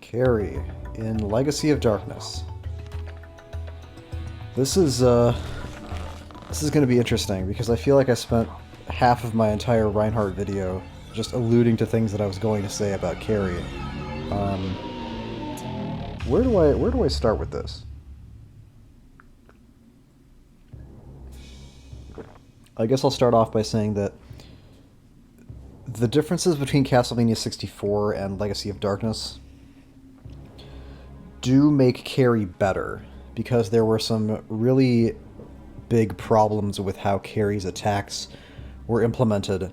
Carrie in Legacy of Darkness. This is going to be interesting because I feel like I spent half of my entire Reinhardt video just alluding to things that I was going to say about Carrie. Where do I start with this? I guess I'll start off by saying that the differences between Castlevania 64 and Legacy of Darkness do make Carrie better, because there were some really big problems with how Carrie's attacks were implemented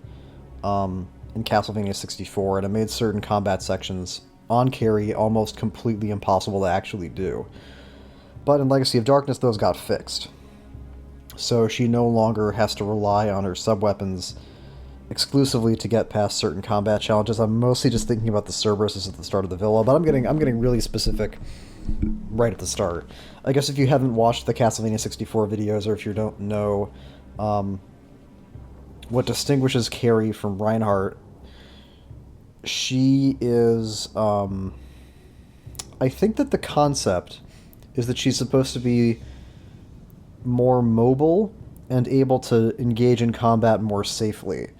in Castlevania 64, and it made certain combat sections on Carrie almost completely impossible to actually do. But in Legacy of Darkness, those got fixed. So she no longer has to rely on her sub-weapons exclusively to get past certain combat challenges. I'm mostly just thinking about the Cerberuses at the start of the villa, but I'm getting really specific right at the start. I guess if you haven't watched the Castlevania 64 videos, or if you don't know what distinguishes Carrie from Reinhardt, she is... I think that the concept is that she's supposed to be more mobile and able to engage in combat more safely.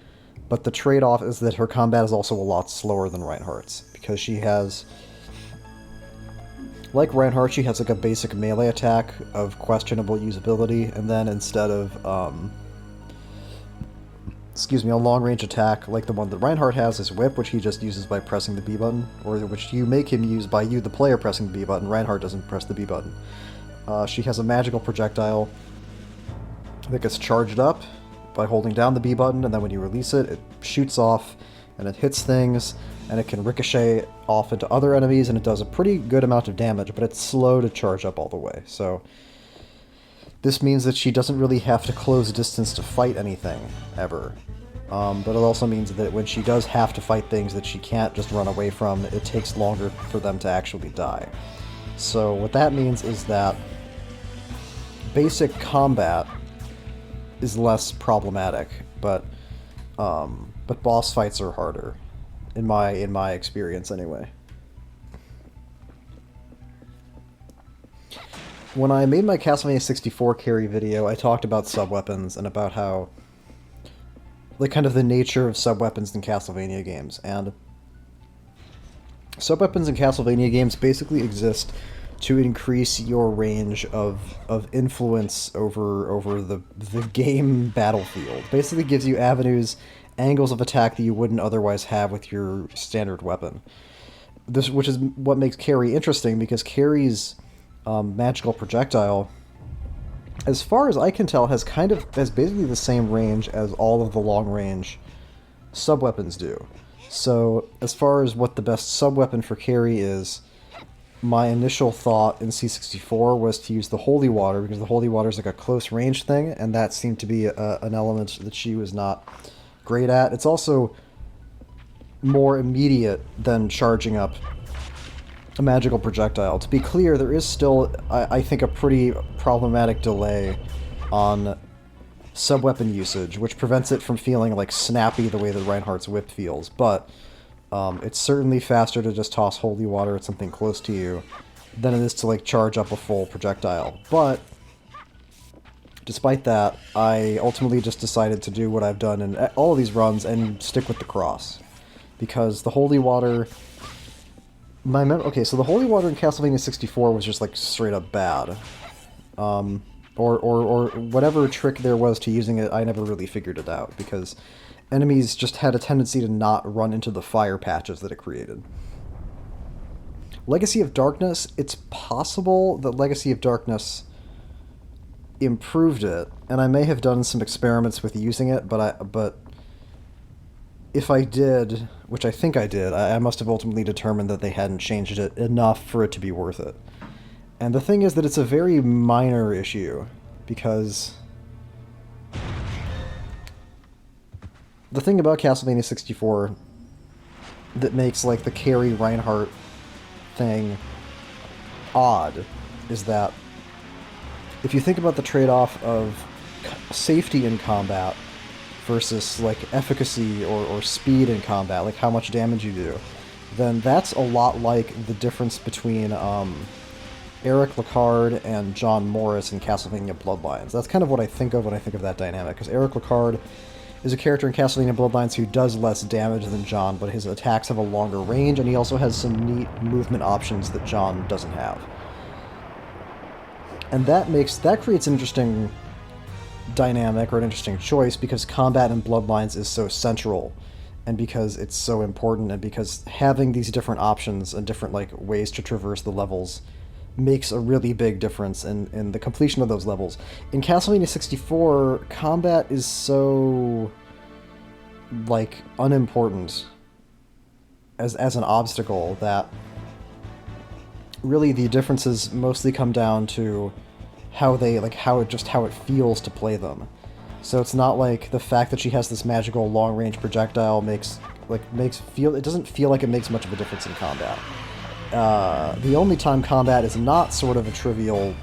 But the trade-off is that her combat is also a lot slower than Reinhardt's, because she has... Like Reinhardt, she has like a basic melee attack of questionable usability, and then instead of, a long-range attack like the one that Reinhardt has is Whip, which he just uses by pressing the B button, or which you make him use by you, the player, pressing the B button. Reinhardt doesn't press the B button. She has a magical projectile that gets charged up by holding down the B button, and then when you release it, it shoots off, and it hits things, and it can ricochet off into other enemies, and it does a pretty good amount of damage, but it's slow to charge up all the way. So this means that she doesn't really have to close distance to fight anything, ever. But it also means that when she does have to fight things that she can't just run away from, it takes longer for them to actually die. So what that means is that basic combat is less problematic, but boss fights are harder, in my experience anyway. When I made my Castlevania 64 Carrie video, I talked about sub-weapons and about how, like, kind of the nature of sub-weapons in Castlevania games, and sub-weapons in Castlevania games basically exist to increase your range of influence over the game battlefield. Basically gives you avenues, angles of attack that you wouldn't otherwise have with your standard weapon. Which is what makes Carrie interesting, because Carrie's magical projectile, as far as I can tell, has basically the same range as all of the long-range sub-weapons do. So, as far as what the best sub-weapon for Carrie is, my initial thought in C64 was to use the Holy Water, because the Holy Water is like a close-range thing, and that seemed to be an element that she was not great at. It's also more immediate than charging up a magical projectile. To be clear, there is still, I think, a pretty problematic delay on sub-weapon usage, which prevents it from feeling like snappy the way that Reinhardt's Whip feels, but it's certainly faster to just toss Holy Water at something close to you than it is to, like, charge up a full projectile. But despite that, I ultimately just decided to do what I've done in all of these runs and stick with the cross. Because the Holy Water... so the Holy Water in Castlevania 64 was just, like, straight up bad. Or whatever trick there was to using it, I never really figured it out, because enemies just had a tendency to not run into the fire patches that it created. Legacy of Darkness, it's possible that Legacy of Darkness improved it, and I may have done some experiments with using it, but if I did, which I think I did, I must have ultimately determined that they hadn't changed it enough for it to be worth it. And the thing is that it's a very minor issue, because the thing about Castlevania 64 that makes, like, the Carrie Reinhardt thing odd is that if you think about the trade-off of safety in combat versus, like, efficacy or speed in combat, like how much damage you do, then that's a lot like the difference between Eric Lecard and John Morris in Castlevania Bloodlines. That's kind of what I think of when I think of that dynamic, because Eric Lecard is a character in Castlevania Bloodlines who does less damage than John, but his attacks have a longer range, and he also has some neat movement options that John doesn't have. And that creates an interesting dynamic, or an interesting choice, because combat in Bloodlines is so central, and because it's so important, and because having these different options and different ways to traverse the levels makes a really big difference in the completion of those levels. In Castlevania 64, combat is so unimportant as an obstacle that really the differences mostly come down to how it feels to play them. So it's not like the fact that she has this magical long-range projectile it doesn't feel like it makes much of a difference in combat. The only time combat is not sort of a trivial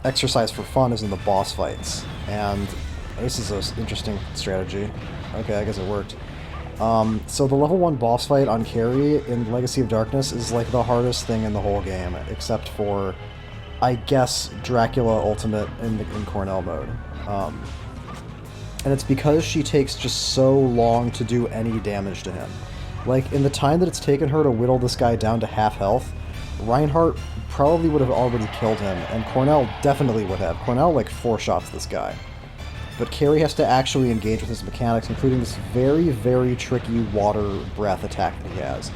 exercise for fun is in the boss fights, and this is an interesting strategy. Okay, I guess it worked. So the level 1 boss fight on Carrie in Legacy of Darkness is the hardest thing in the whole game, except for, I guess, Dracula Ultimate in Cornell mode. And it's because she takes just so long to do any damage to him. In the time that it's taken her to whittle this guy down to half health, Reinhardt probably would have already killed him, and Cornell definitely would have. Cornell, 4-shots this guy. But Carrie has to actually engage with his mechanics, including this very, very tricky water breath attack that he has,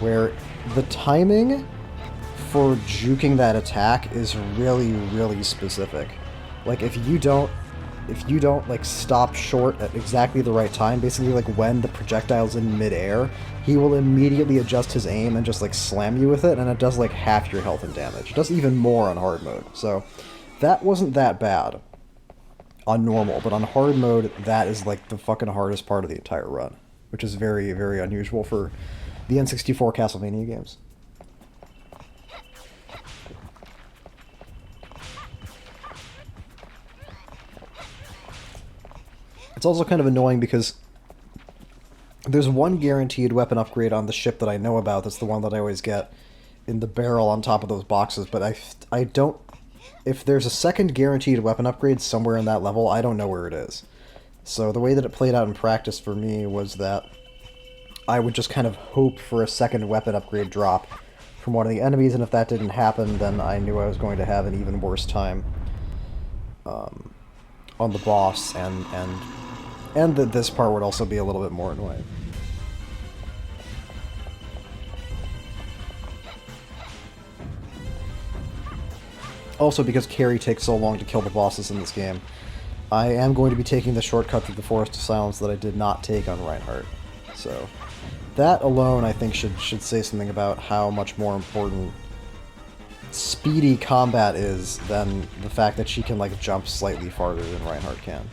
where the timing for juking that attack is really, really specific. If you don't stop short at exactly the right time, basically when the projectile's in midair, he will immediately adjust his aim and just slam you with it, and it does half your health and damage. It does even more on hard mode. So that wasn't that bad on normal, but on hard mode, that is the fucking hardest part of the entire run, which is very, very unusual for the N64 Castlevania games. It's also kind of annoying because there's one guaranteed weapon upgrade on the ship that I know about. That's the one that I always get in the barrel on top of those boxes, but I don't... If there's a second guaranteed weapon upgrade somewhere in that level, I don't know where it is. So the way that it played out in practice for me was that I would just kind of hope for a second weapon upgrade drop from one of the enemies, and if that didn't happen, then I knew I was going to have an even worse time on the boss, and that this part would also be a little bit more annoying. Also, because Carrie takes so long to kill the bosses in this game, I am going to be taking the shortcut through the Forest of Silence that I did not take on Reinhardt. So that alone, I think, should say something about how much more important speedy combat is than the fact that she can jump slightly farther than Reinhardt can.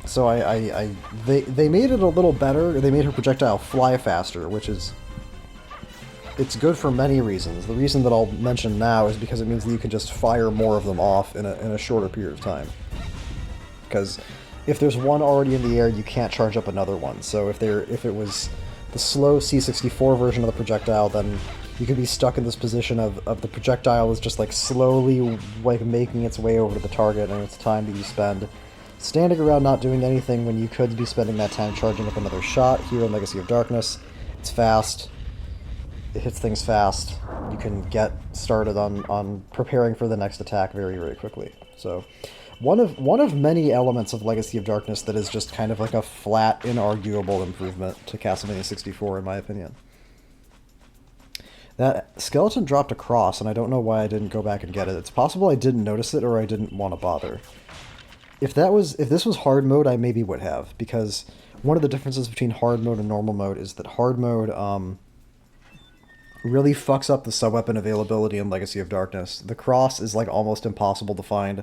So they made it a little better. They made her projectile fly faster, which is... It's good for many reasons. The reason that I'll mention now is because it means that you can just fire more of them off in a shorter period of time. Because if there's one already in the air, you can't charge up another one. So if it was the slow C64 version of the projectile, then you could be stuck in this position of the projectile is just slowly making its way over to the target, and it's time that you spend standing around not doing anything when you could be spending that time charging up another shot. Here in Legacy of Darkness, it's fast. It hits things fast. You can get started on preparing for the next attack very, very quickly. So one of many elements of Legacy of Darkness that is just kind of a flat, inarguable improvement to Castlevania 64, in my opinion. That skeleton dropped a cross, and I don't know why I didn't go back and get it. It's possible I didn't notice it, or I didn't want to bother. If this was hard mode, I maybe would have, because one of the differences between hard mode and normal mode is that hard mode really fucks up the sub-weapon availability in Legacy of Darkness. The cross is almost impossible to find.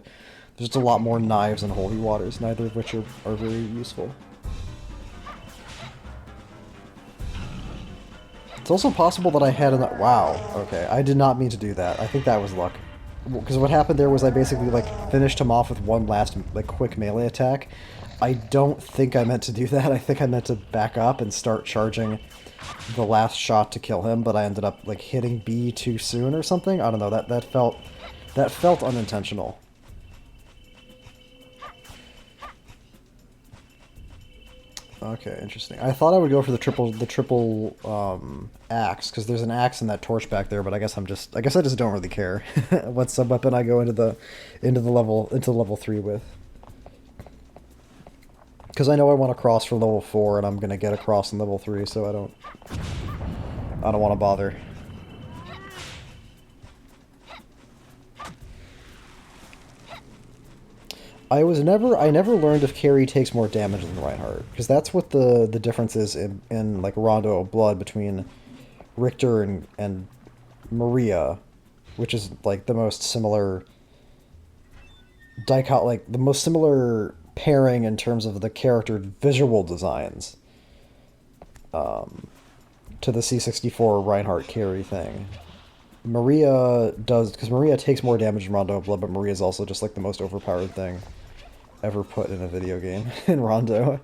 There's just a lot more knives and holy waters, neither of which are very useful. It's also possible that I had wow, okay, I did not mean to do that. I think that was luck. because what happened there was I basically like finished him off with one last like quick melee attack. I don't think I meant to do that. I think I meant to back up and start charging the last shot to kill him, but I ended up like hitting B too soon or something. I don't know. That felt unintentional. Okay, interesting. I thought I would go for the triple axe because there's an axe and that torch back there, but I guess I just don't really care what sub weapon I go into the level 3 with. Because I know I want to cross for level 4 and I'm gonna get across in level 3, so I don't want to bother. I never learned if Carrie takes more damage than Reinhardt, because that's what the difference is in like Rondo of Blood between Richter and Maria, which is like the most similar the most similar pairing in terms of the character visual designs to the C64 Reinhardt Carrie thing. Maria does, because Maria takes more damage than Rondo of Blood, but Maria's also just like the most overpowered thing ever put in a video game in Rondo.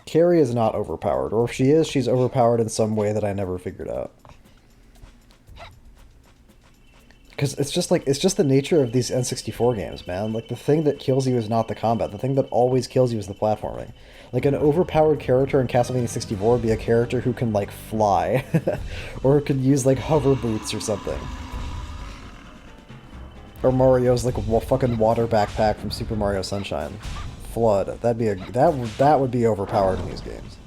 Carrie is not overpowered, or if she is, she's overpowered in some way that I never figured out. Because it's just the nature of these N64 games, man. Like, the thing that kills you is not the combat. The thing that always kills you is the platforming. Like, an overpowered character in Castlevania 64 would be a character who can, like, fly. Or who could use, like, hover boots or something. Or Mario's, like, fucking water backpack from Super Mario Sunshine. Flood. That would be overpowered in these games.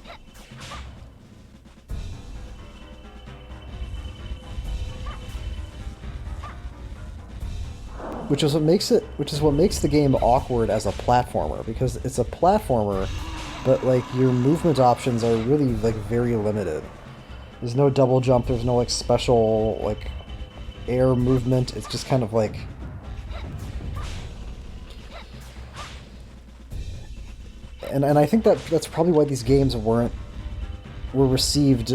Which is what makes the game awkward as a platformer, because it's a platformer, but like your movement options are really like very limited. There's no double jump, there's no like special like air movement. It's just kind of like and I think that's probably why these games were received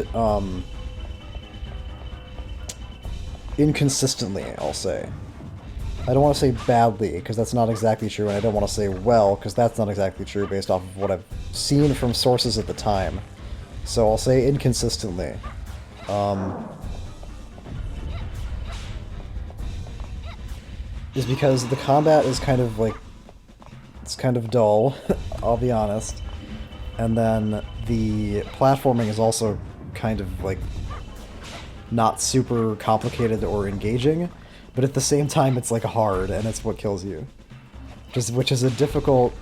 inconsistently, I'll say. I don't want to say badly, because that's not exactly true, and I don't want to say well, because that's not exactly true based off of what I've seen from sources at the time. So I'll say inconsistently. Is because the combat is kind of like, it's kind of dull, I'll be honest. And then the platforming is also kind of like not super complicated or engaging. But at the same time, it's like hard, and it's what kills you. Which is a difficult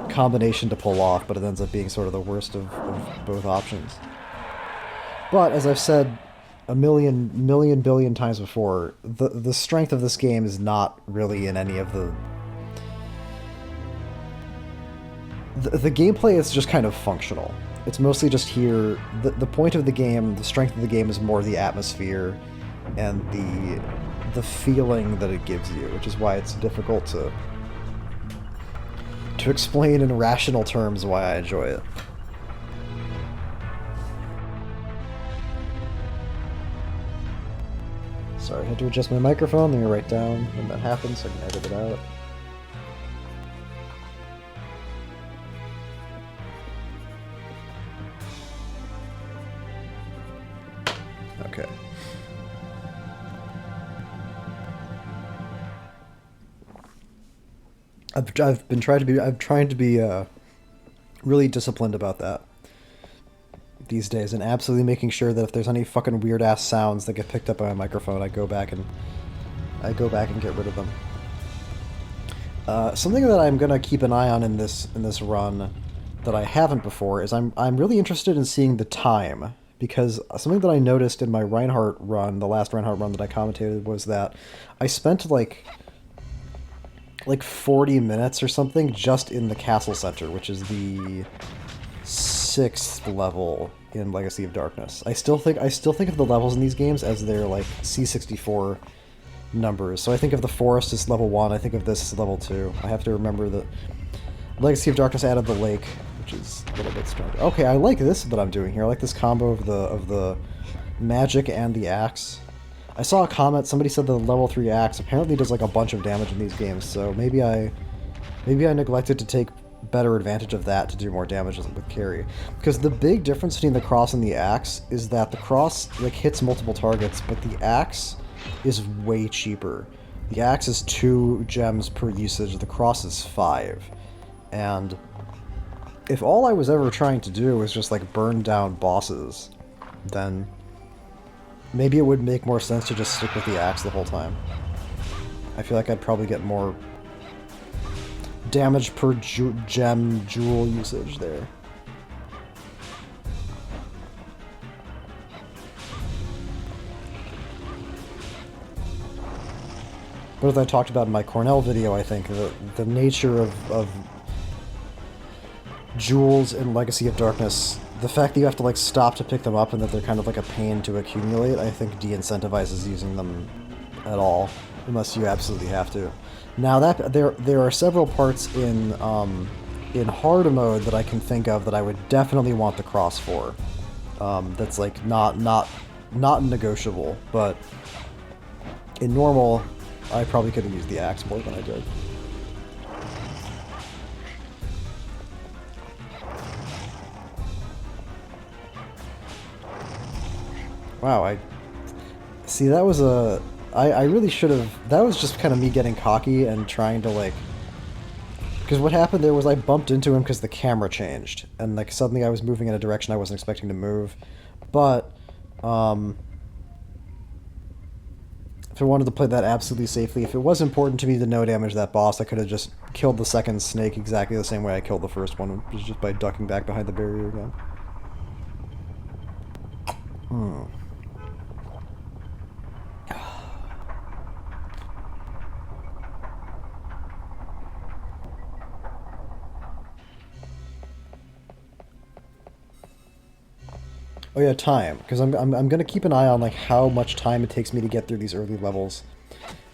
combination to pull off, but it ends up being sort of the worst of both options. But, as I've said a billion times before, the strength of this game is not really in any of the gameplay is just kind of functional. It's mostly just here. The point of the game, the strength of the game is more the atmosphere and the feeling that it gives you, which is why it's difficult to explain in rational terms why I enjoy it. Sorry, I had to adjust my microphone. Let me write down when that happens so I can edit it out. Okay. I'm trying to be really disciplined about that these days, and absolutely making sure that if there's any fucking weird ass sounds that get picked up by my microphone, I go back and get rid of them. Something that I'm gonna keep an eye on in this run that I haven't before is I'm really interested in seeing the time, because something that I noticed in my Reinhardt run, the last Reinhardt run that I commentated, was that I spent like 40 minutes or something just in the castle center, which is the 6th level in Legacy of Darkness. I still think of the levels in these games as their like C64 numbers. So I think of the forest as level 1, I think of this as level 2. I have to remember that Legacy of Darkness added the lake, which is a little bit stronger. Okay, I like this that I'm doing here. I like this combo of the magic and the axe. I saw a comment, somebody said the level 3 axe apparently does like a bunch of damage in these games, so maybe I neglected to take better advantage of that to do more damage with Carrie. Because the big difference between the cross and the axe is that the cross like hits multiple targets, but the axe is way cheaper. The axe is 2 gems per usage, the cross is 5. And if all I was ever trying to do was just like burn down bosses, then maybe it would make more sense to just stick with the axe the whole time. I feel like I'd probably get more damage per gem jewel usage there. But as I talked about in my Cornell video, I think the nature of jewels in Legacy of Darkness, the fact that you have to like stop to pick them up and that they're kind of like a pain to accumulate, I think de-incentivizes using them at all, unless you absolutely have to. Now that there are several parts in hard mode that I can think of that I would definitely want the cross for. That's like not negotiable, but in normal, I probably could have used the axe more than I did. Wow, I see that was a I really should have. That was just kind of me getting cocky and trying to like. Because what happened there was I bumped into him because the camera changed, and like suddenly I was moving in a direction I wasn't expecting to move. But if I wanted to play that absolutely safely, if it was important to me to no damage that boss, I could have just killed the second snake exactly the same way I killed the first one, which was just by ducking back behind the barrier again. Oh yeah, time, because I'm gonna keep an eye on like how much time it takes me to get through these early levels,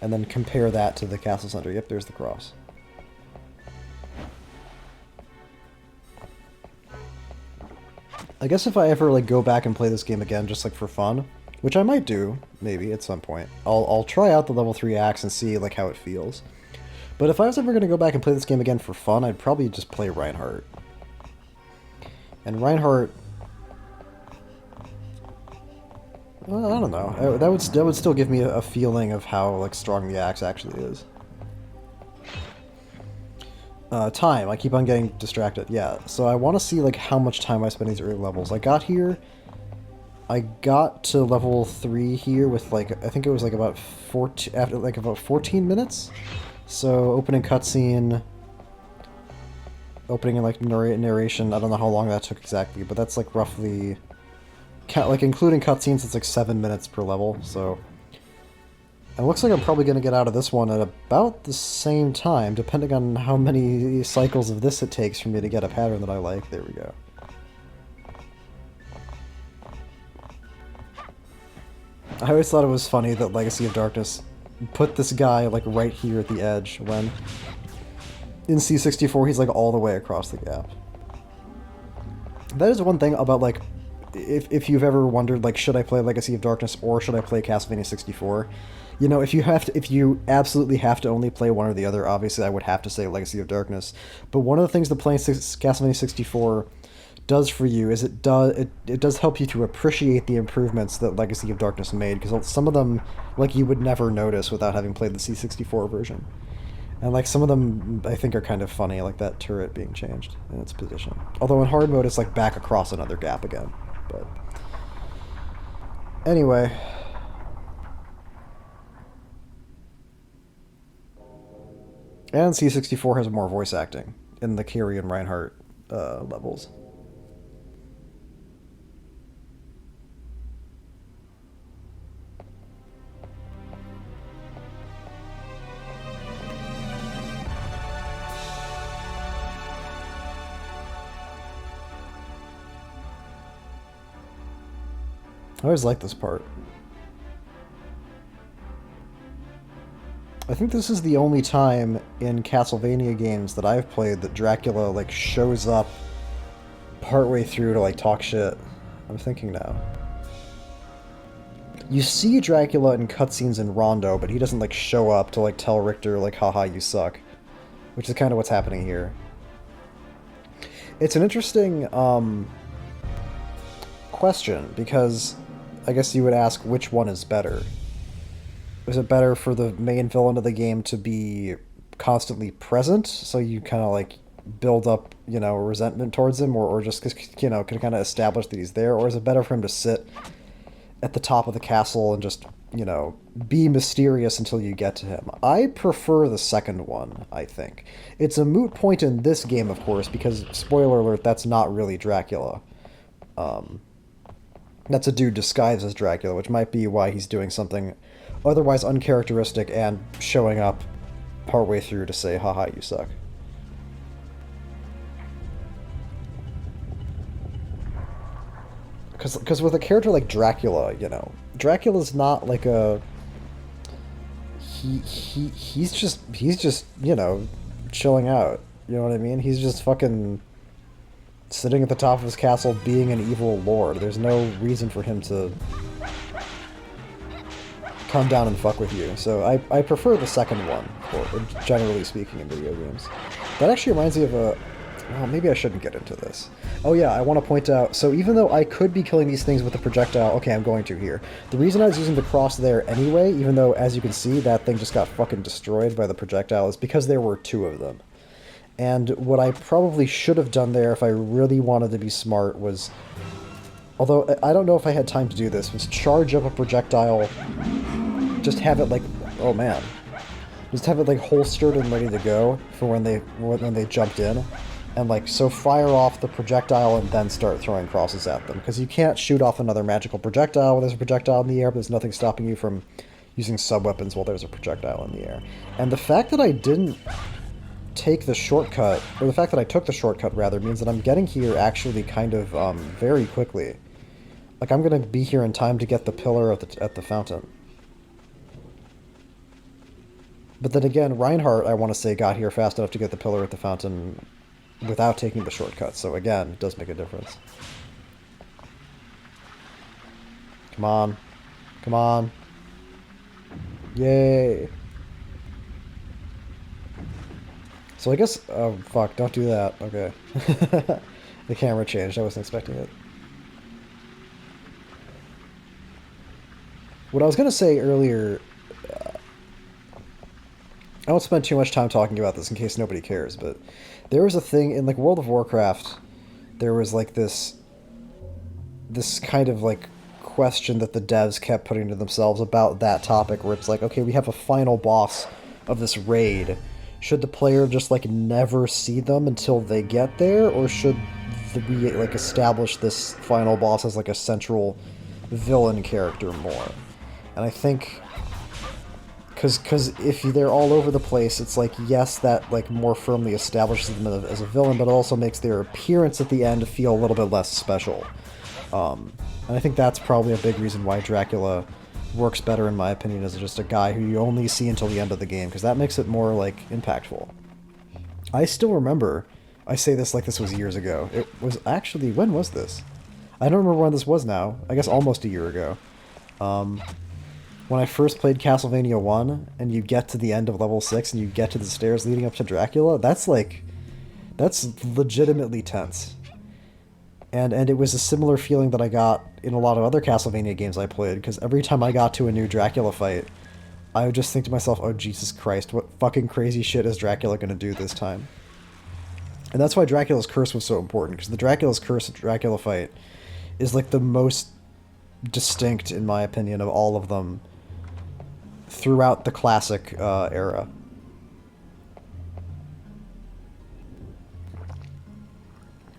and then compare that to the castle center. Yep, there's the cross. I guess if I ever like go back and play this game again just like for fun, which I might do maybe at some point, I'll try out the level 3 axe and see like how it feels. But if I was ever gonna go back and play this game again for fun, I'd probably just play Reinhardt. And Reinhardt, well, I don't know. That would still give me a feeling of how like strong the axe actually is. Time. I keep on getting distracted. Yeah. So I want to see like how much time I spend these early levels. I got to level 3 here with like I think it was like about 14 minutes. So opening cutscene, opening and like narration. I don't know how long that took exactly, but that's like roughly. Like, including cutscenes, it's like 7 minutes per level, so. It looks like I'm probably going to get out of this one at about the same time, depending on how many cycles of this it takes for me to get a pattern that I like. There we go. I always thought it was funny that Legacy of Darkness put this guy, like, right here at the edge, when in C64 he's, like, all the way across the gap. That is one thing about, like, if you've ever wondered, like, should I play Legacy of Darkness or should I play Castlevania 64? You know, if you absolutely have to only play one or the other, obviously I would have to say Legacy of Darkness. But one of the things that playing Castlevania 64 does for you is it does help you to appreciate the improvements that Legacy of Darkness made, because some of them, like, you would never notice without having played the C64 version. And, like, some of them I think are kind of funny, like that turret being changed in its position. Although in hard mode it's, like, back across another gap again. But anyway, and C64 has more voice acting in the Carrie and Reinhardt levels. I always like this part. I think this is the only time in Castlevania games that I've played that Dracula, like, shows up partway through to, like, talk shit. I'm thinking now. You see Dracula in cutscenes in Rondo, but he doesn't like show up to like tell Richter like, haha, you suck. Which is kind of what's happening here. It's an interesting question, because I guess you would ask which one is better. Is it better for the main villain of the game to be constantly present, so you kind of like build up, you know, resentment towards him, or just, you know, can kind of establish that he's there? Or is it better for him to sit at the top of the castle and just, you know, be mysterious until you get to him? I prefer the second one, I think. It's a moot point in this game, of course, because, spoiler alert, that's not really Dracula. That's a dude disguised as Dracula, which might be why he's doing something otherwise uncharacteristic and showing up partway through to say, haha, you suck. Because with a character like Dracula, you know, Dracula's not like a... He's just, you know, chilling out. You know what I mean? He's just fucking sitting at the top of his castle being an evil lord. There's no reason for him to come down and fuck with you. So I prefer the second one, generally speaking, in video games. That actually reminds me of a... Well, maybe I shouldn't get into this. Oh yeah, I want to point out, so even though I could be killing these things with a projectile, okay, I'm going to here. The reason I was using the cross there anyway, even though, as you can see, that thing just got fucking destroyed by the projectile, is because there were two of them. And what I probably should have done there, if I really wanted to be smart, was... Although, I don't know if I had time to do this, was charge up a projectile, just have it like... Oh man. Just have it like holstered and ready to go for when they jumped in. And like, so fire off the projectile and then start throwing crosses at them. Because you can't shoot off another magical projectile when there's a projectile in the air, but there's nothing stopping you from using sub-weapons while there's a projectile in the air. And the fact that I didn't take the shortcut, or the fact that I took the shortcut rather, means that I'm getting here actually kind of very quickly. Like, I'm going to be here in time to get the pillar at the fountain. But then again, Reinhardt, I want to say, got here fast enough to get the pillar at the fountain without taking the shortcut. So again, it does make a difference. Come on. Come on. Yay. So I guess... Oh, fuck. Don't do that. Okay. The camera changed. I wasn't expecting it. What I was going to say earlier... I won't spend too much time talking about this in case nobody cares, but there was a thing in like World of Warcraft. There was like this kind of like question that the devs kept putting to themselves about that topic, where it's like, okay, we have a final boss of this raid. Should the player just like never see them until they get there, or should we like establish this final boss as like a central villain character more? And I think... Because if they're all over the place, it's like, yes, that like more firmly establishes them as a villain, but it also makes their appearance at the end feel a little bit less special. And I think that's probably a big reason why Dracula works better, in my opinion, as just a guy who you only see until the end of the game, because that makes it more like impactful. I still remember, I say this like this was years ago. It was actually, when was this? I don't remember when this was now. I guess almost a year ago. When I first played Castlevania 1, and you get to the end of level 6, and you get to the stairs leading up to Dracula, that's legitimately tense. And it was a similar feeling that I got in a lot of other Castlevania games I played, because every time I got to a new Dracula fight, I would just think to myself, oh Jesus Christ, what fucking crazy shit is Dracula gonna do this time? And that's why Dracula's Curse was so important, because the Dracula's Curse Dracula fight is like the most distinct, in my opinion, of all of them throughout the classic era.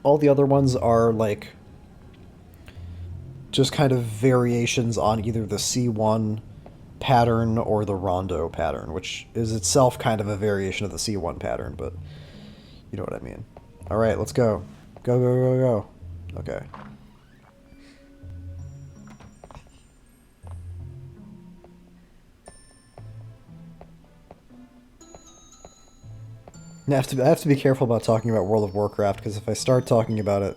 All the other ones are like just kind of variations on either the C1 pattern or the Rondo pattern, which is itself kind of a variation of the C1 pattern, but you know what I mean. Alright, let's go. Go, go, go, go. Okay. I have to be careful about talking about World of Warcraft, because if I start talking about it,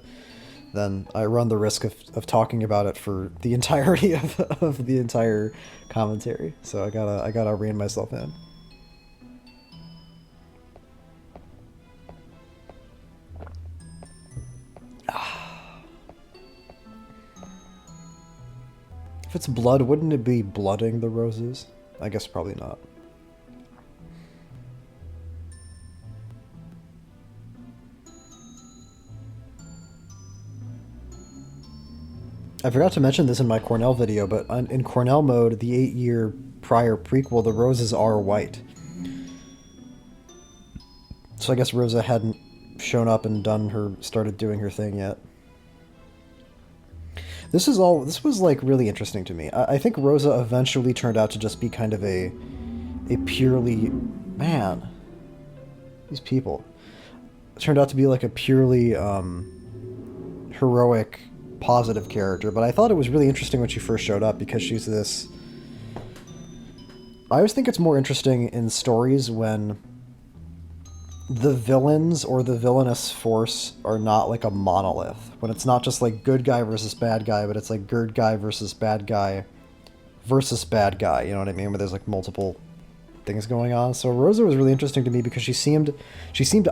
then I run the risk of talking about it for the entirety of the entire commentary. So I gotta rein myself in. If it's blood, wouldn't it be blooding the roses? I guess probably not. I forgot to mention this in my Cornell video, but in Cornell mode, the 8-year prior prequel, the roses are white. So I guess Rosa hadn't shown up and started doing her thing yet. This was like really interesting to me. I think Rosa eventually turned out to just be kind of a purely, man, these people turned out to be like a purely heroic, positive character. But I thought it was really interesting when she first showed up because she's this. I always think it's more interesting in stories when the villains or the villainous force are not like a monolith. When it's not just like good guy versus bad guy, but it's like good guy versus bad guy versus bad guy, you know what I mean? Where there's like multiple things going on. So Rosa was really interesting to me because she seemed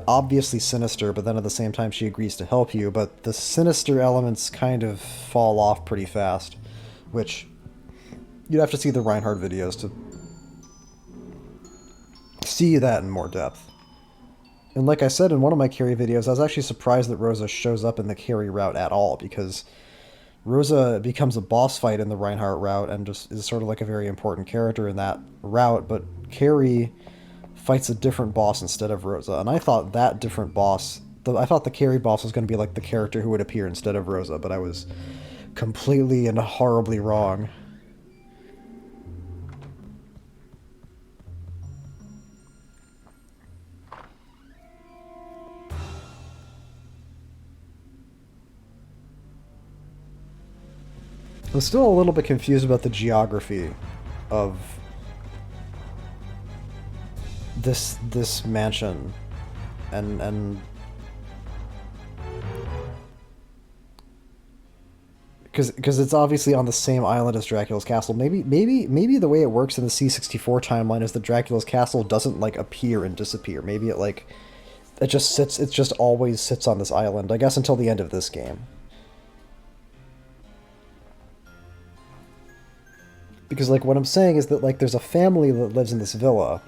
obviously sinister, but then at the same time she agrees to help you, but the sinister elements kind of fall off pretty fast, which you'd have to see the Reinhardt videos to see that in more depth. And like I said in one of my Carrie videos, I was actually surprised that Rosa shows up in the Carrie route at all, because Rosa becomes a boss fight in the Reinhardt route and just is sort of like a very important character in that route, but Carrie fights a different boss instead of Rosa, and I thought that different boss, I thought the Carrie boss was going to be like the character who would appear instead of Rosa, but I was completely and horribly wrong. I'm still a little bit confused about the geography of this mansion, and because it's obviously on the same island as Dracula's castle. Maybe the way it works in the C64 timeline is that Dracula's castle doesn't like appear and disappear. Maybe it just sits. It just always sits on this island, I guess, until the end of this game. Because, like, what I'm saying is that, like, there's a family that lives in this villa,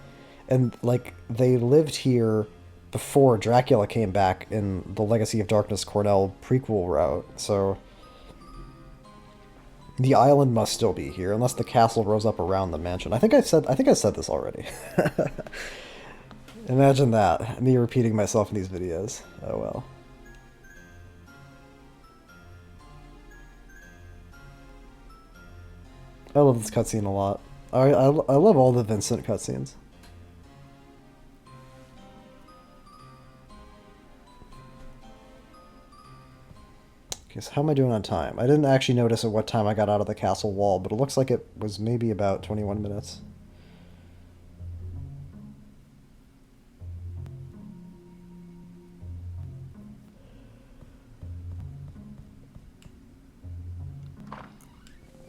and, like, they lived here before Dracula came back in the Legacy of Darkness Cornell prequel route, so the island must still be here, unless the castle rose up around the mansion. I think I said this already. Imagine that, me repeating myself in these videos. Oh well. I love this cutscene a lot. I love all the Vincent cutscenes. Okay, so how am I doing on time? I didn't actually notice at what time I got out of the castle wall, but it looks like it was maybe about 21 minutes.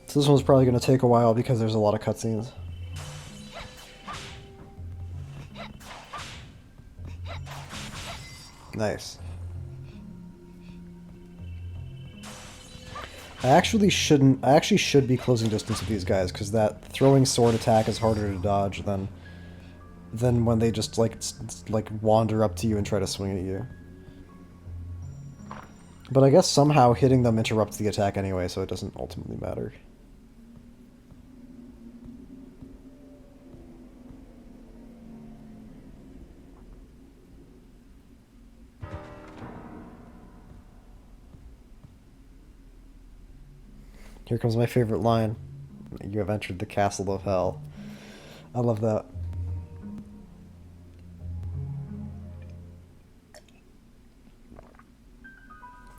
So this one's probably going to take a while because there's a lot of cutscenes. Nice. I actually should be closing distance with these guys, because that throwing sword attack is harder to dodge than when they just like wander up to you and try to swing at you. But I guess somehow hitting them interrupts the attack anyway, so it doesn't ultimately matter. Here comes my favorite line. You have entered the castle of hell. I love that.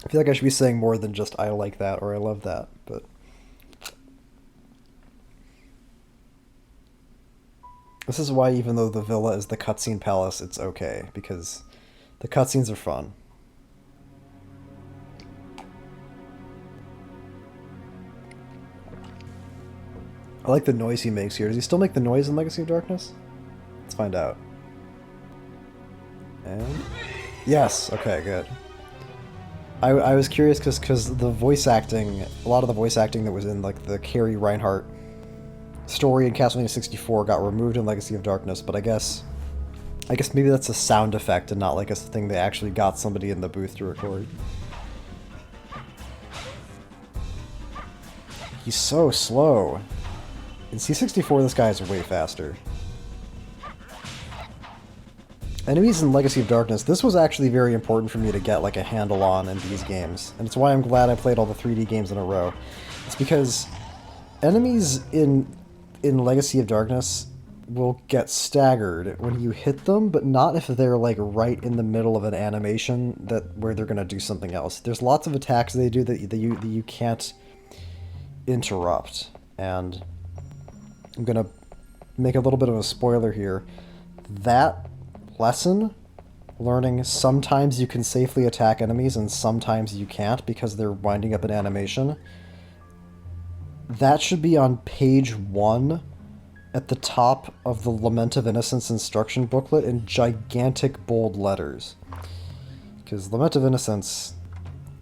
I feel like I should be saying more than just I like that or I love that, but this is why, even though the villa is the cutscene palace, it's okay, because the cutscenes are fun. I like the noise he makes here. Does he still make the noise in Legacy of Darkness? Let's find out. And... yes! Okay, good. I was curious because the voice acting, a lot of the voice acting that was in like the Carrie Reinhardt story in Castlevania 64 got removed in Legacy of Darkness, but I guess maybe that's a sound effect and not like a thing they actually got somebody in the booth to record. He's so slow. In C64, this guy is way faster. Enemies in Legacy of Darkness, this was actually very important for me to get like a handle on in these games, and it's why I'm glad I played all the 3D games in a row. It's because enemies in Legacy of Darkness will get staggered when you hit them, but not if they're like right in the middle of an animation where they're gonna do something else. There's lots of attacks they do that you can't interrupt, and I'm gonna make a little bit of a spoiler here. That lesson, learning sometimes you can safely attack enemies and sometimes you can't because they're winding up an animation, that should be on page 1 at the top of the Lament of Innocence instruction booklet in gigantic bold letters. Because Lament of Innocence,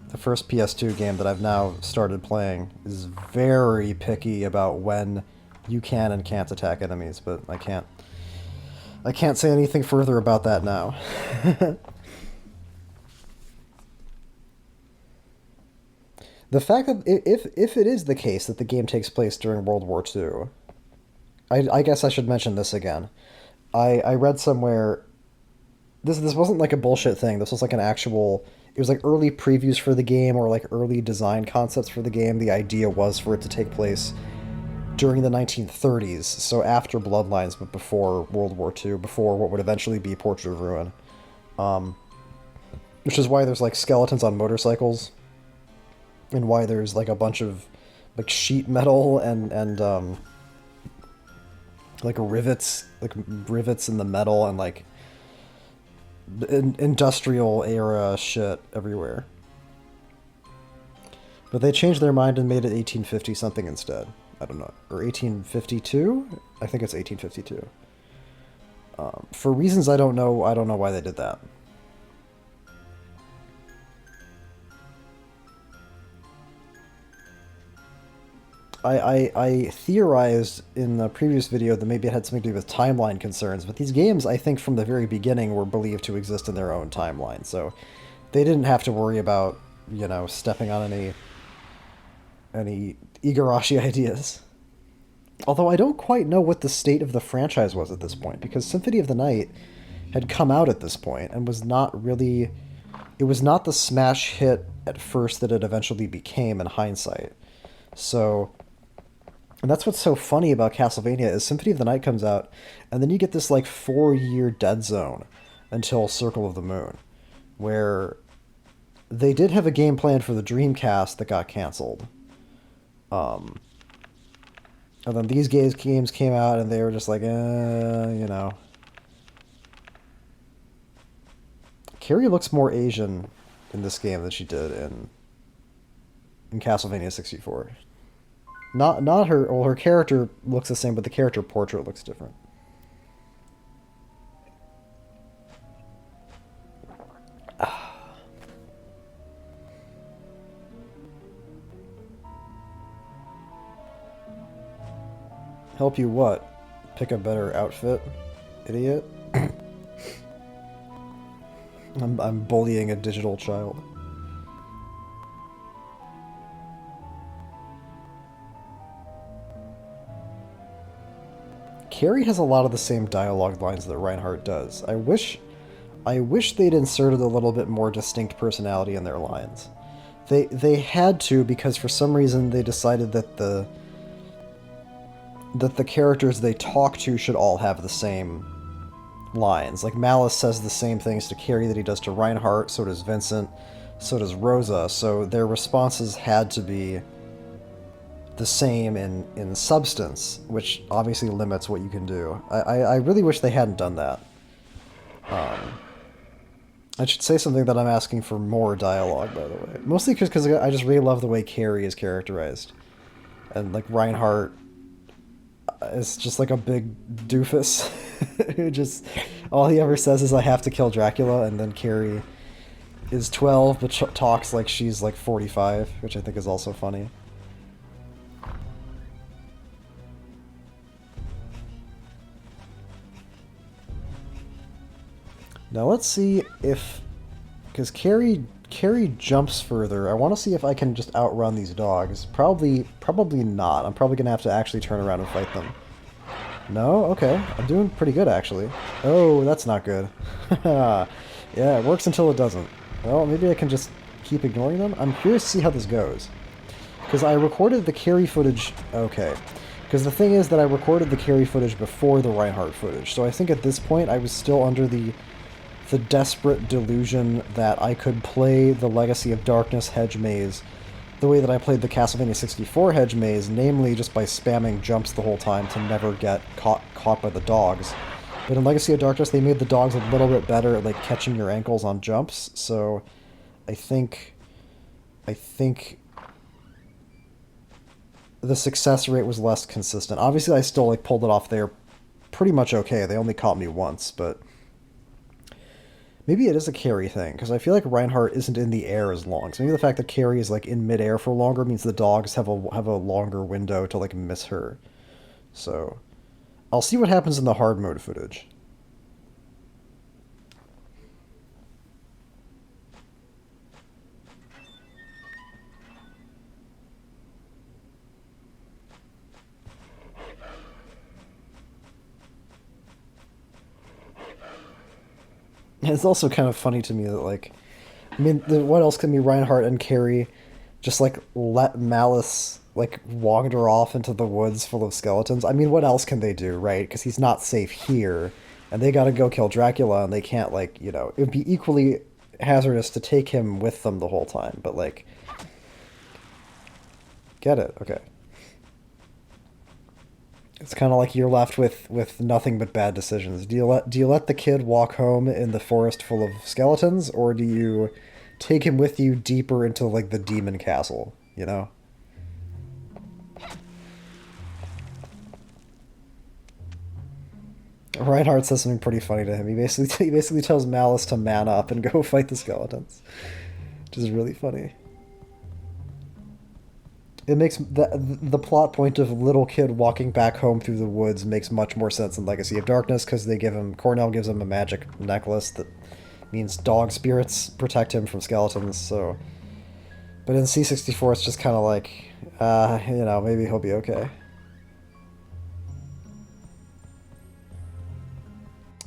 the first PS2 game that I've now started playing, is very picky about when you can and can't attack enemies, but I can't say anything further about that now. The fact that if it is the case that the game takes place during World War II, I guess I should mention this again. I read somewhere, this wasn't like a bullshit thing, this was like an actual, it was like early previews for the game or like early design concepts for the game. The idea was for it to take place during the 1930s, so after Bloodlines, but before World War II, before what would eventually be Portrait of Ruin. Which is why there's like skeletons on motorcycles, and why there's like a bunch of like sheet metal and like rivets in the metal and like industrial era shit everywhere. But they changed their mind and made it 1850 something instead. I don't know, or 1852? I think it's 1852. For reasons I don't know why they did that. I theorized in the previous video that maybe it had something to do with timeline concerns, but these games, I think from the very beginning, were believed to exist in their own timeline, so they didn't have to worry about, you know, stepping on any Igarashi ideas. Although I don't quite know what the state of the franchise was at this point, because Symphony of the Night had come out at this point and was not really... It was not the smash hit at first that it eventually became in hindsight. So... And that's what's so funny about Castlevania, is Symphony of the Night comes out, and then you get this like 4-year dead zone until Circle of the Moon, where they did have a game planned for the Dreamcast that got canceled. And then these games came out, and they were just like, you know. Carrie looks more Asian in this game than she did in Castlevania 64. Not her. Well, her character looks the same, but the character portrait looks different. Help you what? Pick a better outfit, idiot. I'm bullying a digital child. Carrie has a lot of the same dialogue lines that Reinhardt does. I wish they'd inserted a little bit more distinct personality in their lines. They had to, because for some reason they decided that the characters they talk to should all have the same lines. Like Malice says the same things to Carrie that he does to Reinhardt, so does Vincent, so does Rosa, so their responses had to be the same in substance, which obviously limits what you can do. I really wish they hadn't done that. I should say something that I'm asking for more dialogue, by the way. Mostly because I just really love the way Carrie is characterized. And like Reinhardt is just like a big doofus who just all he ever says is I have to kill Dracula, and then Carrie is 12 but talks like she's like 45, which I think is also funny. Now let's see if, because Carrie jumps further. I want to see if I can just outrun these dogs. Probably not. I'm probably gonna have to actually turn around and fight them. No? Okay. I'm doing pretty good, actually. Oh, that's not good. Yeah, it works until it doesn't. Well, maybe I can just keep ignoring them? I'm curious to see how this goes. Because I recorded the Carrie footage... Okay. Because the thing is that I recorded the Carrie footage before the Reinhardt footage, so I think at this point I was still under the desperate delusion that I could play the Legacy of Darkness hedge maze the way that I played the Castlevania 64 hedge maze, namely just by spamming jumps the whole time to never get caught by the dogs. But in Legacy of Darkness, they made the dogs a little bit better at like catching your ankles on jumps, so I think the success rate was less consistent. Obviously, I still like pulled it off there pretty much okay. They only caught me once, but maybe it is a Carrie thing, because I feel like Reinhardt isn't in the air as long. So maybe the fact that Carrie is like in midair for longer means the dogs have a longer window to like miss her. So I'll see what happens in the hard mode footage. It's also kind of funny to me that, like, I mean, what else can be Reinhardt and Carrie just, like, let Malice, like, wander off into the woods full of skeletons? I mean, what else can they do, right? Because he's not safe here, and they gotta go kill Dracula, and they can't, like, you know, it would be equally hazardous to take him with them the whole time, but, like, get it? Okay. It's kind of like you're left with nothing but bad decisions. Do you let the kid walk home in the forest full of skeletons, or do you take him with you deeper into like the demon castle? You know. Reinhardt says something pretty funny to him. He basically tells Malice to man up and go fight the skeletons, which is really funny. It makes the plot point of little kid walking back home through the woods makes much more sense in Legacy of Darkness, because Cornell gives him a magic necklace that means dog spirits protect him from skeletons. So, but in C64 it's just kind of like, you know, maybe he'll be okay.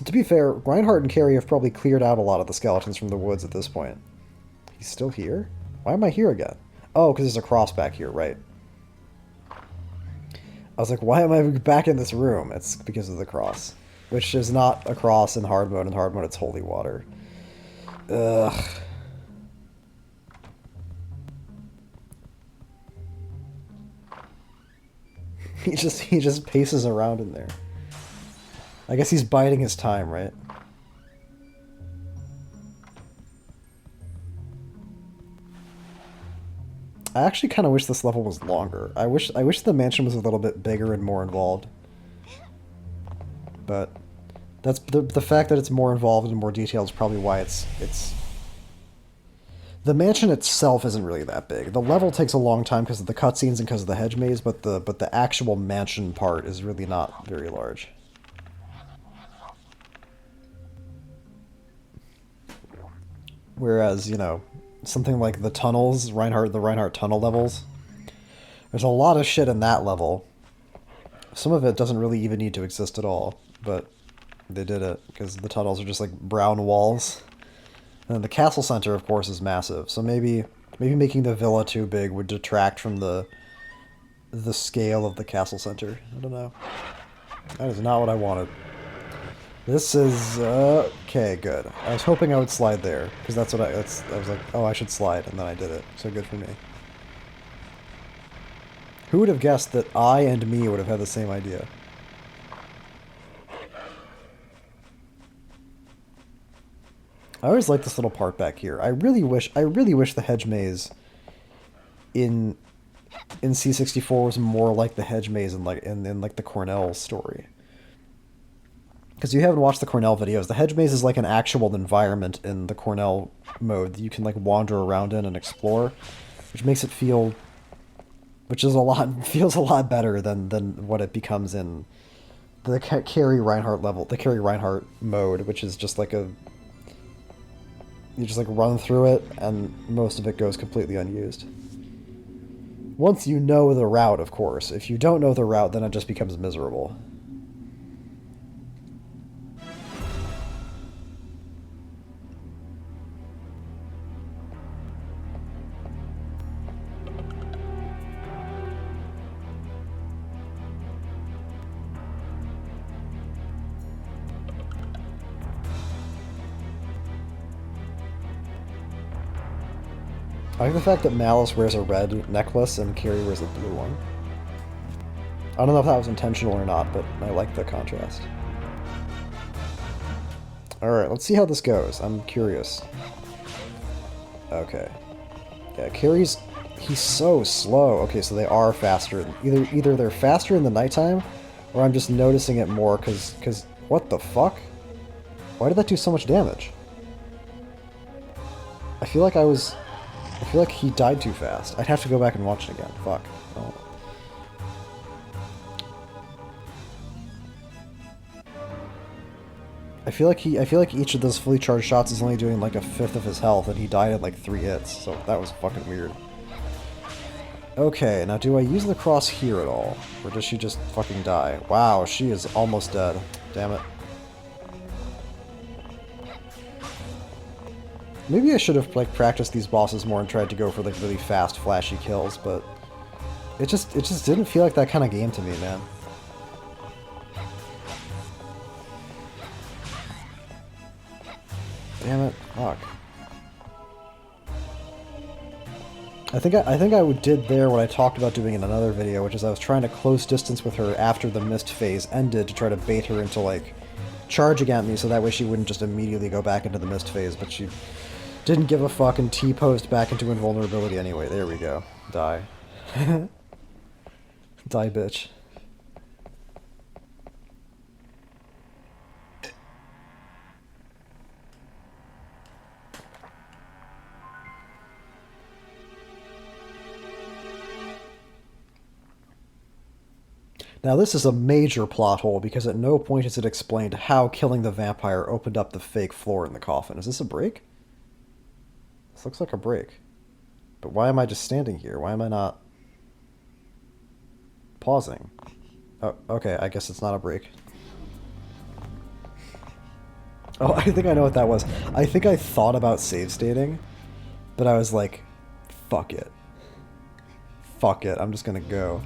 To be fair, Reinhardt and Carrie have probably cleared out a lot of the skeletons from the woods at this point. He's still here? Why am I here again? Oh, because there's a cross back here, right. I was like, why am I back in this room? It's because of the cross. Which is not a cross in hard mode. In hard mode, it's holy water. Ugh. He just paces around in there. I guess he's biding his time, right? I actually kind of wish this level was longer. I wish the mansion was a little bit bigger and more involved. But that's the fact that it's more involved and more detailed is probably why it's the mansion itself isn't really that big. The level takes a long time because of the cutscenes and because of the hedge maze, but the actual mansion part is really not very large. Whereas, you know, something like the tunnels, the Reinhardt tunnel levels, there's a lot of shit in that level. Some of it doesn't really even need to exist at all, but they did it because the tunnels are just like brown walls. And then the castle center, of course, is massive. So maybe making the villa too big would detract from the scale of the castle center. I don't know. That is not what I wanted. This is, okay, good. I was hoping I would slide there, because I was like, oh, I should slide, and then I did it. So good for me. Who would have guessed that I and me would have had the same idea? I always like this little part back here. I really wish the hedge maze in in C64 was more like the hedge maze in like the Cornell story. Because you haven't watched the Cornell videos, the hedge maze is like an actual environment in the Cornell mode that you can like wander around in and explore, which makes it feel, feels a lot better than what it becomes in the Carrie Reinhardt level, the Carrie Reinhardt mode, which is just like you just like run through it and most of it goes completely unused. Once you know the route, of course. If you don't know the route, then it just becomes miserable. I like the fact that Malice wears a red necklace and Carrie wears a blue one. I don't know if that was intentional or not, but I like the contrast. Alright, let's see how this goes. I'm curious. Okay. Yeah, Carrie's... He's so slow. Okay, so they are faster. Either they're faster in the nighttime, or I'm just noticing it more because... What the fuck? Why did that do so much damage? I feel like he died too fast. I'd have to go back and watch it again. Fuck. Oh. I feel like each of those fully charged shots is only doing like a fifth of his health, and he died at like 3 hits, so that was fucking weird. Okay, now do I use the cross here at all? Or does she just fucking die? Wow, she is almost dead. Damn it. Maybe I should have like practiced these bosses more and tried to go for like really fast, flashy kills, but it just didn't feel like that kind of game to me, man. Damn it! Fuck. I think I did there what I talked about doing in another video, which is I was trying to close distance with her after the mist phase ended to try to bait her into like charging at me, so that way she wouldn't just immediately go back into the mist phase, but she didn't give a fuck and T-posed back into invulnerability anyway. There we go. Die. Die, bitch. Now this is a major plot hole, because at no point is it explained how killing the vampire opened up the fake floor in the coffin. Is this a break? This looks like a break. But why am I just standing here? Why am I not pausing? Oh, okay, I guess it's not a break. Oh, I think I know what that was. I think I thought about save stating, but I was like, fuck it. Fuck it, I'm just gonna go.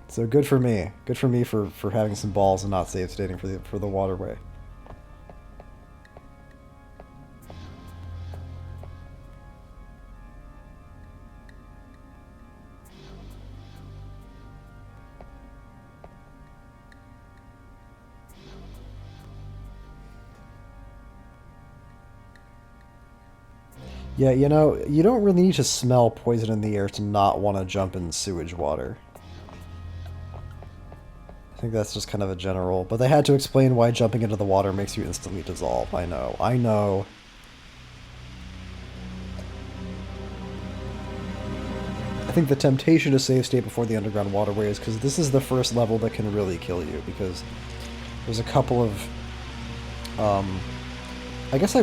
So good for me. Good for me for having some balls and not save stating for the waterway. Yeah, you know, you don't really need to smell poison in the air to not want to jump in sewage water. I think that's just kind of a general, but they had to explain why jumping into the water makes you instantly dissolve. I know. I know. I think the temptation to save state before the underground waterway is because this is the first level that can really kill you, because there's a couple of... I guess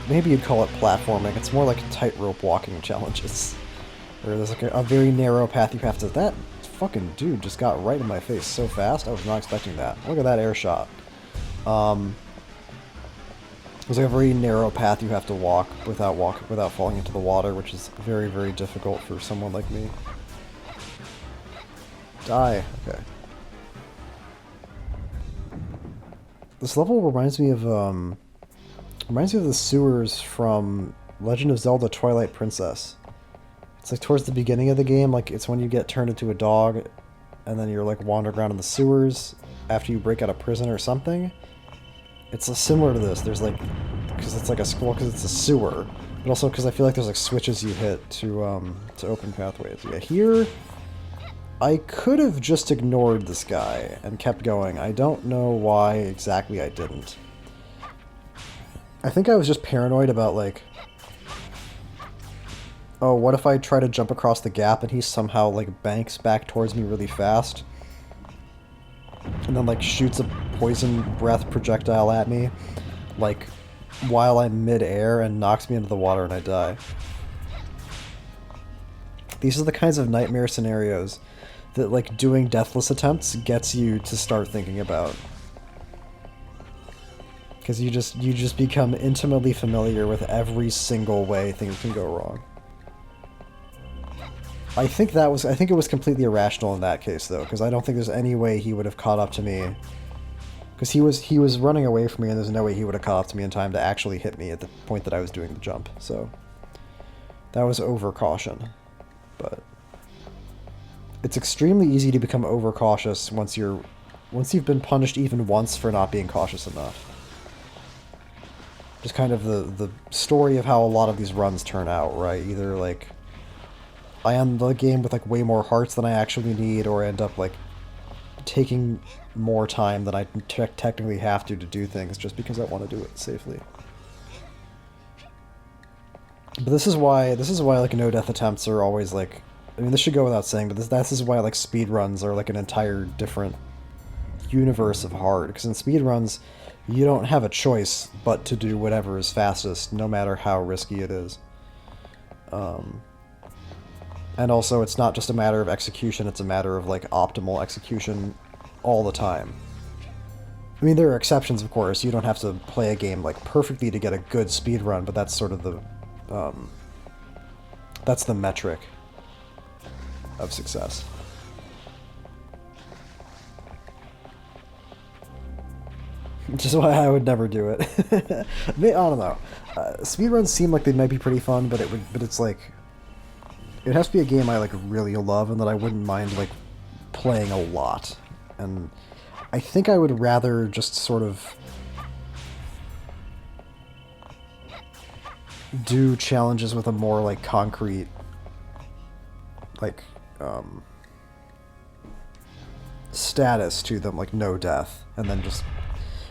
maybe you'd call it platforming. It's more like tightrope walking challenges, where there's like a very narrow path you have to... That fucking dude just got right in my face so fast. I was not expecting that. Look at that air shot. There's like a very narrow path you have to walk without falling into the water, which is very, very difficult for someone like me. Die. Okay. This level reminds me of the sewers from Legend of Zelda Twilight Princess. It's like towards the beginning of the game, like it's when you get turned into a dog, and then you're like wandering around in the sewers after you break out of prison or something. It's similar to this. There's like, because it's like a school, because it's a sewer. But also because I feel like there's like switches you hit to open pathways. Yeah, here I could have just ignored this guy and kept going. I don't know why exactly I didn't. I think I was just paranoid about like, oh, what if I try to jump across the gap and he somehow like banks back towards me really fast? And then like shoots a poison breath projectile at me, like while I'm mid-air, and knocks me into the water and I die. These are the kinds of nightmare scenarios that like doing Deathless attempts gets you to start thinking about. Because you just become intimately familiar with every single way things can go wrong. I think it was completely irrational in that case though, because I don't think there's any way he would have caught up to me. Because he was running away from me, and there's no way he would have caught up to me in time to actually hit me at the point that I was doing the jump. So that was overcaution. But it's extremely easy to become overcautious once you've been punished even once for not being cautious enough. Just kind of the story of how a lot of these runs turn out, right? Either like I end the game with like way more hearts than I actually need, or I end up like taking more time than I technically have to do things just because I want to do it safely. But this is why like no death attempts are always like, I mean, this should go without saying, but this is why like speedruns are like an entire different universe of hard, because in speedruns you don't have a choice but to do whatever is fastest, no matter how risky it is. And also, it's not just a matter of execution, it's a matter of like optimal execution all the time. I mean, there are exceptions, of course. You don't have to play a game like perfectly to get a good speed run, but that's sort of the that's the metric of success. Which is why I would never do it. I don't know. Speedruns seem like they might be pretty fun, but it's like, it has to be a game I like really love and that I wouldn't mind like playing a lot. And I think I would rather just sort of do challenges with a more like concrete like status to them, like no death, and then just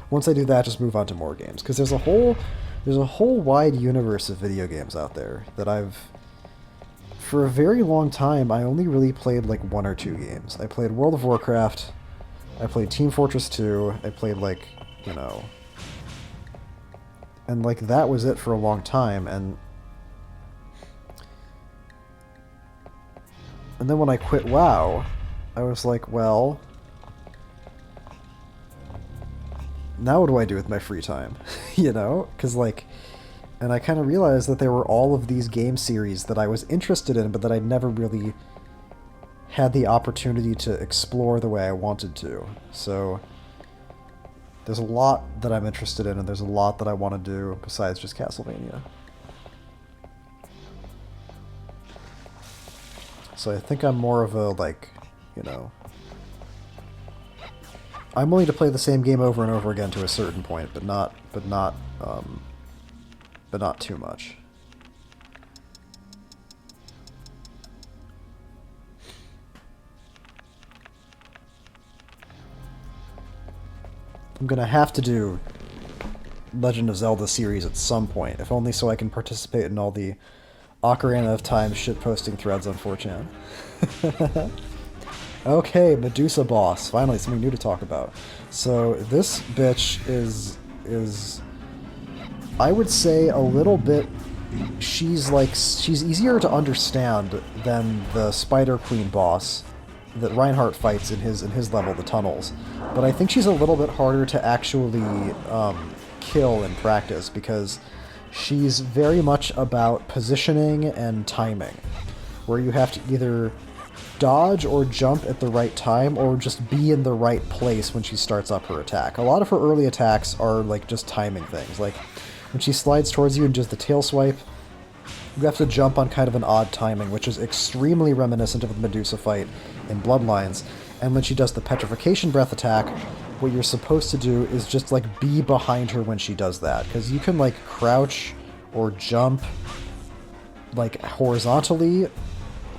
once I do that, just move on to more games, because there's a whole wide universe of video games out there that for a very long time I only really played like one or two games. I played World of Warcraft, I played Team Fortress 2, I played like, you know, and like that was it for a long time, and then when I quit WoW, I was like, well, now what do I do with my free time? You know? Because, like, and I kind of realized that there were all of these game series that I was interested in, but that I never really had the opportunity to explore the way I wanted to. So there's a lot that I'm interested in, and there's a lot that I want to do besides just Castlevania. So I think I'm more of a, like, you know, I'm willing to play the same game over and over again to a certain point, but not too much. I'm gonna have to do Legend of Zelda series at some point, if only so I can participate in all the Ocarina of Time shitposting threads on 4chan. Okay, Medusa boss. Finally, something new to talk about. So this bitch is I would say a little bit, she's easier to understand than the Spider Queen boss that Reinhardt fights in his level, the tunnels. But I think she's a little bit harder to actually kill in practice, because she's very much about positioning and timing, where you have to either dodge or jump at the right time, or just be in the right place when she starts up her attack. A lot of her early attacks are like just timing things. Like when she slides towards you and does the tail swipe, you have to jump on kind of an odd timing, which is extremely reminiscent of the Medusa fight in Bloodlines. And when she does the petrification breath attack, what you're supposed to do is just like be behind her when she does that, because you can like crouch or jump like horizontally,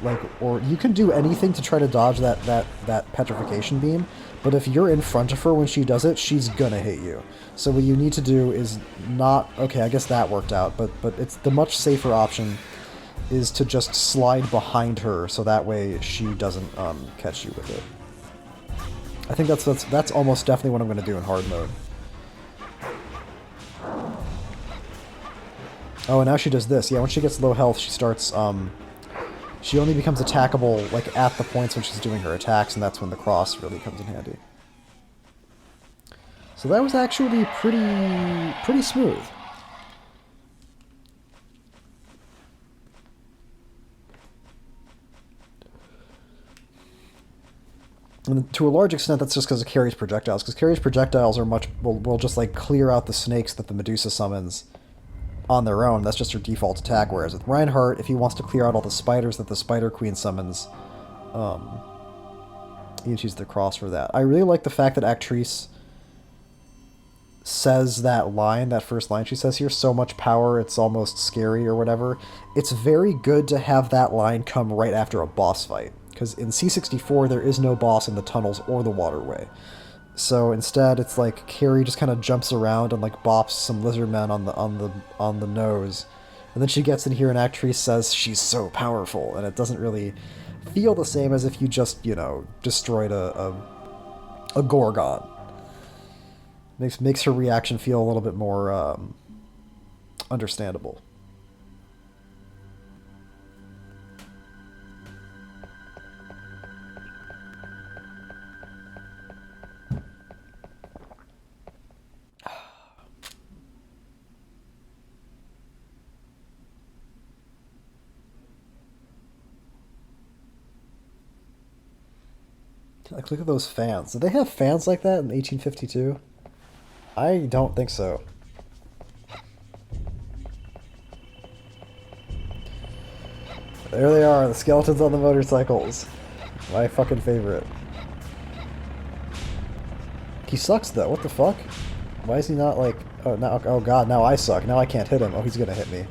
like, or you can do anything to try to dodge that petrification beam, but if you're in front of her when she does it, she's gonna hit you. So what you need to do is not, okay, I guess that worked out, but it's the much safer option is to just slide behind her so that way she doesn't catch you with it. I think that's almost definitely what I'm going to do in hard mode. Oh, and now she does this. Yeah, when she gets low health, she starts, she only becomes attackable, like, at the points when she's doing her attacks, and that's when the cross really comes in handy. So that was actually pretty smooth. And to a large extent, that's just because of Carrie's projectiles. Because Carrie's projectiles are will just like clear out the snakes that the Medusa summons on their own. That's just her default attack. Whereas with Reinhardt, if he wants to clear out all the spiders that the Spider Queen summons, he uses the cross for that. I really like the fact that Actrice says that line, that first line she says here, so much power, it's almost scary or whatever. It's very good to have that line come right after a boss fight. Because in C64, there is no boss in the tunnels or the waterway. So instead, it's like Carrie just kind of jumps around and like bops some lizard men on the nose, and then she gets in here and Actrice says she's so powerful, and it doesn't really feel the same as if you just, you know, destroyed a Gorgon. Makes her reaction feel a little bit more understandable. Like, look at those fans. Did they have fans like that in 1852? I don't think so. There they are, the skeletons on the motorcycles. My fucking favorite. He sucks though, what the fuck? Why is he not like... Oh, now, oh god, now I suck. Now I can't hit him. Oh, he's gonna hit me.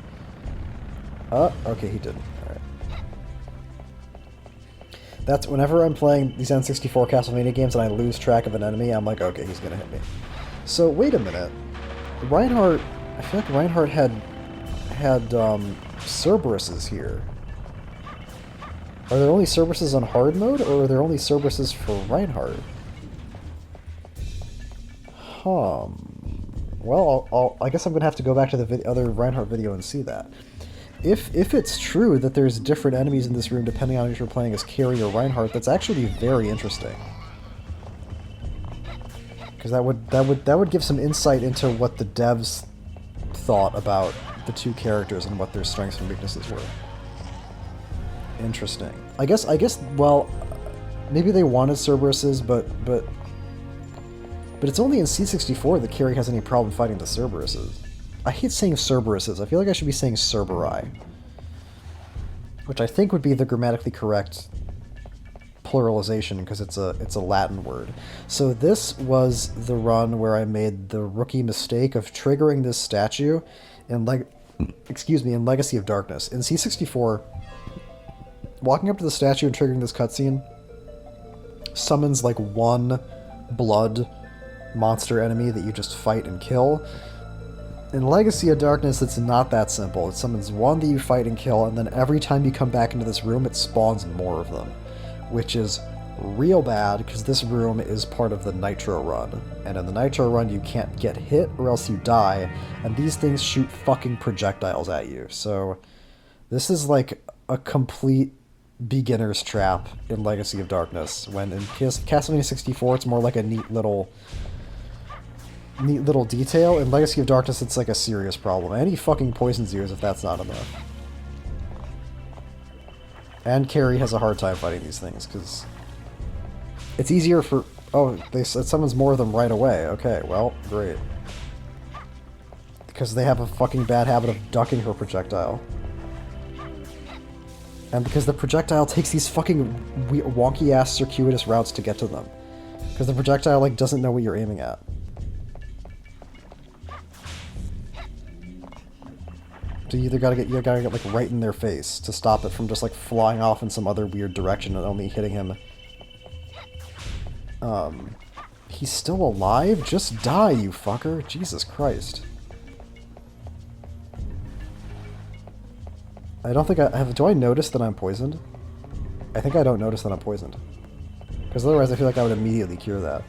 Okay, he didn't. Alright. That's whenever I'm playing these N64 Castlevania games and I lose track of an enemy, I'm like, okay, he's gonna hit me. So, wait a minute. Reinhardt... I feel like Reinhardt had Cerberuses here. Are there only Cerberuses on hard mode, or are there only Cerberuses for Reinhardt? Well, I guess I'm gonna have to go back to the other Reinhardt video and see that. If it's true that there's different enemies in this room depending on if you're playing as Carrie or Reinhardt, that's actually very interesting. Because that would give some insight into what the devs thought about the two characters and what their strengths and weaknesses were. Interesting. I guess well, maybe they wanted Cerberuses, but it's only in C64 that Carrie has any problem fighting the Cerberuses. I hate saying Cerberuses. I feel like I should be saying Cerberi, which I think would be the grammatically correct pluralization because it's a Latin word. So this was the run where I made the rookie mistake of triggering this statue in in Legacy of Darkness. In C64, walking up to the statue and triggering this cutscene summons like one blood monster enemy that you just fight and kill. In Legacy of Darkness, it's not that simple. It summons one that you fight and kill, and then every time you come back into this room, it spawns more of them, which is real bad because this room is part of the Nitro run, and in the Nitro run you can't get hit or else you die, and these things shoot fucking projectiles at you. So this is like a complete beginner's trap in Legacy of Darkness, when in Castlevania 64 it's more like a neat little detail. In Legacy of Darkness it's like a serious problem, and he fucking poisons you as if that's not enough. And Carrie has a hard time fighting these things because it's easier for... Oh, it summons more of them right away. Okay, well, great. Because they have a fucking bad habit of ducking her projectile. And because the projectile takes these fucking wonky-ass circuitous routes to get to them. Because the projectile, like, doesn't know what you're aiming at. You gotta get like right in their face to stop it from just like flying off in some other weird direction and only hitting him. He's still alive? Just die, you fucker. Jesus Christ. I don't think I have... Do I notice that I'm poisoned? I think I don't notice that I'm poisoned. Because otherwise I feel like I would immediately cure that.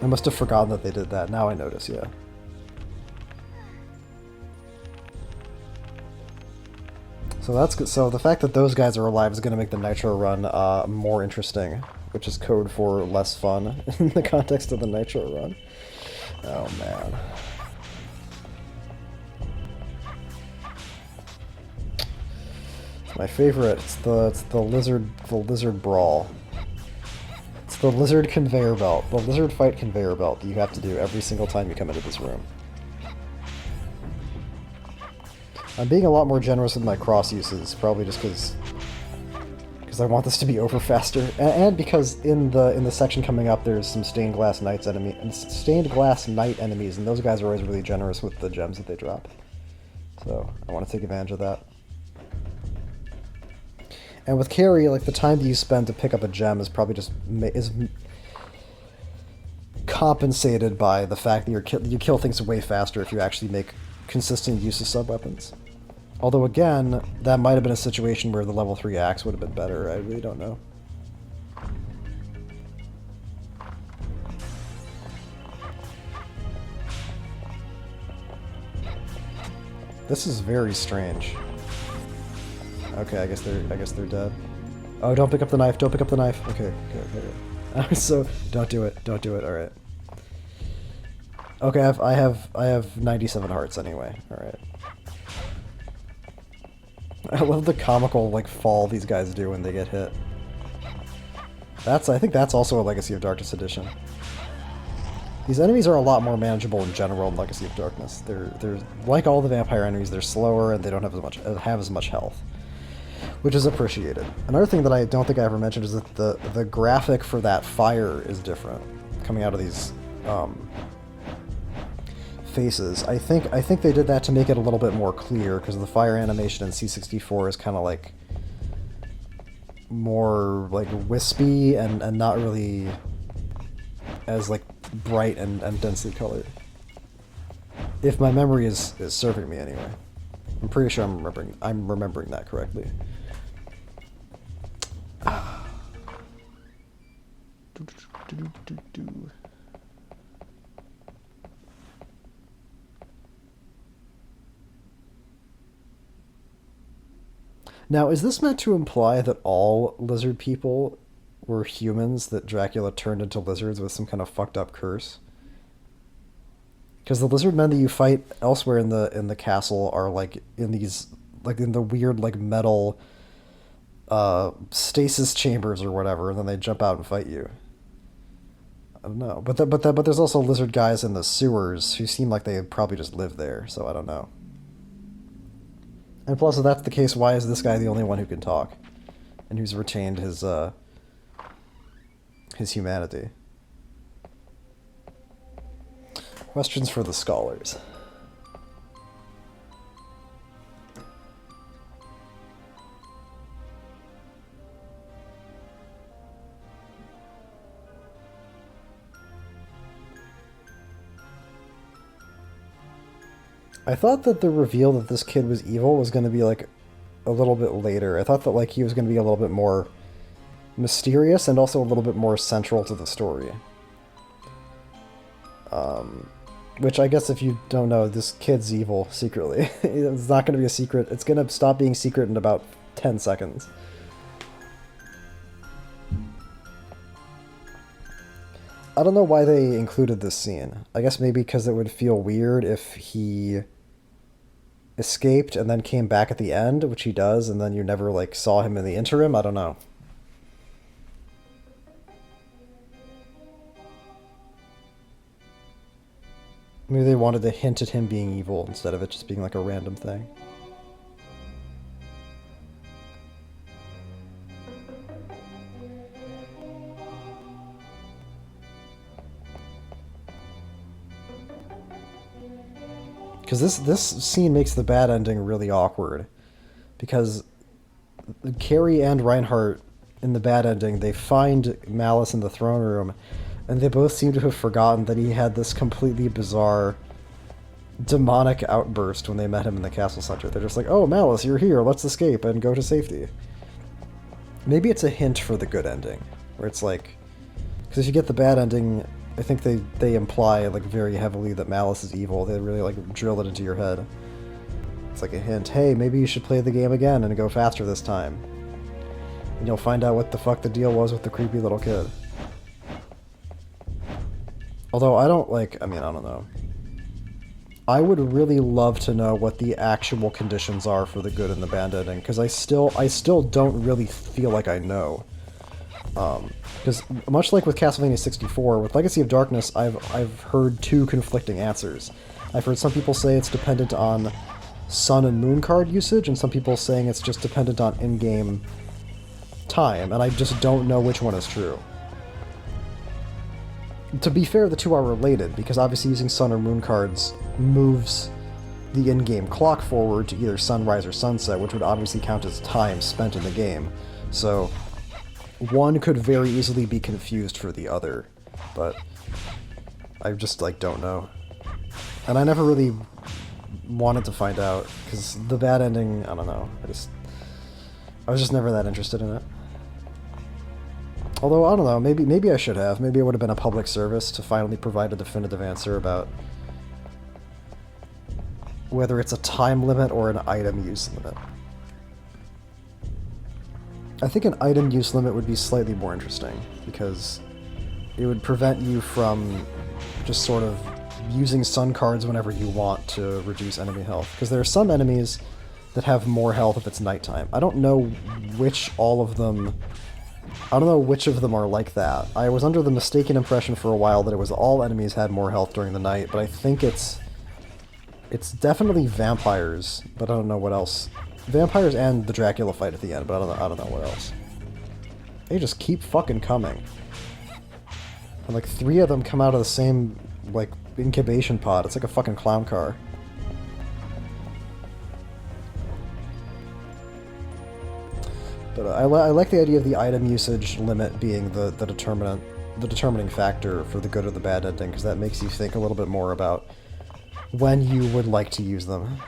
I must have forgotten that they did that. Now I notice, yeah. So that's good. So the fact that those guys are alive is going to make the Nitro run more interesting, which is code for less fun in the context of the Nitro run. Oh man. It's my favorite. It's the lizard brawl. It's the lizard conveyor belt. The lizard fight conveyor belt that you have to do every single time you come into this room. I'm being a lot more generous with my cross uses, probably just because I want this to be over faster, and because in the section coming up there's some stained glass knight enemies, and those guys are always really generous with the gems that they drop. So I want to take advantage of that. And with Carrie, like the time that you spend to pick up a gem is probably just compensated by the fact that you kill things way faster if you actually make consistent use of sub-weapons. Although again, that might have been a situation where the level 3 axe would have been better. I really don't know. This is very strange. Okay, I guess they're dead. Oh, don't pick up the knife. Don't pick up the knife. Okay. So don't do it. Don't do it. All right. Okay, I have 97 hearts anyway. All right. I love the comical like fall these guys do when they get hit. I think that's also a Legacy of Darkness edition. These enemies are a lot more manageable in general in Legacy of Darkness. They're like all the vampire enemies. They're slower and they don't have as much health, which is appreciated. Another thing that I don't think I ever mentioned is that the graphic for that fire is different coming out of these faces. I think they did that to make it a little bit more clear, because the fire animation in C64 is kind of like more like wispy and not really as like bright and densely colored. If my memory is serving me anyway. I'm pretty sure I'm remembering that correctly. Now, is this meant to imply that all lizard people were humans that Dracula turned into lizards with some kind of fucked up curse? Because the lizard men that you fight elsewhere in the castle are like in these in the weird like metal stasis chambers or whatever, and then they jump out and fight you. I don't know, but there's also lizard guys in the sewers who seem like they probably just live there, so I don't know. And plus, if that's the case, why is this guy the only one who can talk, and who's retained his humanity? Questions for the scholars. I thought that the reveal that this kid was evil was going to be like a little bit later. I thought that like he was going to be a little bit more mysterious and also a little bit more central to the story. Which I guess if you don't know, this kid's evil secretly. It's not going to be a secret. It's going to stop being secret in about 10 seconds. I don't know why they included this scene. I guess maybe because it would feel weird if he escaped and then came back at the end, which he does, and then you never like saw him in the interim. I don't know. Maybe they wanted to hint at him being evil instead of it just being like a random thing. Because this scene makes the bad ending really awkward. Because Carrie and Reinhardt, in the bad ending, they find Malice in the throne room, and they both seem to have forgotten that he had this completely bizarre demonic outburst when they met him in the castle center. They're just like, oh, Malice, you're here, let's escape and go to safety. Maybe it's a hint for the good ending, where it's like, because if you get the bad ending, I think they imply like very heavily that Malice is evil. They really like drill it into your head. It's like a hint, hey, maybe you should play the game again and go faster this time. And you'll find out what the fuck the deal was with the creepy little kid. Although I don't I don't know. I would really love to know what the actual conditions are for the good and the bad ending, because I still don't really feel like I know. Because much like with Castlevania 64, with Legacy of Darkness, I've heard two conflicting answers. I've heard some people say it's dependent on sun and moon card usage, and some people saying it's just dependent on in-game time, and I just don't know which one is true. To be fair, the two are related, because obviously using sun or moon cards moves the in-game clock forward to either sunrise or sunset, which would obviously count as time spent in the game. So one could very easily be confused for the other, but I just don't know. And I never really wanted to find out, because the bad ending, I don't know, I was just never that interested in it. Although, I don't know, maybe I should have. Maybe it would have been a public service to finally provide a definitive answer about whether it's a time limit or an item use limit. I think an item use limit would be slightly more interesting, because it would prevent you from just sort of using sun cards whenever you want to reduce enemy health. Because there are some enemies that have more health if it's nighttime. I don't know which of them are like that. I was under the mistaken impression for a while that it was all enemies had more health during the night, but I think it's definitely vampires, but I don't know what else. Vampires and the Dracula fight at the end, but I don't know what else. They just keep fucking coming. And 3 of them come out of the same incubation pod. It's like a fucking clown car. But I like the idea of the item usage limit being the determining factor for the good or the bad ending, because that makes you think a little bit more about when you would like to use them.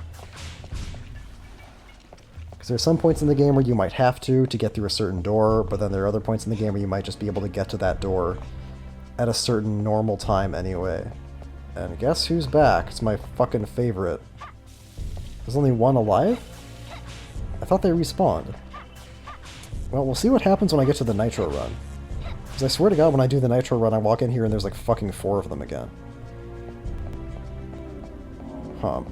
Because there are some points in the game where you might have to get through a certain door, but then there are other points in the game where you might just be able to get to that door at a certain normal time anyway. And guess who's back? It's my fucking favorite. There's only one alive? I thought they respawned. Well, we'll see what happens when I get to the Nitro run. Because I swear to God, when I do the Nitro run, I walk in here and there's fucking 4 of them again. Huh.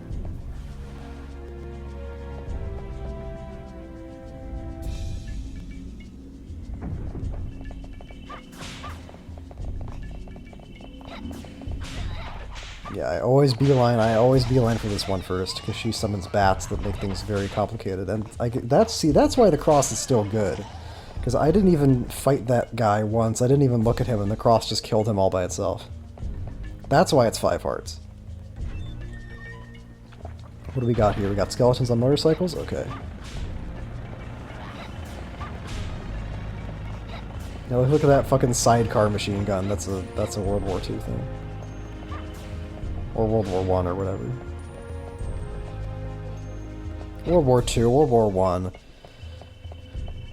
Yeah, I always beeline for this one first, because she summons bats that make things very complicated, and that's why the cross is still good. Because I didn't even fight that guy once, I didn't even look at him, and the cross just killed him all by itself. That's why it's 5 hearts. What do we got here? We got skeletons on motorcycles? Okay. Now look at that fucking sidecar machine gun, that's a World War II thing. Or World War I, or whatever. World War II, World War I.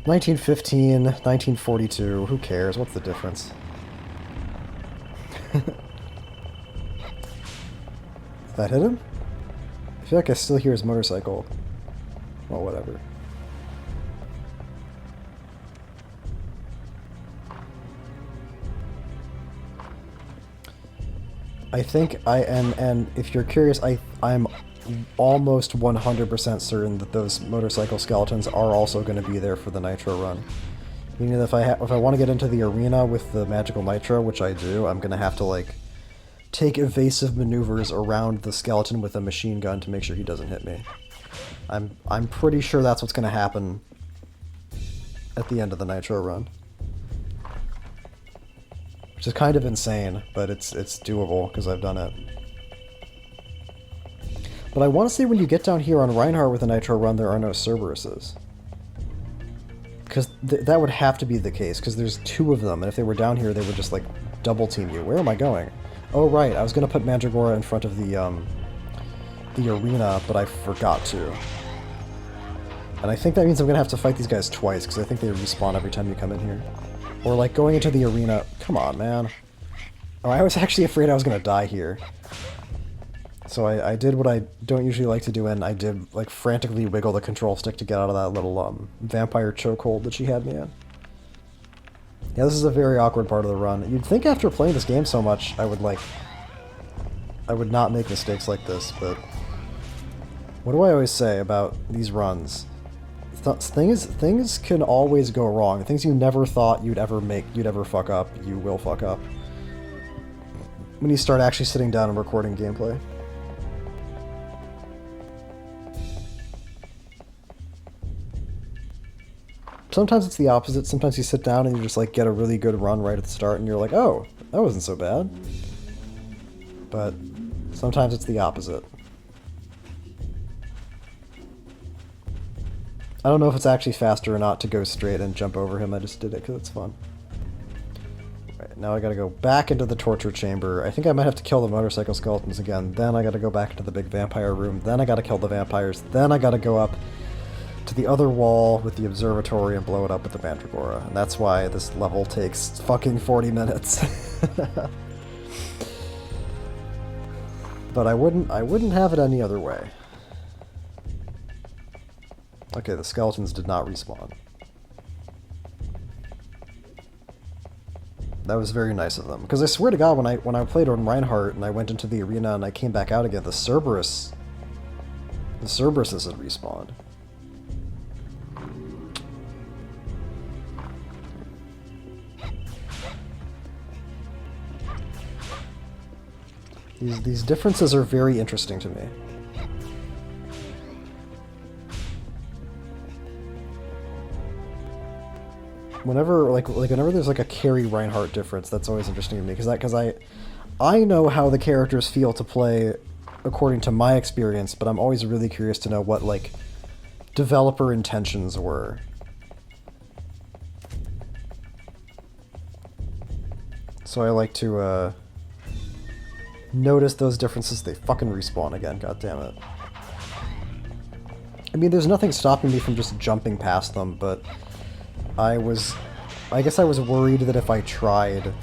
1915, 1942, who cares? What's the difference? That hit him? I feel like I still hear his motorcycle. Well, whatever. I think and if you're curious, I'm almost 100% certain that those motorcycle skeletons are also going to be there for the Nitro run. Meaning that if I want to get into the arena with the magical Nitro, which I do, I'm going to have to take evasive maneuvers around the skeleton with a machine gun to make sure he doesn't hit me. I'm pretty sure that's what's going to happen at the end of the Nitro run. Which is kind of insane, but it's doable, because I've done it. But I want to say when you get down here on Reinhardt with a Nitro run, there are no Cerberuses. Because that would have to be the case, because there's 2 of them, and if they were down here, they would just, like, double team you. Where am I going? Oh, right, I was going to put Mandragora in front of the arena, but I forgot to. And I think that means I'm going to have to fight these guys twice, because I think they respawn every time you come in here. Or, like, going into the arena... Come on, man. Oh, I was actually afraid I was going to die here. So I did what I don't usually like to do, and I did, like, frantically wiggle the control stick to get out of that little, vampire chokehold that she had me in. Yeah, this is a very awkward part of the run. You'd think after playing this game so much, I would not make mistakes like this, but... What do I always say about these runs? Things can always go wrong. Things you never thought you'd ever fuck up, you will fuck up. When you start actually sitting down and recording gameplay. Sometimes it's the opposite. Sometimes you sit down and you just like get a really good run right at the start and you're like, oh, that wasn't so bad. But sometimes it's the opposite. I don't know if it's actually faster or not to go straight and jump over him. I just did it because it's fun. Right, now I gotta go back into the torture chamber. I think I might have to kill the motorcycle skeletons again. Then I gotta go back into the big vampire room. Then I gotta kill the vampires. Then I gotta go up to the other wall with the observatory and blow it up with the Mandragora. And that's why this level takes fucking 40 minutes. But I wouldn't have it any other way. Okay, the skeletons did not respawn. That was very nice of them. Because I swear to God, when I played on Reinhardt and I went into the arena and I came back out again, the Cerberuses had respawned. These differences are very interesting to me. Whenever there's like a Carrie Reinhardt difference, that's always interesting to me because I know how the characters feel to play according to my experience, but I'm always really curious to know what like developer intentions were. So I like to notice those differences. They fucking respawn again, god damn it. I mean, there's nothing stopping me from just jumping past them, but I guess I was worried that if I tried,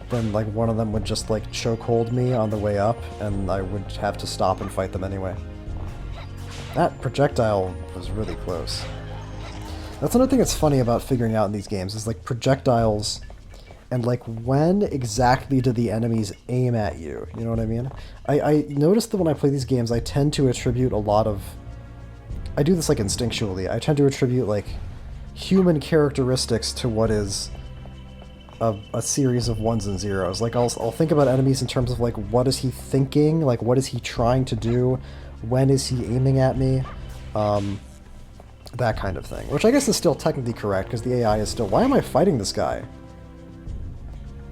then like one of them would just like chokehold me on the way up, and I would have to stop and fight them anyway. That projectile was really close. That's another thing that's funny about figuring out in these games, is like projectiles, and like when exactly do the enemies aim at you, you know what I mean? I noticed that when I play these games, I tend to attribute a lot of... I do this like instinctually. I tend to attribute like human characteristics to what is a series of ones and zeros. Like I'll think about enemies in terms of like, what is he thinking? Like what is he trying to do? When is he aiming at me? That kind of thing. Which I guess is still technically correct, because the AI is still... Why am I fighting this guy?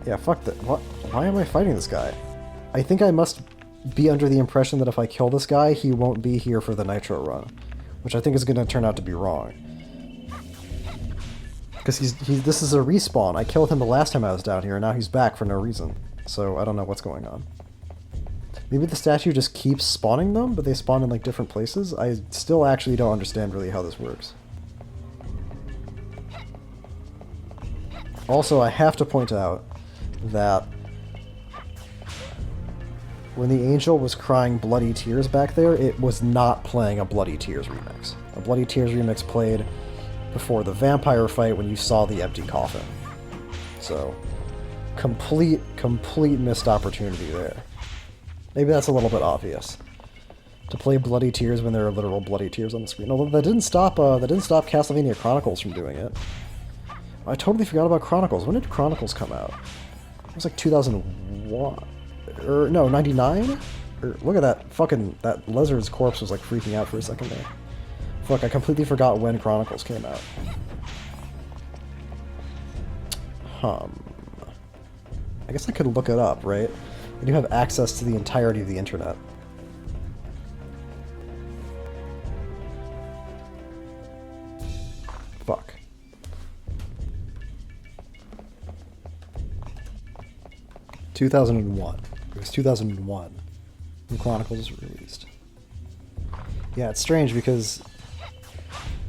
Yeah, fuck that. What? Why am I fighting this guy? I think I must be under the impression that if I kill this guy, he won't be here for the Nitro run. Which I think is going to turn out to be wrong. Because this is a respawn. I killed him the last time I was down here, and now he's back for no reason. So I don't know what's going on. Maybe the statue just keeps spawning them, but they spawn in like different places? I still actually don't understand really how this works. Also, I have to point out that when the angel was crying Bloody Tears back there, it was not playing a Bloody Tears remix. A Bloody Tears remix played before the vampire fight when you saw the empty coffin. So, complete missed opportunity there. Maybe that's a little bit obvious. To play Bloody Tears when there are literal bloody tears on the screen. Although that didn't stop Castlevania Chronicles from doing it. I totally forgot about Chronicles. When did Chronicles come out? It was like 2001. Or, no, 99? Look at that fucking... That lizard's corpse was like freaking out for a second there. Fuck, I completely forgot when Chronicles came out. I guess I could look it up, right? I do have access to the entirety of the internet. Fuck. ...2001. It was 2001 when Chronicles was released. Yeah, it's strange because...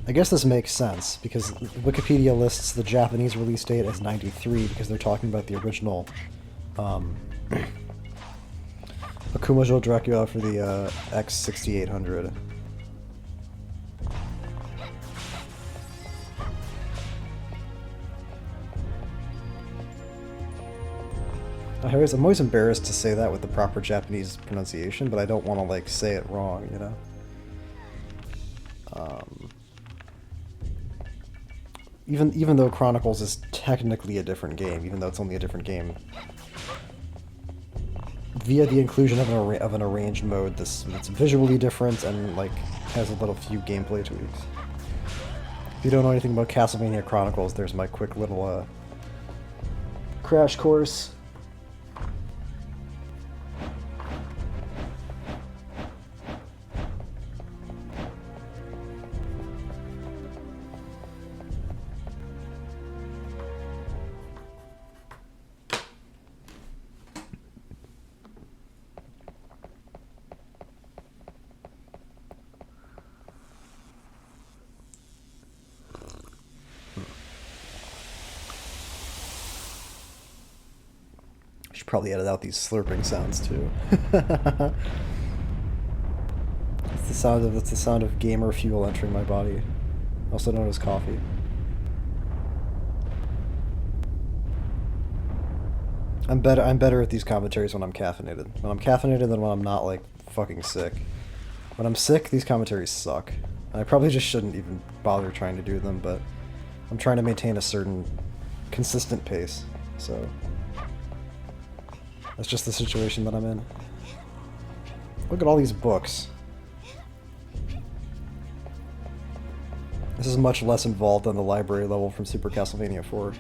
I guess this makes sense, because Wikipedia lists the Japanese release date as 93 because they're talking about the original Akumajo Dracula for the X6800. I'm always embarrassed to say that with the proper Japanese pronunciation, but I don't want to, like, say it wrong, you know? Even though Chronicles is technically a different game, even though it's only a different game, via the inclusion of an arranged mode, it's visually different and, like, has a little few gameplay tweaks. If you don't know anything about Castlevania Chronicles, there's my quick little crash course. Should probably edit out these slurping sounds too. It's the sound of gamer fuel entering my body, also known as coffee. I'm better at these commentaries when I'm caffeinated. When I'm caffeinated than when I'm not, like, fucking sick. When I'm sick, these commentaries suck. I probably just shouldn't even bother trying to do them, but I'm trying to maintain a certain consistent pace, so that's just the situation that I'm in. Look at all these books. This is much less involved than the library level from Super Castlevania 4.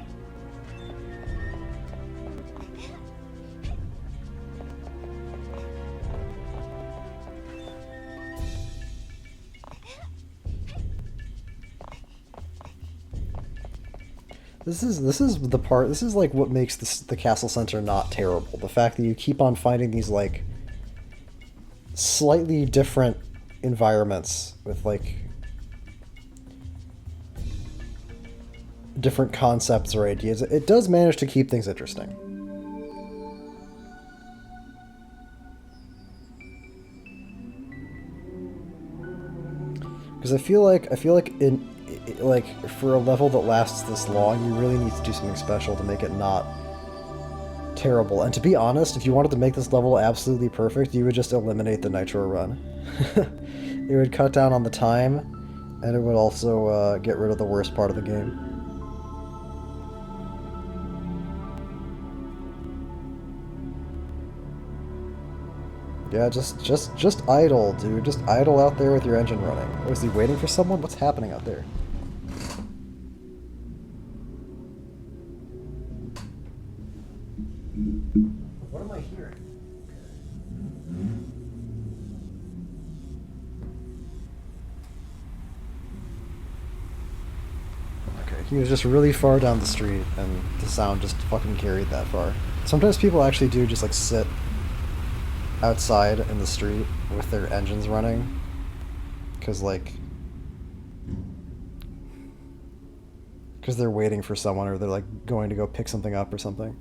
This is the part. This is like what makes the Castle Center not terrible. The fact that you keep on finding these, like, slightly different environments with, like, different concepts or ideas. It does manage to keep things interesting. Because I feel like for a level that lasts this long, you really need to do something special to make it not terrible. And to be honest, if you wanted to make this level absolutely perfect, you would just eliminate the Nitro run. It would cut down on the time, and it would also get rid of the worst part of the game. Yeah, just idle, dude. Just idle out there with your engine running. Oh, is he waiting for someone? What's happening out there? What am I hearing? Okay, he was just really far down the street, and the sound just fucking carried that far. Sometimes people actually do just, like, sit outside in the street with their engines running, because they're waiting for someone, or they're, like, going to go pick something up or something.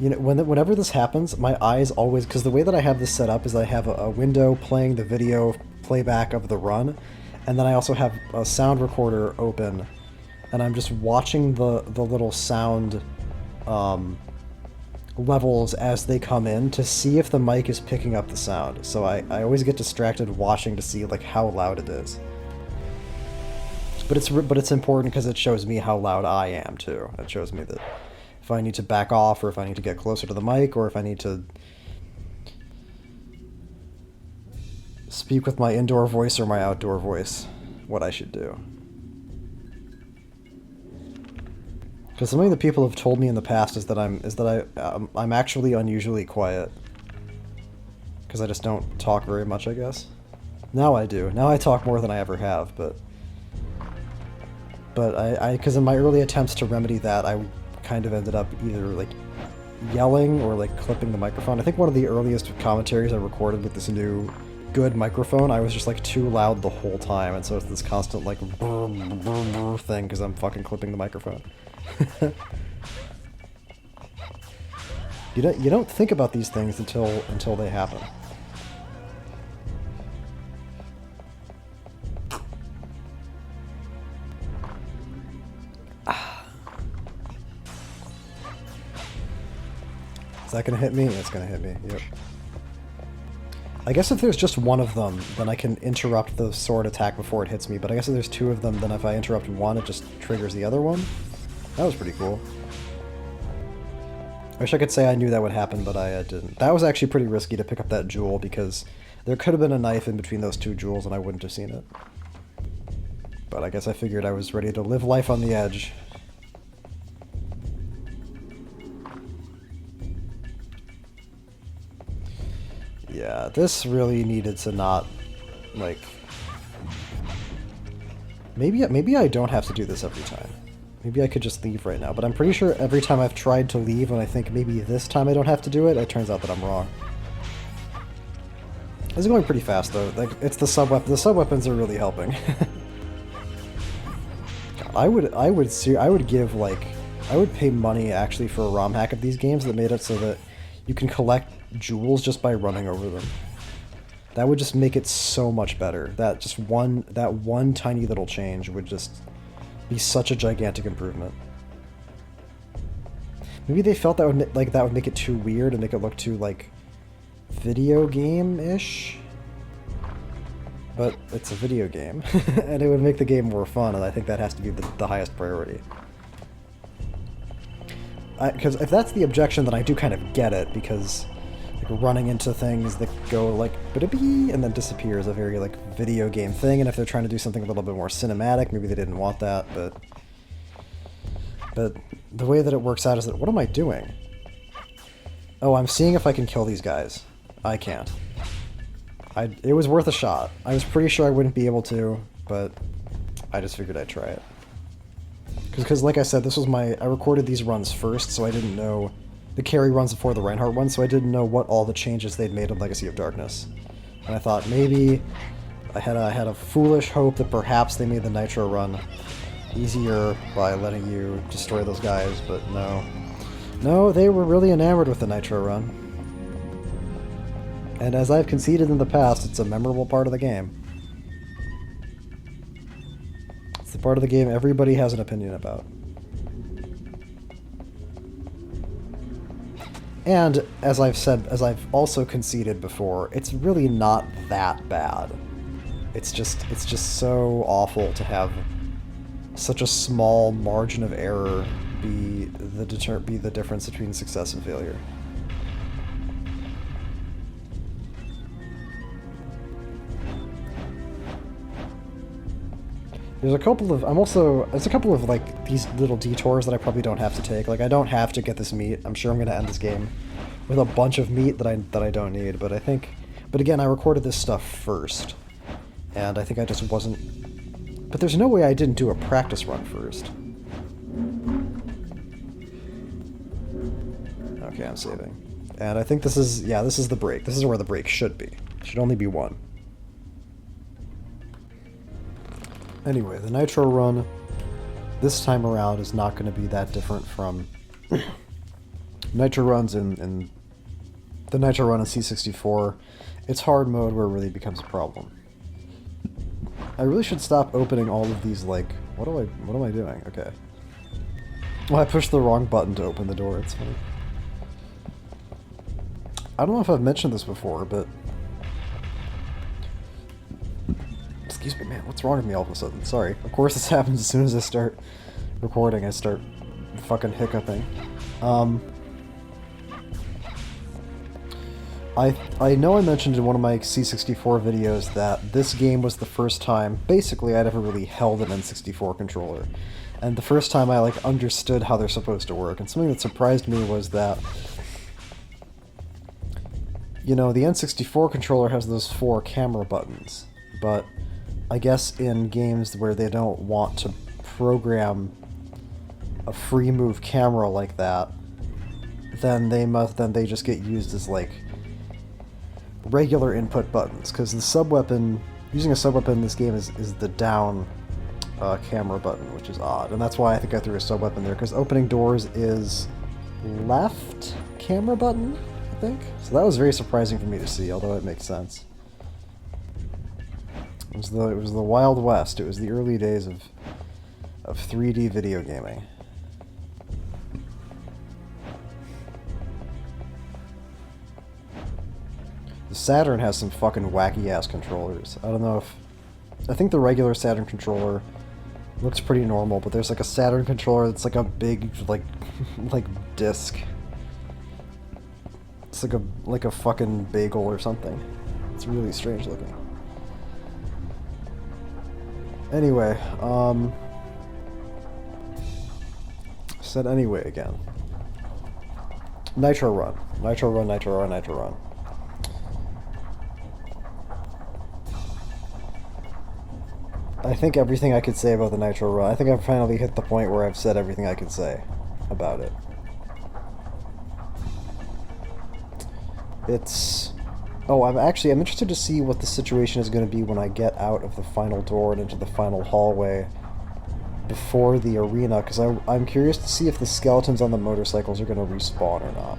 You know, whenever this happens, my eyes always, because the way that I have this set up is I have a window playing the video playback of the run, and then I also have a sound recorder open, and I'm just watching the little sound levels as they come in to see if the mic is picking up the sound. So I always get distracted watching to see, like, how loud it is. But it's important because it shows me how loud I am too. It shows me that if I need to back off, or if I need to get closer to the mic, or if I need to speak with my indoor voice or my outdoor voice, what I should do. Because something that people have told me in the past is that I'm actually unusually quiet. Because I just don't talk very much, I guess. Now I do. Now I talk more than I ever have, but because in my early attempts to remedy that, I kind of ended up either like yelling or like clipping the microphone. I think one of the earliest commentaries I recorded with this new good microphone, I was just like too loud the whole time, and so it's this constant like brr, brr, brr thing because I'm fucking clipping the microphone. You don't think about these things until they happen. Is that gonna hit me? It's gonna hit me. Yep. I guess if there's just one of them, then I can interrupt the sword attack before it hits me, but I guess if there's two of them, then if I interrupt one, it just triggers the other one. That was pretty cool. I wish I could say I knew that would happen, but I didn't. That was actually pretty risky to pick up that jewel, because there could have been a knife in between those two jewels and I wouldn't have seen it. But I guess I figured I was ready to live life on the edge. Yeah, this really needed to not, like... Maybe I don't have to do this every time. Maybe I could just leave right now, but I'm pretty sure every time I've tried to leave and I think maybe this time I don't have to do it, it turns out that I'm wrong. This is going pretty fast though. Like, it's the sub-weapon. The sub-weapons are really helping. God, I would give, like... I would pay money actually for a ROM hack of these games that made it so that you can collect jewels just by running over them. That would just make it so much better. That one tiny little change would just be such a gigantic improvement. Maybe they felt that would make it too weird and make it look too like video game-ish. But it's a video game, and it would make the game more fun, and I think that has to be the highest priority. Because if that's the objection, then I do kind of get it, because like running into things that go like ba-da-bee and then disappear is a very like video game thing, and if they're trying to do something a little bit more cinematic, maybe they didn't want that, but the way that it works out is that, what am I doing? Oh, I'm seeing if I can kill these guys. I can't. It was worth a shot. I was pretty sure I wouldn't be able to, but I just figured I'd try it. Because like I said, I recorded these runs first, so I didn't know the Carrie runs before the Reinhardt ones, so I didn't know what all the changes they'd made in Legacy of Darkness. And I thought maybe I had a foolish hope that perhaps they made the Nitro run easier by letting you destroy those guys, but no. No, they were really enamored with the Nitro run. And as I've conceded in the past, it's a memorable part of the game. It's the part of the game everybody has an opinion about. And as I've also conceded before, it's really not that bad. It's just so awful to have such a small margin of error be the difference between success and failure. There's a couple of like these little detours that I probably don't have to take. Like, I don't have to get this meat. I'm sure I'm going to end this game with a bunch of meat that I don't need, but again, I recorded this stuff first, and I think I just wasn't. But there's no way I didn't do a practice run first. Okay, I'm saving, and I think this is the break. This is where the break should be. It should only be one. Anyway, the Nitro run this time around is not going to be that different from Nitro runs in the Nitro run in C64. It's hard mode where it really becomes a problem. I really should stop opening all of these, like, what am I doing? Okay. Well, I pushed the wrong button to open the door, it's funny. I don't know if I've mentioned this before, but excuse me, man, what's wrong with me all of a sudden? Sorry. Of course this happens as soon as I start recording. I start fucking hiccuping. I know I mentioned in one of my C64 videos that this game was the first time, basically, I'd ever really held an N64 controller. And the first time I, like, understood how they're supposed to work. And something that surprised me was that, you know, the N64 controller has those 4 camera buttons. But I guess in games where they don't want to program a free move camera like that, then they just get used as, like, regular input buttons, because the subweapon, using a subweapon in this game is the down camera button, which is odd, and that's why I think I threw a subweapon there, because opening doors is left camera button, I think. So that was very surprising for me to see, although it makes sense. It was the Wild West. It was the early days of 3D video gaming. The Saturn has some fucking wacky-ass controllers. I don't know if... I think the regular Saturn controller looks pretty normal, but there's like a Saturn controller that's like a big, like disc. It's like a fucking bagel or something. It's really strange looking. Anyway, said anyway again. Nitro Run. Nitro Run, Nitro Run, Nitro Run. I think everything I could say about the Nitro Run. I think I've finally hit the point where I've said everything I could say about it. It's... Oh, I'm interested to see what the situation is going to be when I get out of the final door and into the final hallway before the arena, because I'm curious to see if the skeletons on the motorcycles are going to respawn or not.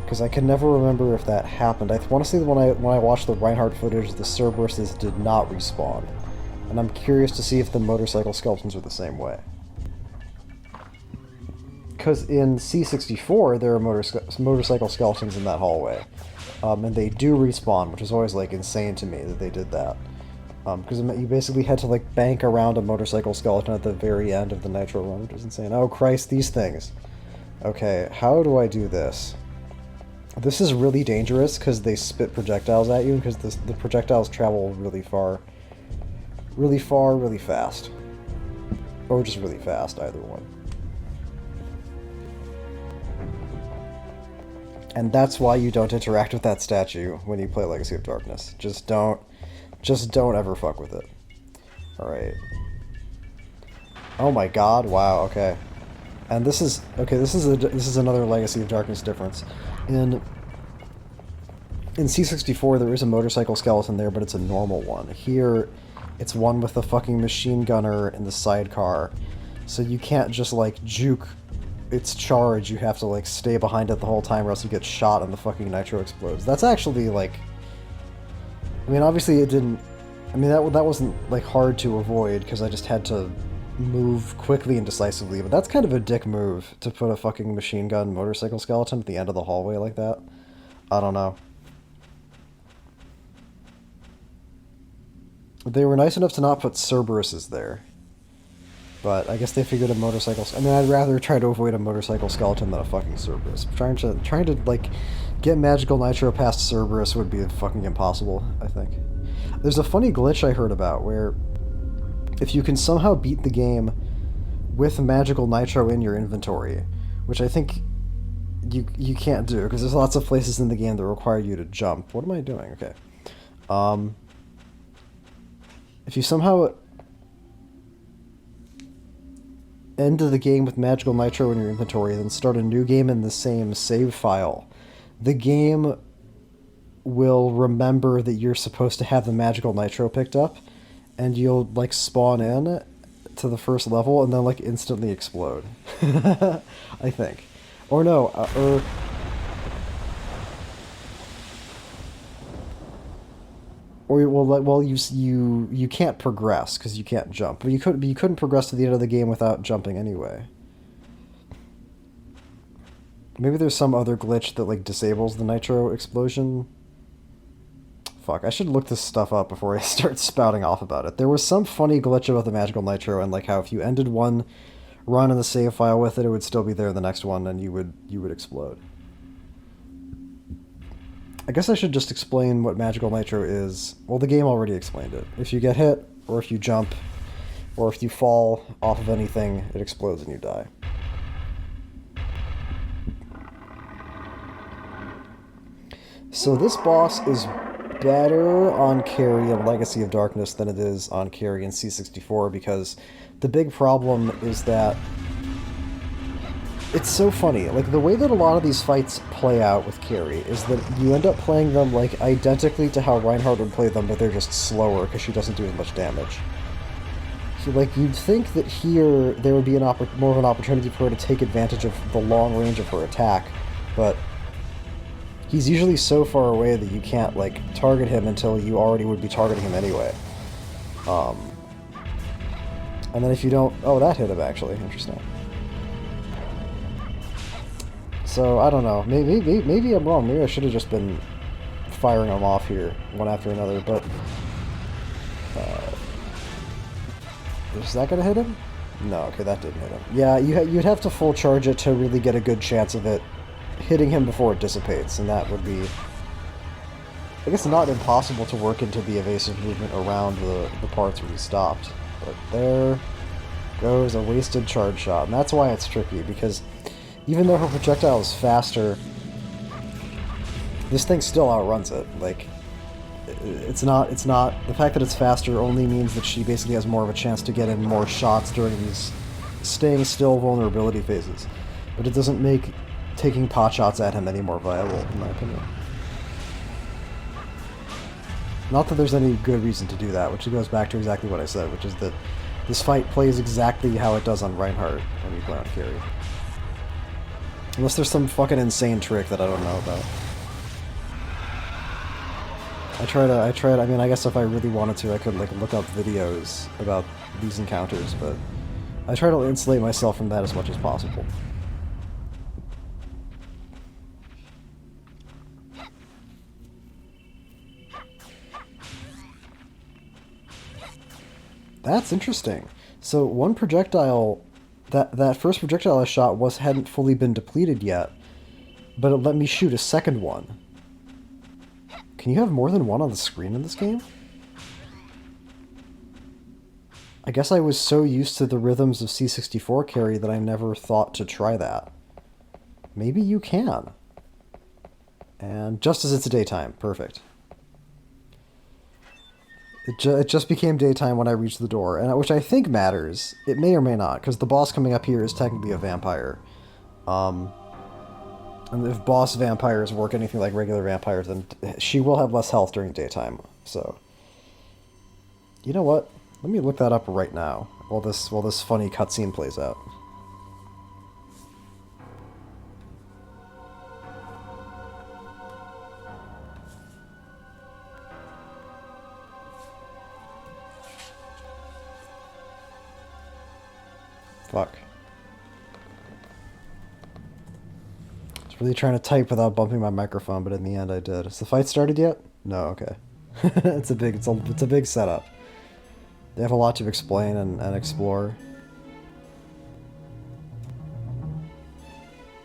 Because I can never remember if that happened. I want to say that when I watched the Reinhardt footage, the Cerberuses did not respawn. And I'm curious to see if the motorcycle skeletons are the same way. Because in C64, there are motorcycle skeletons in that hallway. And they do respawn, which is always, like, insane to me that they did that. Because you basically had to, like, bank around a motorcycle skeleton at the very end of the Nitro Run, which is insane. Oh, Christ, these things. Okay, how do I do this? This is really dangerous, because they spit projectiles at you, because the projectiles travel really far, really fast. Or just really fast, either one. And that's why you don't interact with that statue when you play Legacy of Darkness. Just don't ever fuck with it. Alright. Oh my god, wow, okay. And this is another Legacy of Darkness difference. In C64 there is a motorcycle skeleton there, but it's a normal one. Here it's one with the fucking machine gunner in the sidecar. So you can't just like juke its charge, you have to like stay behind it the whole time or else you get shot and the fucking nitro explodes. That's actually like... I mean, obviously it didn't... I mean, that wasn't like hard to avoid because I just had to move quickly and decisively, but that's kind of a dick move to put a fucking machine gun motorcycle skeleton at the end of the hallway like that. I don't know. They were nice enough to not put Cerberuses there. But I guess they figured a motorcycle... I mean, I'd rather try to avoid a motorcycle skeleton than a fucking Cerberus. Trying to like, get Magical Nitro past Cerberus would be fucking impossible, I think. There's a funny glitch I heard about where if you can somehow beat the game with Magical Nitro in your inventory, which I think you can't do, because there's lots of places in the game that require you to jump. What am I doing? Okay. If you somehow end the game with Magical Nitro in your inventory, then start a new game in the same save file, the game will remember that you're supposed to have the Magical Nitro picked up, and you'll, like, spawn in to the first level and then, like, instantly explode. I think. Or no, you can't progress because you can't jump, but you couldn't progress to the end of the game without jumping anyway. Maybe there's some other glitch that like disables the nitro explosion. Fuck, I should look this stuff up before I start spouting off about it. There was some funny glitch about the Magical Nitro and like how if you ended one run in the save file with it, it would still be there the next one and you would explode. I guess I should just explain what Magical Nitro is. Well, the game already explained it. If you get hit, or if you jump, or if you fall off of anything, it explodes and you die. So this boss is better on Carrie and Legacy of Darkness than it is on Carrie and C64, because the big problem is that it's so funny. Like, the way that a lot of these fights play out with Carrie is that you end up playing them, like, identically to how Reinhardt would play them, but they're just slower because she doesn't do as much damage. So, like, you'd think that here there would be more of an opportunity for her to take advantage of the long range of her attack, but he's usually so far away that you can't, like, target him until you already would be targeting him anyway. And then if you don't... Oh, that hit him, actually. Interesting. So, I don't know. Maybe I'm wrong. Maybe I should have just been firing them off here, one after another, but... is that gonna hit him? No, okay, that didn't hit him. Yeah, you'd have to full charge it to really get a good chance of it hitting him before it dissipates, and that would be... I guess not impossible to work into the evasive movement around the parts where he stopped. But there goes a wasted charge shot, and that's why it's tricky, because even though her projectile is faster, this thing still outruns it. Like, it's not... The fact that it's faster only means that she basically has more of a chance to get in more shots during these staying still vulnerability phases. But it doesn't make taking pot shots at him any more viable, in my opinion. Not that there's any good reason to do that, which goes back to exactly what I said, which is that this fight plays exactly how it does on Reinhardt when you play on Carrie. Unless there's some fucking insane trick that I don't know about. I mean, I guess if I really wanted to, I could, like, look up videos about these encounters, but I try to insulate myself from that as much as possible. That's interesting. So one projectile, that first projectile I shot hadn't fully been depleted yet, but it let me shoot a second one. Can you have more than one on the screen in this game? I guess I was so used to the rhythms of C64 Carrie that I never thought to try that. Maybe you can. And just as it's daytime, perfect. It just became daytime when I reached the door, and which I think matters. It may or may not, because the boss coming up here is technically a vampire. And if boss vampires work anything like regular vampires, then she will have less health during daytime. So, you know what? Let me look that up right now while this funny cutscene plays out. Fuck. I was really trying to type without bumping my microphone, but in the end I did. Has the fight started yet? No, okay. It's a big setup. They have a lot to explain and explore.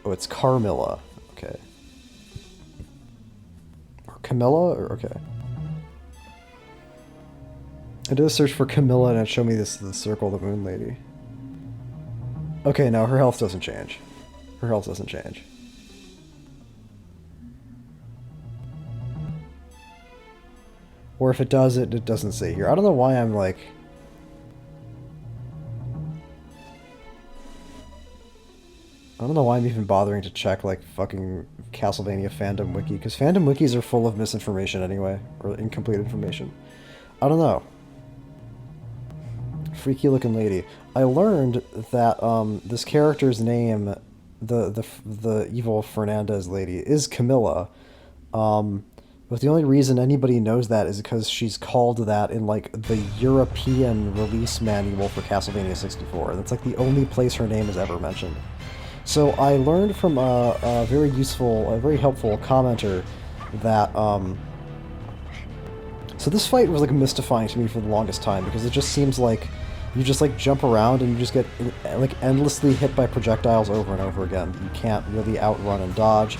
Oh, it's Carmilla. Okay. Or Camilla? Or okay. I did a search for Camilla and it showed me the circle of the moon lady. Okay, no, her health doesn't change. Her health doesn't change. Or if it does, it doesn't say here. I don't know why I'm like... I don't know why I'm even bothering to check, like, fucking Castlevania fandom wiki, because fandom wikis are full of misinformation anyway, or incomplete information. I don't know. Freaky looking lady. I learned that this character's name, the evil Fernandez lady, is Camilla. But the only reason anybody knows that is because she's called that in like the European release manual for Castlevania 64. That's like the only place her name is ever mentioned. So I learned from a very helpful commenter that so this fight was like mystifying to me for the longest time because it just seems like you just like jump around and you just get like endlessly hit by projectiles over and over again. You can't really outrun and dodge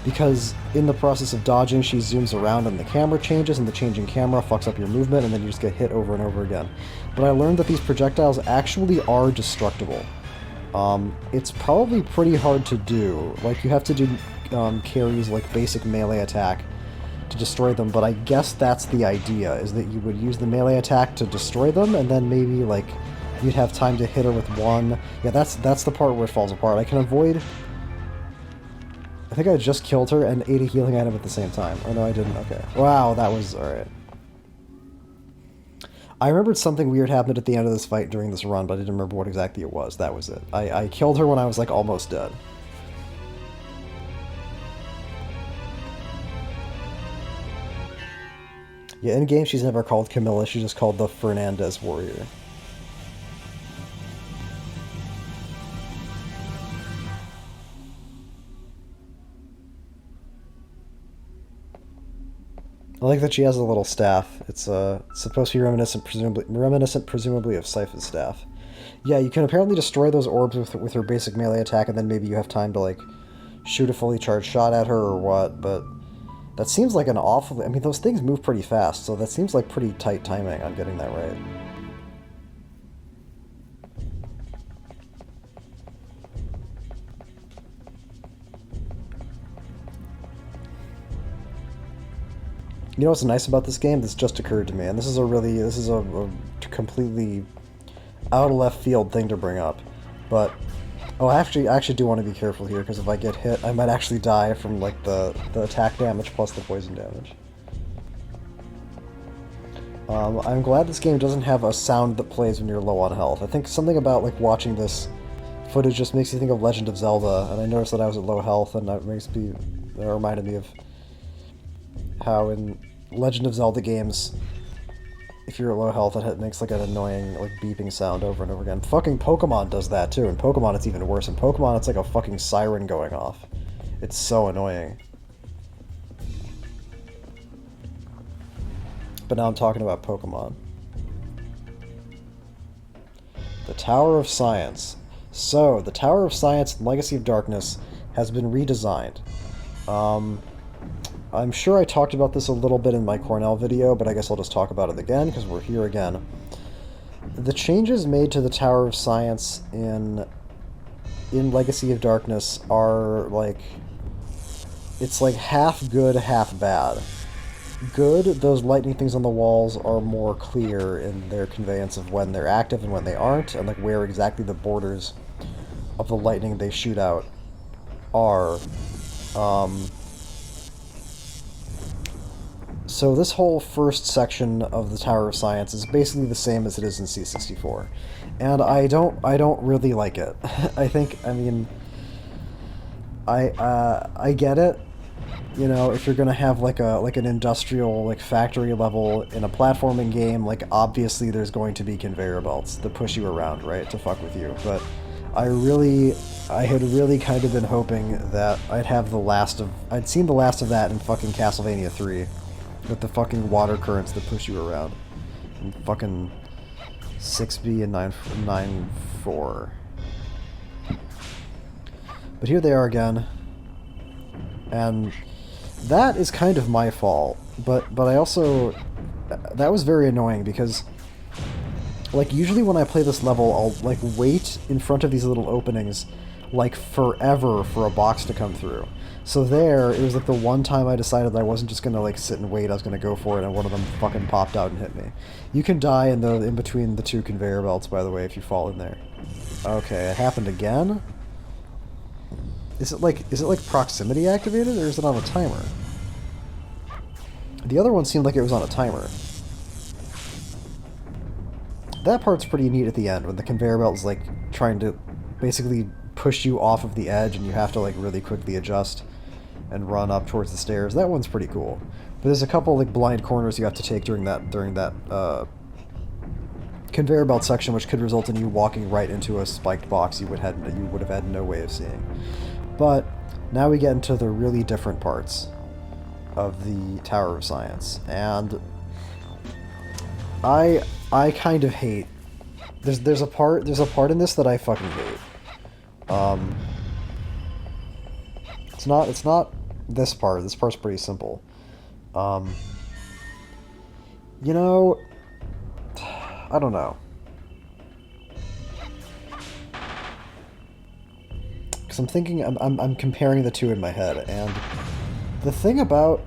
because in the process of dodging, she zooms around and the camera changes, and the changing camera fucks up your movement, and then you just get hit over and over again. But I learned that these projectiles actually are destructible. It's probably pretty hard to do. Like, you have to do Carrie's like basic melee attack to destroy them, but I guess that's the idea, is that you would use the melee attack to destroy them, and then maybe, like, you'd have time to hit her with one. Yeah, that's the part where it falls apart. I can avoid... I think I just killed her and ate a healing item at the same time. Oh, no, I didn't. Okay. Wow, that was... alright. I remembered something weird happened at the end of this fight during this run, but I didn't remember what exactly it was. That was it. I killed her when I was, like, almost dead. Yeah, in-game she's never called Camilla, she's just called the Fernandez Warrior. I like that she has a little staff. It's supposed to be reminiscent, presumably of Sypha's staff. Yeah, you can apparently destroy those orbs with her basic melee attack, and then maybe you have time to, like, shoot a fully charged shot at her or what, but... That seems like an awful... I mean, those things move pretty fast, so that seems like pretty tight timing on getting that right. You know what's nice about this game? This just occurred to me, and this is a completely out of left field thing to bring up, but... Oh, I actually do want to be careful here, because if I get hit, I might actually die from, like, the attack damage plus the poison damage. I'm glad this game doesn't have a sound that plays when you're low on health. I think something about, like, watching this footage just makes you think of Legend of Zelda, and I noticed that I was at low health, and that reminded me of how in Legend of Zelda games... If you're at low health, it makes like an annoying like beeping sound over and over again. Fucking Pokemon does that too. In Pokemon it's even worse. In Pokemon it's like a fucking siren going off. It's so annoying. But now I'm talking about Pokemon. The Tower of Science. So, the Tower of Science and Legacy of Darkness has been redesigned. I'm sure I talked about this a little bit in my Cornell video, but I guess I'll just talk about it again, because we're here again. The changes made to the Tower of Science in Legacy of Darkness are, like... It's like half good, half bad. Good, those lightning things on the walls are more clear in their conveyance of when they're active and when they aren't, and like where exactly the borders of the lightning they shoot out are. So this whole first section of the Tower of Science is basically the same as it is in C64, and I don't really like it. I get it. You know, if you're gonna have like an industrial, like factory level in a platforming game, like obviously there's going to be conveyor belts that push you around, right, to fuck with you. But I had really kind of been hoping that I'd seen the last of that in fucking Castlevania 3. With the fucking water currents that push you around. And fucking 6B and 9.4. But here they are again. And that is kind of my fault. But I also... That was very annoying because... Like, usually when I play this level, I'll, like, wait in front of these little openings, like, forever for a box to come through. So there, it was like the one time I decided that I wasn't just gonna like sit and wait, I was gonna go for it, and one of them fucking popped out and hit me. You can die in between the two conveyor belts, by the way, if you fall in there. Okay, it happened again? Is it like proximity activated, or is it on a timer? The other one seemed like it was on a timer. That part's pretty neat at the end, when the conveyor belt is like trying to basically push you off of the edge and you have to like really quickly adjust and run up towards the stairs. That one's pretty cool. But there's a couple like blind corners you have to take during that conveyor belt section, which could result in you walking right into a spiked box you would have had no way of seeing. But now we get into the really different parts of the Tower of Science, and I kind of hate. There's a part in this that I fucking hate. It's not this part. This part's pretty simple. You know, I don't know. Because I'm thinking, I'm comparing the two in my head, and the thing about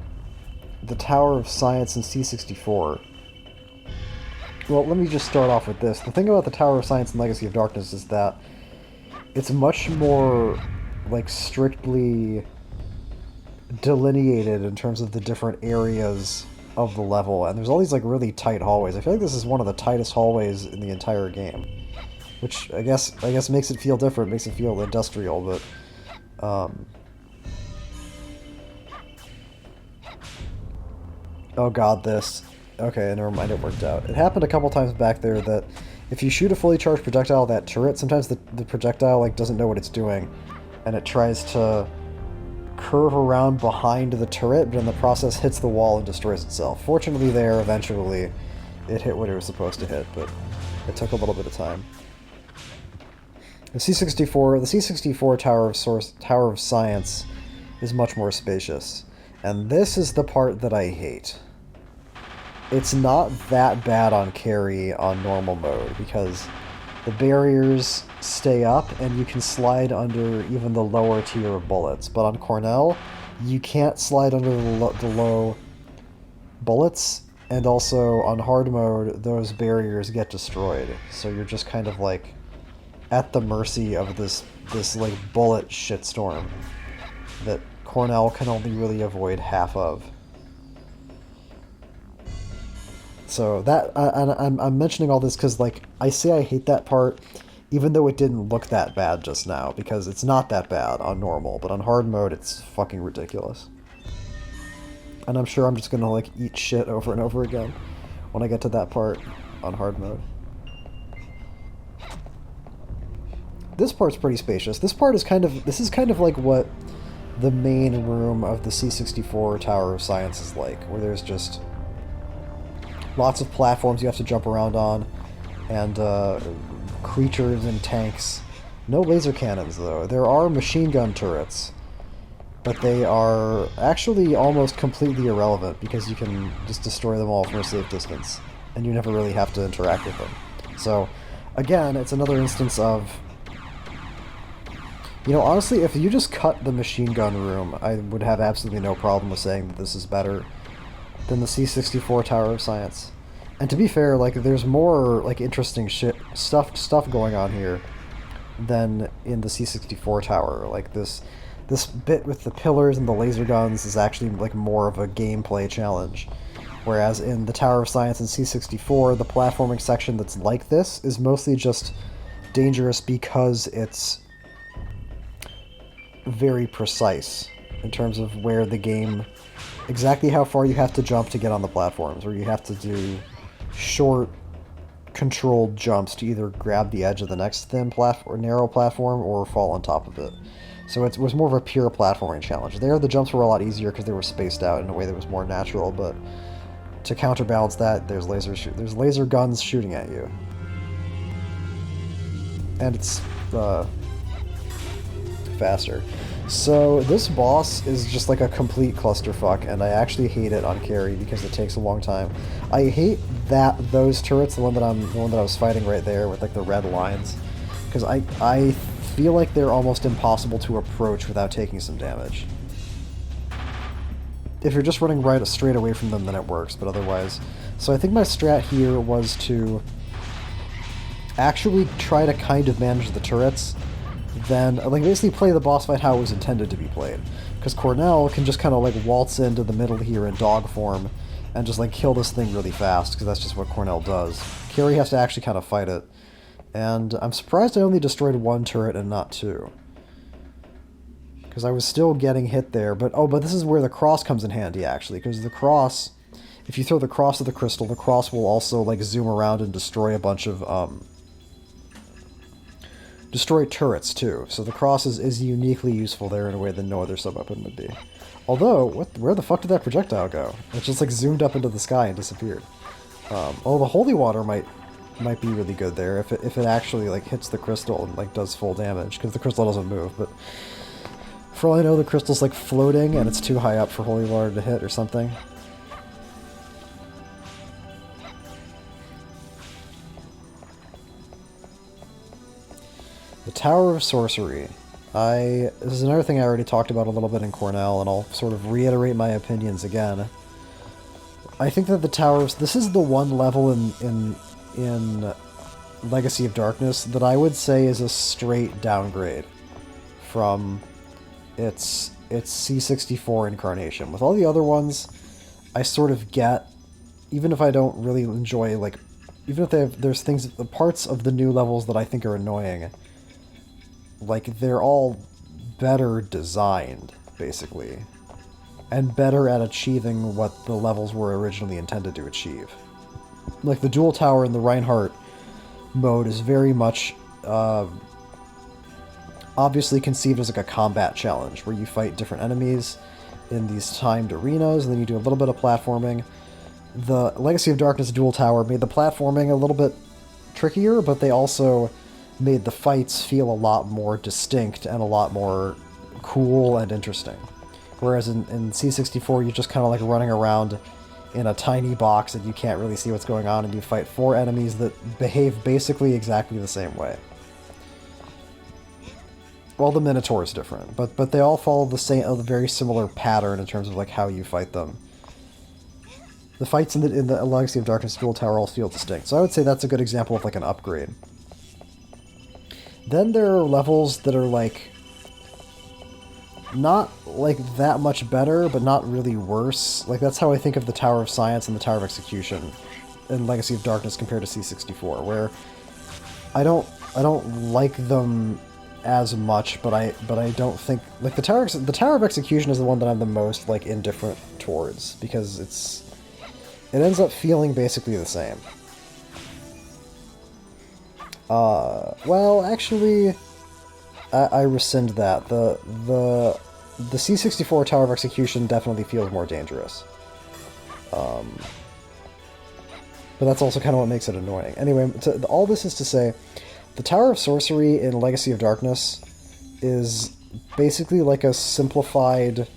the Tower of Science in C64... Well, let me just start off with this. The thing about the Tower of Science and Legacy of Darkness is that it's much more, like, strictly delineated in terms of the different areas of the level, and there's all these, like, really tight hallways. I feel like this is one of the tightest hallways in the entire game, which I guess makes it feel different, makes it feel industrial, but, oh god, this. Okay, never mind, it worked out. It happened a couple times back there that if you shoot a fully charged projectile at that turret, sometimes the projectile, like, doesn't know what it's doing, and it tries to curve around behind the turret, but in the process hits the wall and destroys itself. Fortunately there, eventually, it hit what it was supposed to hit, but it took a little bit of time. The C64 Tower of Science is much more spacious, and this is the part that I hate. It's not that bad on Carrie on normal mode, because the barriers stay up and you can slide under even the lower tier of bullets. But on Cornell, you can't slide under the low bullets, and also on hard mode, those barriers get destroyed. So you're just kind of like at the mercy of this like bullet shitstorm that Cornell can only really avoid half of. So that, I'm mentioning all this because, like, I say I hate that part, even though it didn't look that bad just now, because it's not that bad on normal, but on hard mode, it's fucking ridiculous. And I'm sure I'm just gonna, like, eat shit over and over again when I get to that part on hard mode. This part's pretty spacious. This is kind of like what the main room of the C64 Tower of Science is like, where there's just lots of platforms you have to jump around on, and creatures and tanks. No laser cannons, though. There are machine gun turrets, but they are actually almost completely irrelevant because you can just destroy them all from a safe distance, and you never really have to interact with them. So, again, it's another instance of... You know, honestly, if you just cut the machine gun room, I would have absolutely no problem with saying that this is better than the C64 Tower of Science. And to be fair, like, there's more, like, interesting stuff going on here than in the C64 Tower. Like, this bit with the pillars and the laser guns is actually, like, more of a gameplay challenge. Whereas in the Tower of Science and C64, the platforming section that's like this is mostly just dangerous because it's very precise in terms of where the game... exactly how far you have to jump to get on the platforms, or you have to do short, controlled jumps to either grab the edge of the next thin narrow platform or fall on top of it. So it was more of a pure platforming challenge. There, the jumps were a lot easier because they were spaced out in a way that was more natural, but to counterbalance that, there's laser guns shooting at you. And it's faster. So this boss is just like a complete clusterfuck, and I actually hate it on Carrie because it takes a long time. I hate those turrets, the one that I was fighting right there with like the red lines, because I feel like they're almost impossible to approach without taking some damage. If you're just running straight away from them, then it works, but otherwise. So I think my strat here was to actually try to kind of manage the turrets, then like basically play the boss fight how it was intended to be played. Because Cornell can just kind of like waltz into the middle here in dog form and just like kill this thing really fast, because that's just what Cornell does. Carrie has to actually kind of fight it. And I'm surprised I only destroyed one turret and not two. Because I was still getting hit there, but this is where the cross comes in handy actually, because the cross, if you throw the cross at the crystal, the cross will also like zoom around and destroy a bunch of destroy turrets too, so the cross is uniquely useful there in a way that no other sub-weapon would be. Although, where the fuck did that projectile go? It just like zoomed up into the sky and disappeared. The holy water might be really good there if it actually like hits the crystal and like does full damage, because the crystal doesn't move. But For all I know, the crystal's like floating and it's too high up for Holy Water to hit or something. The Tower of Sorcery. This is another thing I already talked about a little bit in Cornell, and I'll sort of reiterate my opinions again. I think that the Towers... This is the one level in Legacy of Darkness that I would say is a straight downgrade from its C64 incarnation. With all the other ones, I sort of get, even if I don't really enjoy, like, even if there's things, the parts of the new levels that I think are annoying, like, they're all better designed, basically, and better at achieving what the levels were originally intended to achieve. Like, the Dual Tower in the Reinhardt mode is very much obviously conceived as like a combat challenge where you fight different enemies in these timed arenas, and then you do a little bit of platforming. The Legacy of Darkness Dual Tower made the platforming a little bit trickier, but they also made the fights feel a lot more distinct and a lot more cool and interesting. Whereas in C64, you're just kind of like running around in a tiny box and you can't really see what's going on, and you fight 4 enemies that behave basically exactly the same way. Well, the Minotaur is different, but they all follow a very similar pattern in terms of like how you fight them. The fights in the Legacy of Darkness Dual Tower all feel distinct, so I would say that's a good example of like an upgrade. Then there are levels that are like not like that much better, but not really worse. Like that's how I think of the Tower of Science and the Tower of Execution in Legacy of Darkness compared to C64, where I don't like them as much, but I don't think like the Tower of Execution is the one that I'm the most like indifferent towards, because it ends up feeling basically the same. Well, actually, I rescind that. The C64 Tower of Execution definitely feels more dangerous. But that's also kind of what makes it annoying. Anyway, all this is to say, the Tower of Sorcery in Legacy of Darkness is basically like a simplified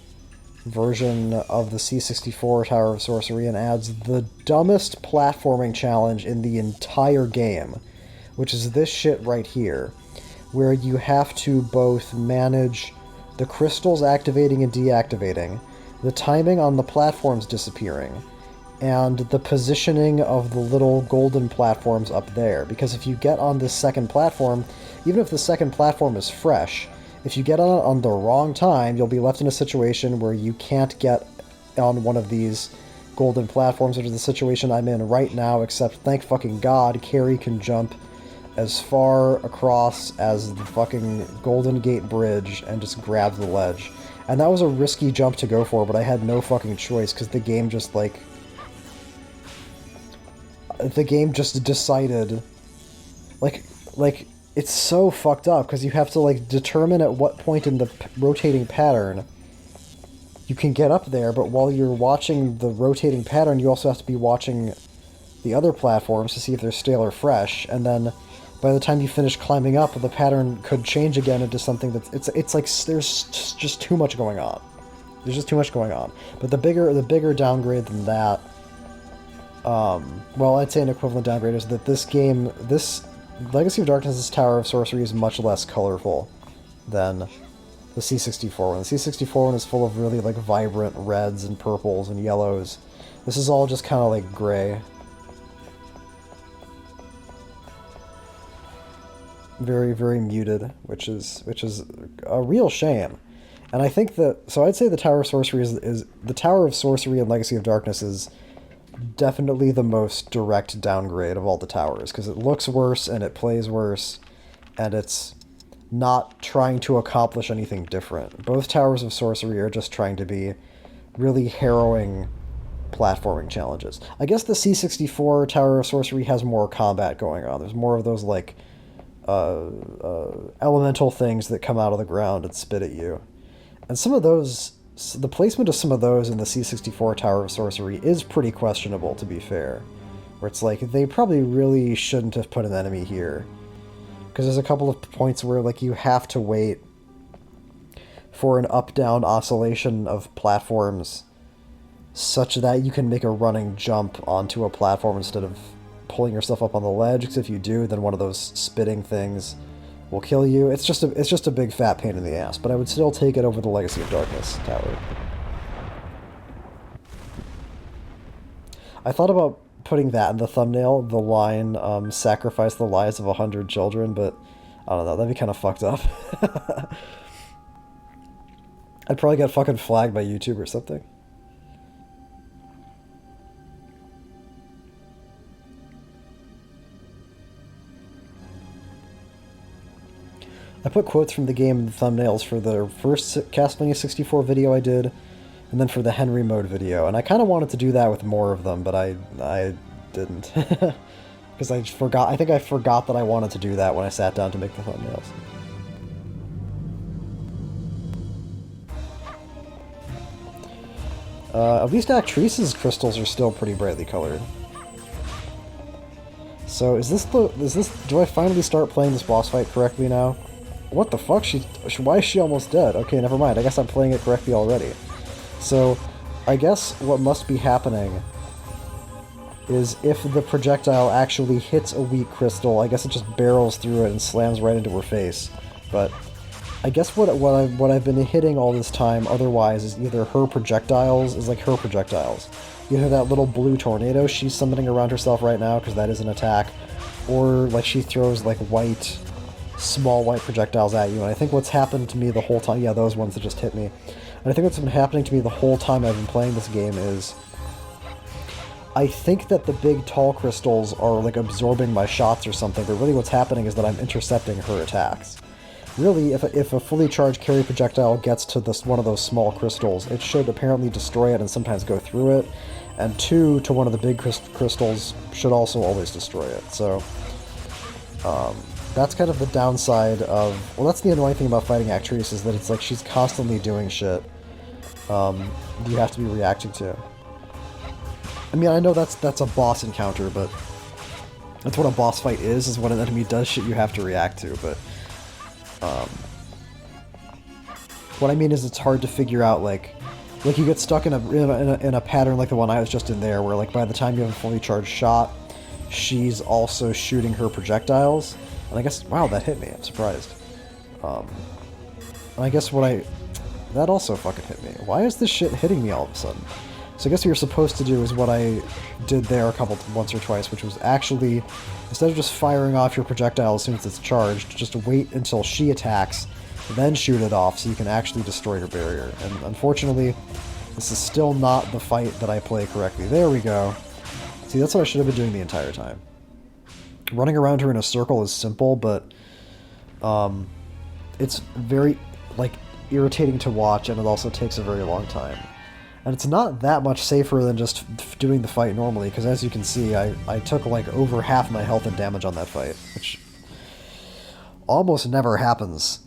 version of the C64 Tower of Sorcery and adds the dumbest platforming challenge in the entire game, which is this shit right here, where you have to both manage the crystals activating and deactivating, the timing on the platforms disappearing, and the positioning of the little golden platforms up there. Because if you get on this second platform, even if the second platform is fresh, if you get on the wrong time, you'll be left in a situation where you can't get on one of these golden platforms, which is the situation I'm in right now, except thank fucking God, Carrie can jump as far across as the fucking Golden Gate Bridge and just grab the ledge. And that was a risky jump to go for, but I had no fucking choice, because the game just, like... The game just decided... Like, it's so fucked up, because you have to, like, determine at what point in the rotating pattern you can get up there, but while you're watching the rotating pattern, you also have to be watching the other platforms to see if they're stale or fresh, and then by the time you finish climbing up, the pattern could change again into something that's... It's like there's just too much going on. There's just too much going on. But the bigger downgrade than that... well, I'd say an equivalent downgrade is that this Legacy of Darkness' Tower of Sorcery is much less colorful than the C64 one. The C64 one is full of really, like, vibrant reds and purples and yellows. This is all just kind of, like, gray. Very, very muted, which is a real shame. And I think that... So I'd say the Tower of Sorcery is the Tower of Sorcery in Legacy of Darkness is definitely the most direct downgrade of all the towers, because it looks worse and it plays worse, and it's not trying to accomplish anything different. Both Towers of Sorcery are just trying to be really harrowing platforming challenges. I guess the C64 Tower of Sorcery has more combat going on. There's more of those, like, elemental things that come out of the ground and spit at you. And some of those... The placement of some of those in the C64 Tower of Sorcery is pretty questionable, to be fair. Where it's like, they probably really shouldn't have put an enemy here. Because there's a couple of points where, like, you have to wait for an up-down oscillation of platforms such that you can make a running jump onto a platform instead of pulling yourself up on the ledge, because if you do, then one of those spitting things will kill you. It's just a big fat pain in the ass, but I would still take it over the Legacy of Darkness tower. I thought about putting that in the thumbnail, the line, sacrifice the lives of 100 children, but I don't know, that'd be kind of fucked up. I'd probably get fucking flagged by YouTube or something. I put quotes from the game in the thumbnails for the first Castlevania 64 video I did, and then for the Henry mode video, and I kind of wanted to do that with more of them, but I didn't. Because I forgot, I think I forgot that I wanted to do that when I sat down to make the thumbnails. At least Actrice's crystals are still pretty brightly colored. So do I finally start playing this boss fight correctly now? What the fuck? Why is she almost dead? Okay, never mind. I guess I'm playing it correctly already. So, I guess what must be happening is if the projectile actually hits a weak crystal, I guess it just barrels through it and slams right into her face. But I guess what I've been hitting all this time otherwise is either her projectiles, Either that little blue tornado she's summoning around herself right now, because that is an attack, or like she throws like small white projectiles at you. And I think what's happened to me the whole time, yeah, those ones that just hit me. And I think what's been happening to me the whole time I've been playing this game is I think that the big tall crystals are like absorbing my shots or something, but really what's happening is that I'm intercepting her attacks. Really, if a fully charged Carrie projectile gets to one of those small crystals, it should apparently destroy it and sometimes go through it, and 2 to one of the big crystals should also always destroy it. So, that's kind of the downside of... Well, that's the annoying thing about fighting Actrice, is that it's like she's constantly doing shit you have to be reacting to. I mean, I know that's a boss encounter, but that's what a boss fight is when an enemy does shit you have to react to, but... what I mean is it's hard to figure out, like you get stuck in a pattern like the one I was just in there, where like by the time you have a fully charged shot, she's also shooting her projectiles, and I guess, wow, that hit me, I'm surprised. And I guess that also fucking hit me. Why is this shit hitting me all of a sudden? So I guess what you're supposed to do is what I did there once or twice, which was actually, instead of just firing off your projectile as soon as it's charged, just wait until she attacks, then shoot it off so you can actually destroy her barrier. And unfortunately, this is still not the fight that I play correctly. There we go. See, that's what I should have been doing the entire time. Running around her in a circle is simple, but it's very, like, irritating to watch, and it also takes a very long time. And it's not that much safer than just doing the fight normally, because as you can see, I took like over half my health and damage on that fight, which almost never happens.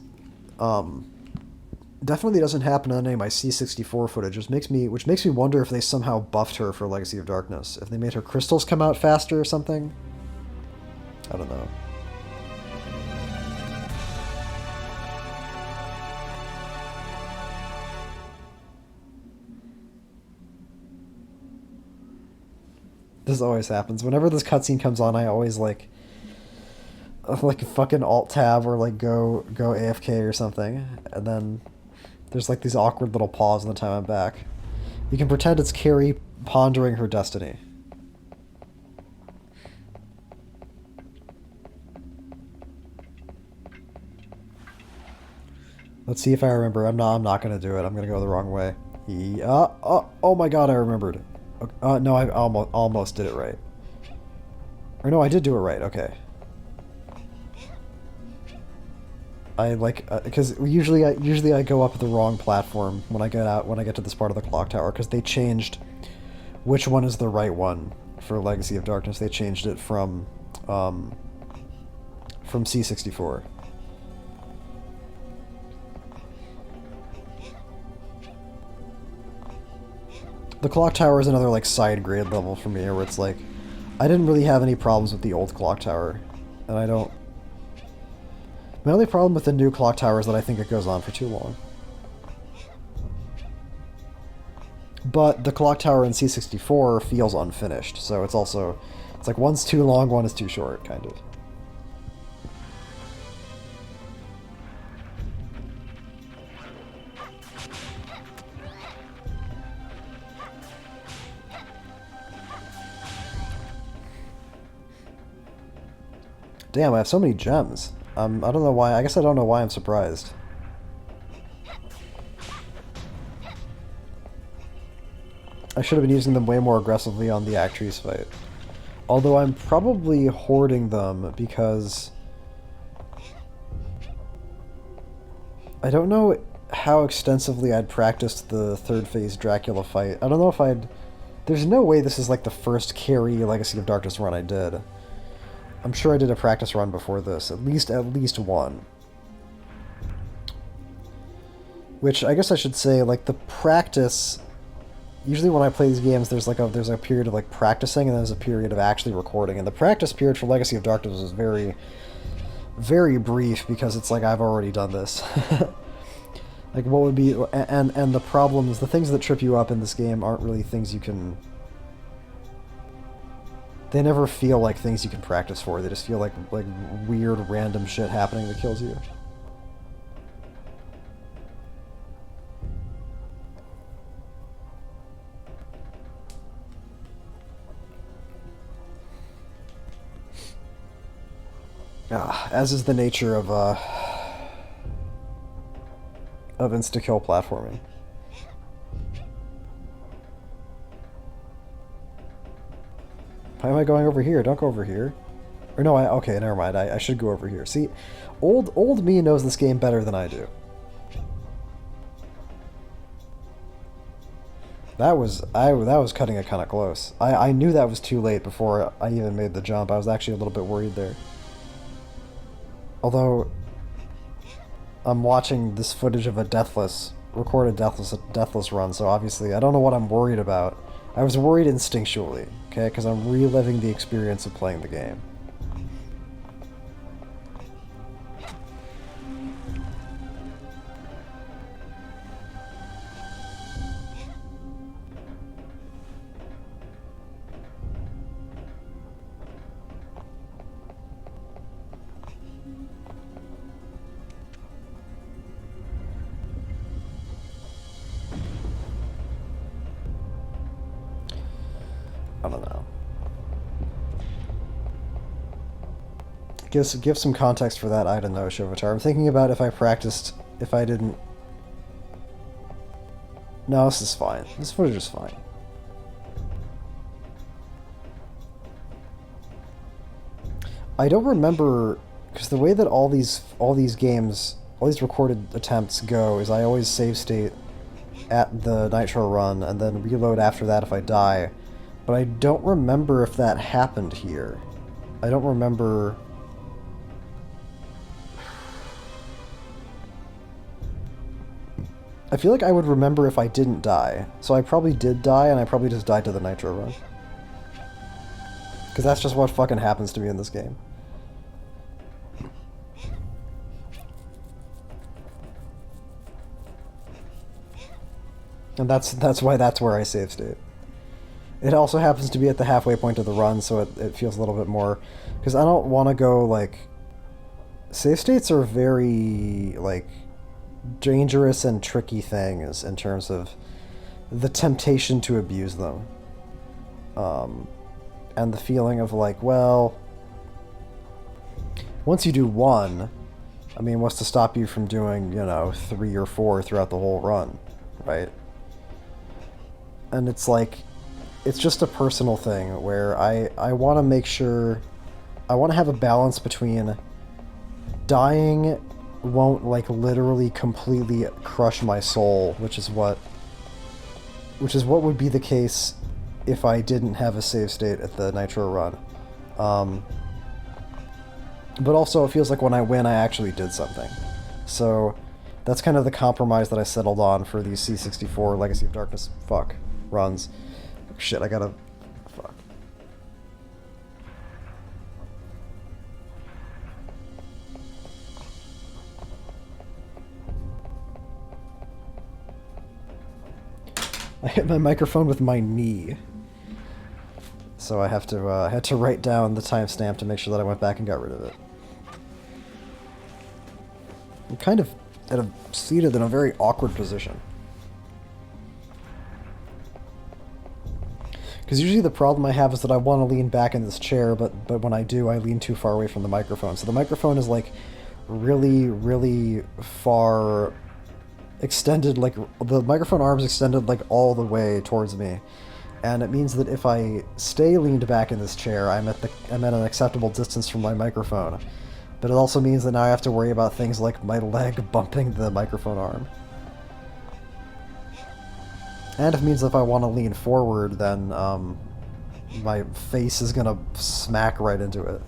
Definitely doesn't happen on any of my C64 footage, which makes me wonder if they somehow buffed her for Legacy of Darkness. If they made her crystals come out faster or something? I don't know. This always happens. Whenever this cutscene comes on, I always like fucking alt tab or like go AFK or something, and then there's like these awkward little pause in the time I'm back. You can pretend it's Carrie pondering her destiny. Let's see if I remember. I'm not gonna do it. I'm gonna go the wrong way. Oh my god, I remembered. No, I almost did it right. Or no, I did do it right. Okay. I like because usually I go up the wrong platform when I get to this part of the clock tower, because they changed which one is the right one for Legacy of Darkness. They changed it from C64. The clock tower is another like side grade level for me, where it's like I didn't really have any problems with the old clock tower, and I don't. My only problem with the new clock tower is that I think it goes on for too long. But the clock tower in C64 feels unfinished, so it's also... It's like one's too long, one is too short, kind of. Damn, I have so many gems. I don't know why. I guess I don't know why I'm surprised. I should have been using them way more aggressively on the Actress fight. Although I'm probably hoarding them because... I don't know how extensively I'd practiced the third phase Dracula fight. I don't know if I'd... There's no way this is like the first Carrie Legacy of Darkness run I did. I'm sure I did a practice run before this. At least one. Which, I guess I should say, like, the practice... Usually when I play these games, there's a period of like practicing, and then there's a period of actually recording. And the practice period for Legacy of Darkness is very, very brief because it's like I've already done this. Like what would be and the problem is the things that trip you up in this game aren't really things you can. They never feel like things you can practice for. They just feel like weird random shit happening that kills you. As is the nature of insta-kill platforming. Why am I going over here? Don't go over here. Or no, okay, never mind. I should go over here. See, old me knows this game better than I do. That was cutting it kind of close. I knew that was too late before I even made the jump. I was actually a little bit worried there. Although, I'm watching this footage of a recorded Deathless run, so obviously I don't know what I'm worried about. I was worried instinctually, okay, because I'm reliving the experience of playing the game. I don't know. Give some context for that I don't know, Shovatar. I'm thinking about if I didn't... No, this is fine. This footage is fine. I don't remember... Because the way that all these recorded attempts go is I always save state at the Nitro run and then reload after that if I die. But I don't remember if that happened here. I don't remember... I feel like I would remember if I didn't die. So I probably did die, and I probably just died to the Nitro run. Because that's just what fucking happens to me in this game. And that's why that's where I save state. It also happens to be at the halfway point of the run, so it feels a little bit more... Because I don't want to go, like... Save states are very, like, dangerous and tricky things in terms of the temptation to abuse them. And the feeling of, like, well... Once you do one, I mean, what's to stop you from doing, 3 or 4 throughout the whole run, right? And it's like... It's just a personal thing where I want to make sure... I want to have a balance between dying won't, like, literally completely crush my soul, which is what would be the case if I didn't have a save state at the Nitro run. But also it feels like when I win I actually did something. So that's kind of the compromise that I settled on for these C64 Legacy of Darkness runs. Shit, I gotta... Fuck. I hit my microphone with my knee. So I had to write down the timestamp to make sure that I went back and got rid of it. I'm kind of seated in a very awkward position. Because usually the problem I have is that I want to lean back in this chair, but when I do, I lean too far away from the microphone. So the microphone is like really, really far extended, like the microphone arm's extended like all the way towards me. And it means that if I stay leaned back in this chair, I'm at an acceptable distance from my microphone. But it also means that now I have to worry about things like my leg bumping the microphone arm. And it means if I want to lean forward, then my face is gonna smack right into it.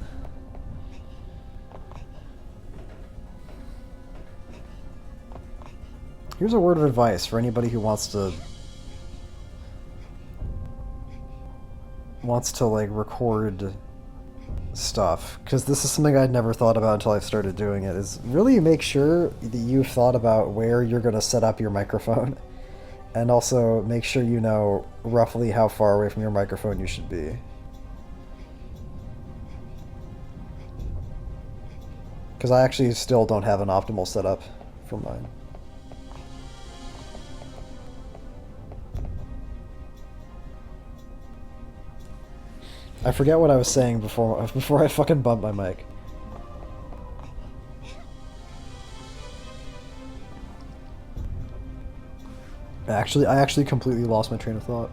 Here's a word of advice for anybody who wants to like record stuff, because this is something I'd never thought about until I started doing it, is really make sure that you've thought about where you're going to set up your microphone, and also make sure you know roughly how far away from your microphone you should be. Because I actually still don't have an optimal setup for mine. I forget what I was saying before I fucking bumped my mic. I actually completely lost my train of thought.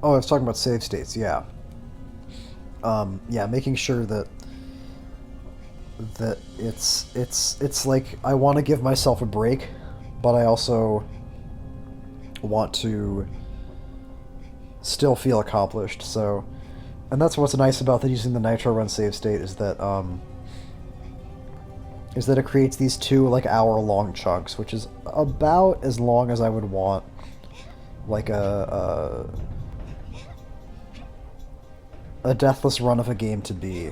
Oh, I was talking about save states, yeah. Yeah, making sure that it's like I want to give myself a break, but I also want to still feel accomplished. So, and that's what's nice about using the Nitro Run save state is that it creates these 2 like hour-long chunks, which is about as long as I would want like a deathless run of a game to be.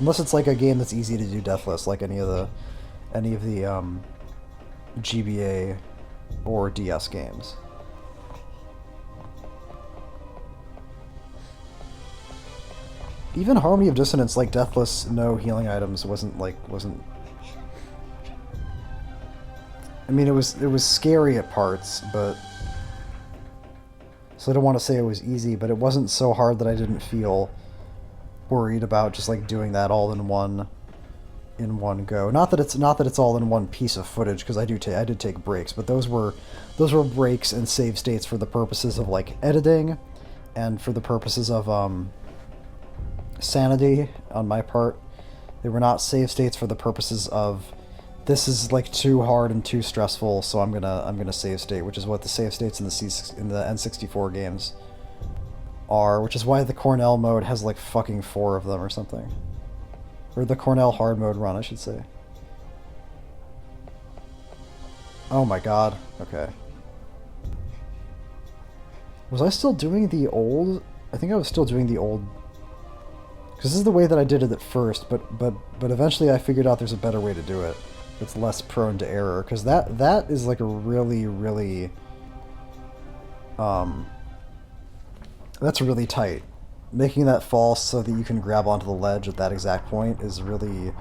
Unless it's like a game that's easy to do deathless, like any of the GBA or DS games. Even Harmony of Dissonance, like deathless, no healing items, wasn't. I mean, it was scary at parts, but so I don't want to say it was easy, but it wasn't so hard that I didn't feel worried about just like doing that all in one go. Not that it's all in one piece of footage, because I did take breaks, but those were breaks and save states for the purposes of like editing and for the purposes of sanity on my part. They were not save states for the purposes of this is like too hard and too stressful, so I'm gonna save state, which is what the save states in the N64 games are, which is why the Cornell mode has like fucking 4 of them or something. Or the Cornell hard mode run, I should say. Oh my god. Okay. Was I still doing the old? I think I was still doing the old. Because this is the way that I did it at first, but eventually I figured out there's a better way to do it. It's less prone to error, because that is like a really, really that's really tight. Making that fall so that you can grab onto the ledge at that exact point is really...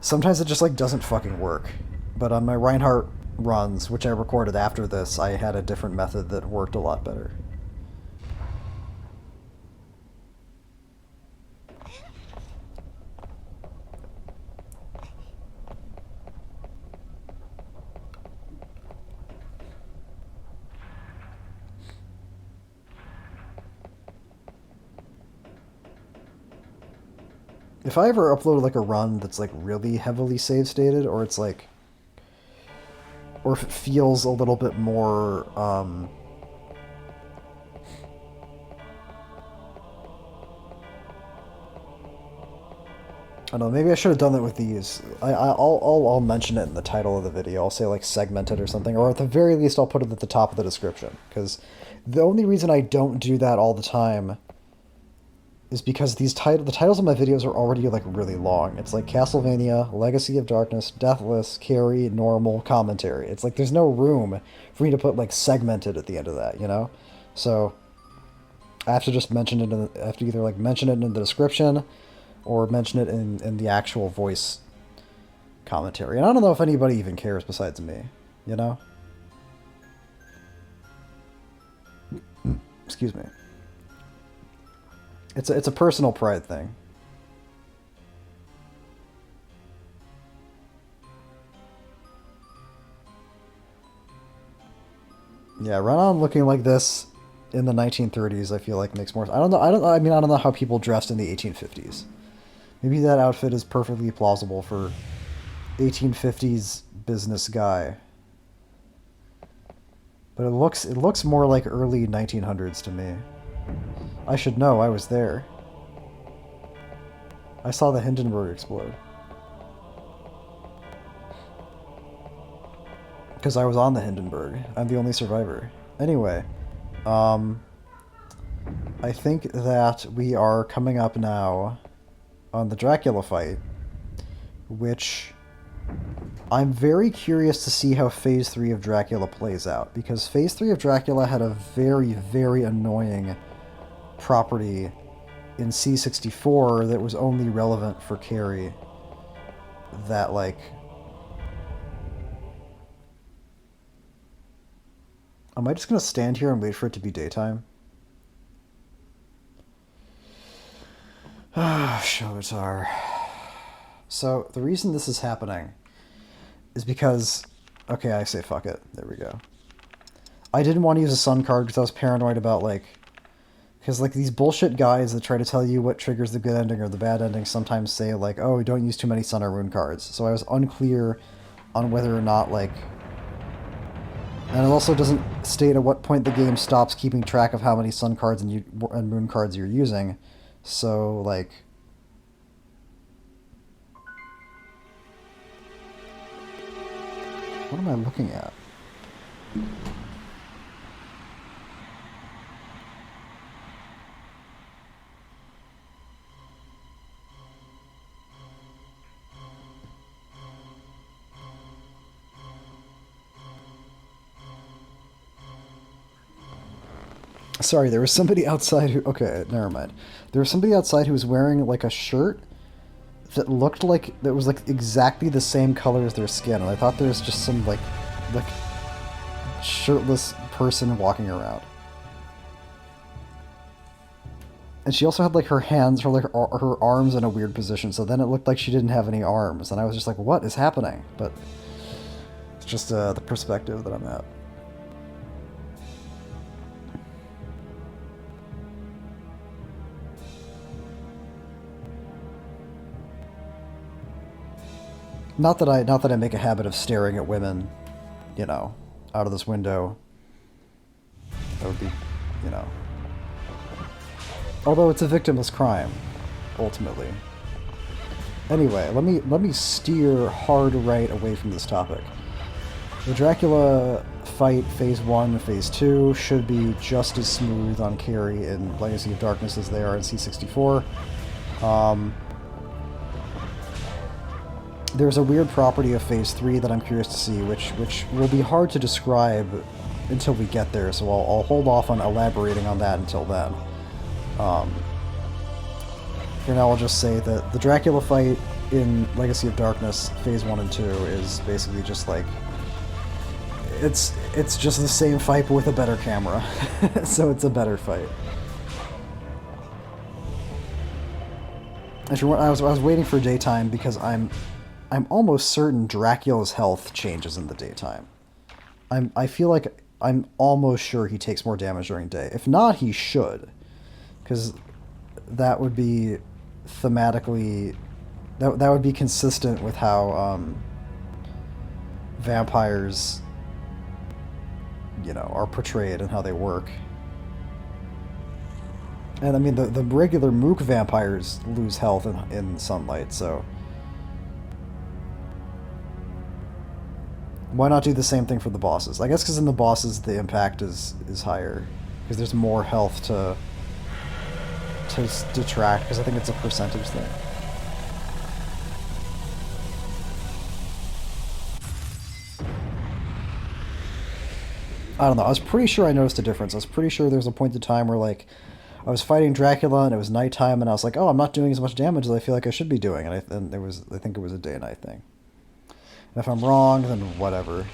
Sometimes it just like doesn't fucking work. But on my Reinhardt runs, which I recorded after this, I had a different method that worked a lot better. If I ever upload like a run that's like really heavily save stated, or it's like, or if it feels a little bit more, I don't know, maybe I should have done that with these. I'll mention it in the title of the video. I'll say like segmented or something, or at the very least I'll put it at the top of the description, because the only reason I don't do that all the time is because the titles of my videos are already like really long. It's like Castlevania, Legacy of Darkness, Deathless, Carrie, Normal, Commentary. It's like there's no room for me to put like segmented at the end of that, you know? So I have to just mention it I have to either like mention it in the description or mention it in the actual voice commentary. And I don't know if anybody even cares besides me, you know? Excuse me. It's a personal pride thing. Yeah, run on looking like this in the 1930s, I feel like makes more. I don't know. I mean, I don't know how people dressed in the 1850s. Maybe that outfit is perfectly plausible for 1850s business guy. But it looks more like early 1900s to me. I should know. I was there. I saw the Hindenburg explode. Because I was on the Hindenburg. I'm the only survivor. Anyway, I think that we are coming up now on the Dracula fight, which I'm very curious to see how Phase 3 of Dracula plays out, because Phase 3 of Dracula had a very, very annoying property in C64 that was only relevant for Carrie, that, like... Am I just going to stand here and wait for it to be daytime? Ah, Shotar. So, the reason this is happening is because... Okay, I say fuck it. There we go. I didn't want to use a sun card because I was paranoid about, like... Because, like, these bullshit guys that try to tell you what triggers the good ending or the bad ending sometimes say, like, oh, don't use too many sun or moon cards. So I was unclear on whether or not, like... And it also doesn't state at what point the game stops keeping track of how many sun cards and moon cards you're using. So, like... What am I looking at? Sorry, there was somebody outside who... Okay, never mind. There was somebody outside who was wearing, like, a shirt that looked like... That was, like, exactly the same color as their skin. And I thought there was just some, like shirtless person walking around. And she also had, like, her hands, or, like, her arms in a weird position. So then it looked like she didn't have any arms. And I was just like, what is happening? But it's just the perspective that I'm at. Not that I make a habit of staring at women, you know, out of this window. That would be, you know. Although it's a victimless crime, ultimately. Anyway, let me steer hard right away from this topic. The Dracula fight, Phase 1 and Phase 2, should be just as smooth on Carrie in Legacy of Darkness as they are in C64. There's a weird property of Phase 3 that I'm curious to see, which will be hard to describe until we get there, so I'll hold off on elaborating on that until then. For now, I'll just say that the Dracula fight in Legacy of Darkness, Phase 1 and 2, is basically just like... It's just the same fight, but with a better camera. So it's a better fight. Actually, I was waiting for daytime because I'm almost certain Dracula's health changes in the daytime. I feel like I'm almost sure he takes more damage during day. If not, he should. Because that would be thematically... That would be consistent with how vampires, you know, are portrayed and how they work. And I mean, the regular mook vampires lose health in sunlight, so... Why not do the same thing for the bosses? I guess because in the bosses the impact is higher. Because there's more health to to detract, because I think it's a percentage thing. I don't know, I was pretty sure I noticed a difference. I was pretty sure there was a point in time where, like, I was fighting Dracula and it was nighttime and I was like, oh, I'm not doing as much damage as I feel like I should be doing. And I think it was a day and night thing. And if I'm wrong, then whatever.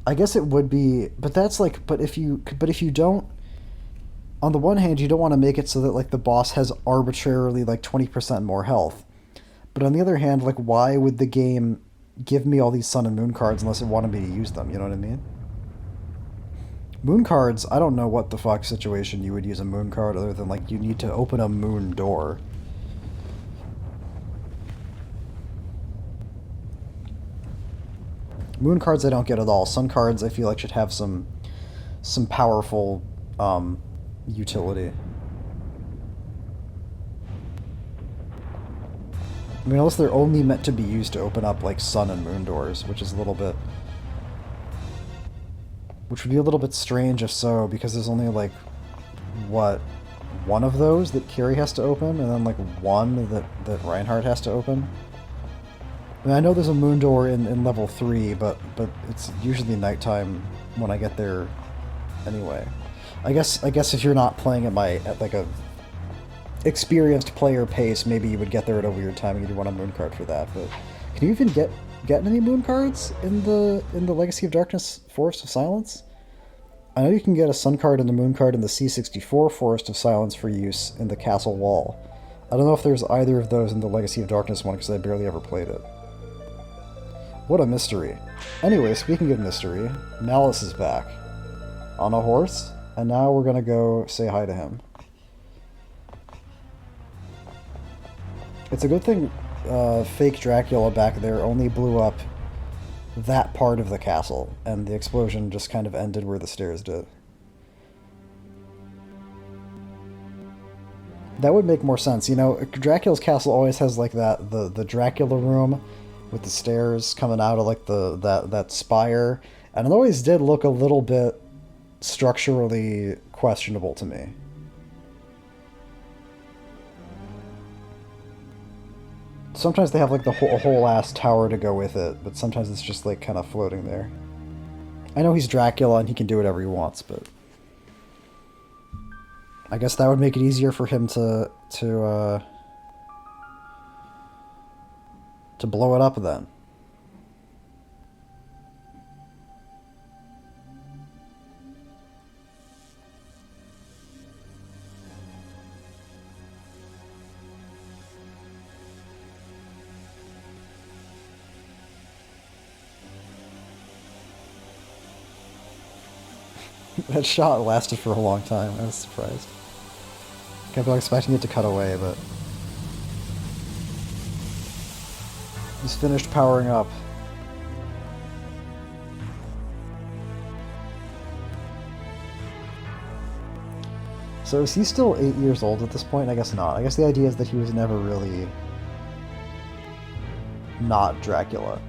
I guess it would be, but that's like, but if you don't, on the one hand, you don't want to make it so that like the boss has arbitrarily like 20% more health. But on the other hand, like, why would the game give me all these Sun and Moon cards unless it wanted me to use them? You know what I mean? Moon cards, I don't know what the fuck situation you would use a moon card other than like you need to open a moon door. Moon cards I don't get at all. Sun cards I feel like should have some powerful utility. I mean, unless they're only meant to be used to open up like sun and moon doors, which is a little bit, which would be a little bit strange if so, because there's only like what, one of those that Carrie has to open, and then like one that Reinhardt has to open. I mean, I know there's a moon door in level 3, but it's usually nighttime when I get there anyway. I guess if you're not playing at like a experienced player pace, maybe you would get there at a weird time and you'd want a moon card for that. But can you even get any moon cards in the Legacy of Darkness Forest of Silence? I know you can get a sun card and a moon card in the C64 Forest of Silence for use in the castle wall. I don't know if there's either of those in the Legacy of Darkness one because I barely ever played it. What a mystery. Anyway, speaking of mystery, Malice is back. On a horse, and now we're gonna go say hi to him. It's a good thing fake Dracula back there only blew up that part of the castle, and the explosion just kind of ended where the stairs did. That would make more sense. You know, Dracula's castle always has like the Dracula room with the stairs coming out of like that spire, and it always did look a little bit structurally questionable to me. Sometimes they have like a whole ass tower to go with it, but sometimes it's just like kind of floating there. I know he's Dracula and he can do whatever he wants, but I guess that would make it easier for him to blow it up then. That shot lasted for a long time. I was surprised. Kept on expecting it to cut away, but he's finished powering up. So is he still 8 years old at this point? I guess not. I guess the idea is that he was never really not Dracula.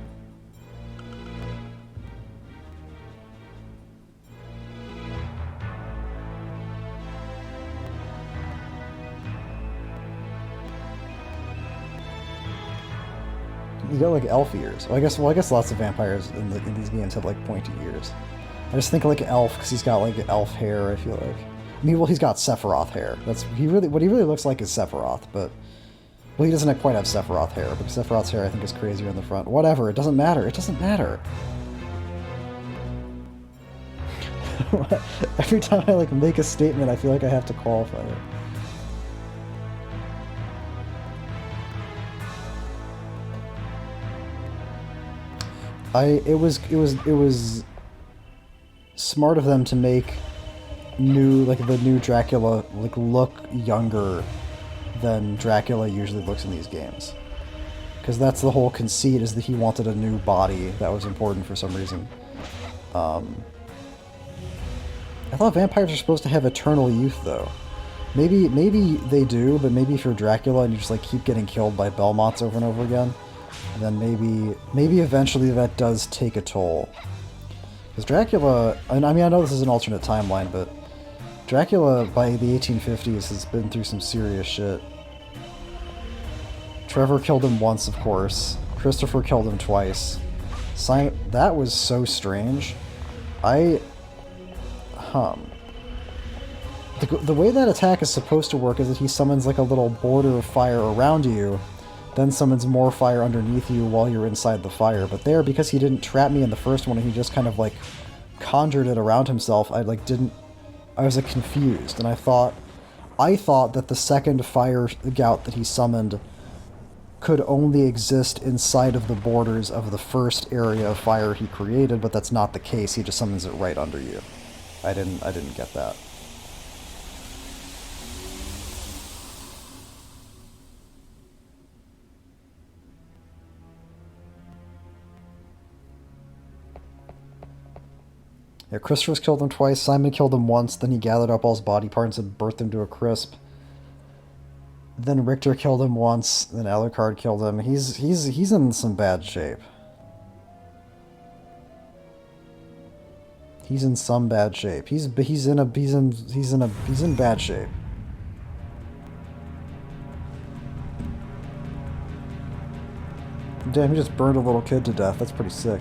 You got like elf ears. Well, I guess lots of vampires in these games have like pointy ears. I just think like elf because he's got like elf hair. I feel like. I mean, well, he's got Sephiroth hair. What he really looks like is Sephiroth, but well, he doesn't quite have Sephiroth hair because Sephiroth's hair I think is crazier in the front. Whatever. It doesn't matter. It doesn't matter. Every time I like make a statement, I feel like I have to qualify it. It was smart of them to make the new Dracula look younger than Dracula usually looks in these games, because that's the whole conceit, is that he wanted a new body that was important for some reason. I thought vampires are supposed to have eternal youth though. Maybe they do, but maybe if you're Dracula and you just like keep getting killed by Belmonts over and over again, And then maybe eventually that does take a toll. Because Dracula, and I mean, I know this is an alternate timeline, but Dracula by the 1850s has been through some serious shit. Trevor killed him once, of course. Christopher killed him twice. Simon, that was so strange. The way that attack is supposed to work is that he summons like a little border of fire around you, then summons more fire underneath you while you're inside the fire. But there, because he didn't trap me in the first one and he just kind of like conjured it around himself, I was like confused, and I thought that the second fire gout that he summoned could only exist inside of the borders of the first area of fire he created, but that's not the case. He just summons it right under you. I didn't get that. Yeah, Christopher's killed him twice, Simon killed him once, then he gathered up all his body parts and burnt them to a crisp. Then Richter killed him once, then Alucard killed him. He's in some bad shape. He's in some bad shape. He's in bad shape. Damn, he just burned a little kid to death. That's pretty sick.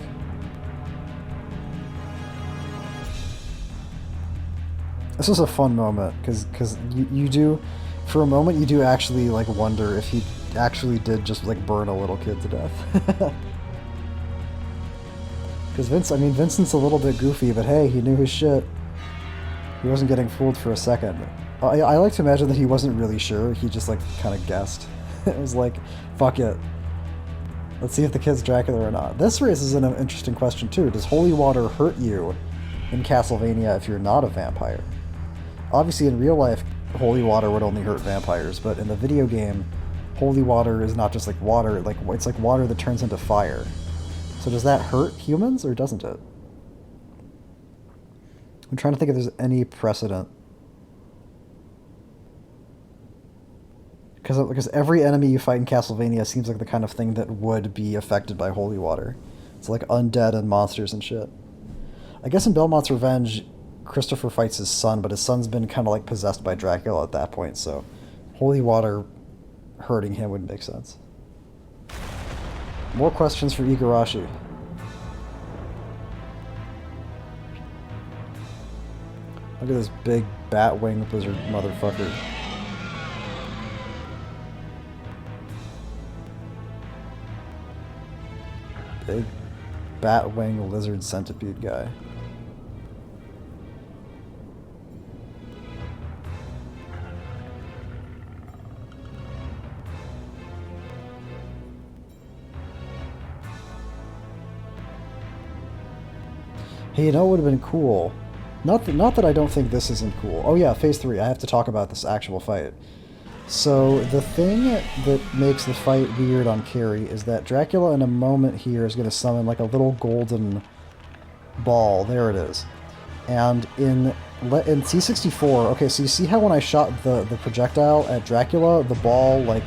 This was a fun moment, because you do, for a moment, you do actually, like, wonder if he actually did just, like, burn a little kid to death. Because Vincent's a little bit goofy, but hey, he knew his shit. He wasn't getting fooled for a second. I like to imagine that he wasn't really sure, he just, like, kind of guessed. It was like, fuck it. Let's see if the kid's Dracula or not. This raises an interesting question, too. Does holy water hurt you in Castlevania if you're not a vampire? Obviously, in real life, holy water would only hurt vampires, but in the video game, holy water is not just like water, it's like water that turns into fire. So does that hurt humans, or doesn't it? I'm trying to think if there's any precedent. Because every enemy you fight in Castlevania seems like the kind of thing that would be affected by holy water. It's like undead and monsters and shit. I guess in Belmont's Revenge, Christopher fights his son, but his son's been kind of like possessed by Dracula at that point, so holy water hurting him would make sense. More questions for Igarashi. Look at this big bat-winged lizard motherfucker. Big bat-winged lizard centipede guy. Hey, you know what would have been cool? Not that I don't think this isn't cool. Oh yeah, Phase 3. I have to talk about this actual fight. So, the thing that makes the fight weird on Carrie is that Dracula in a moment here is going to summon like a little golden ball. There it is. And in C64, okay, so you see how when I shot the projectile at Dracula, the ball like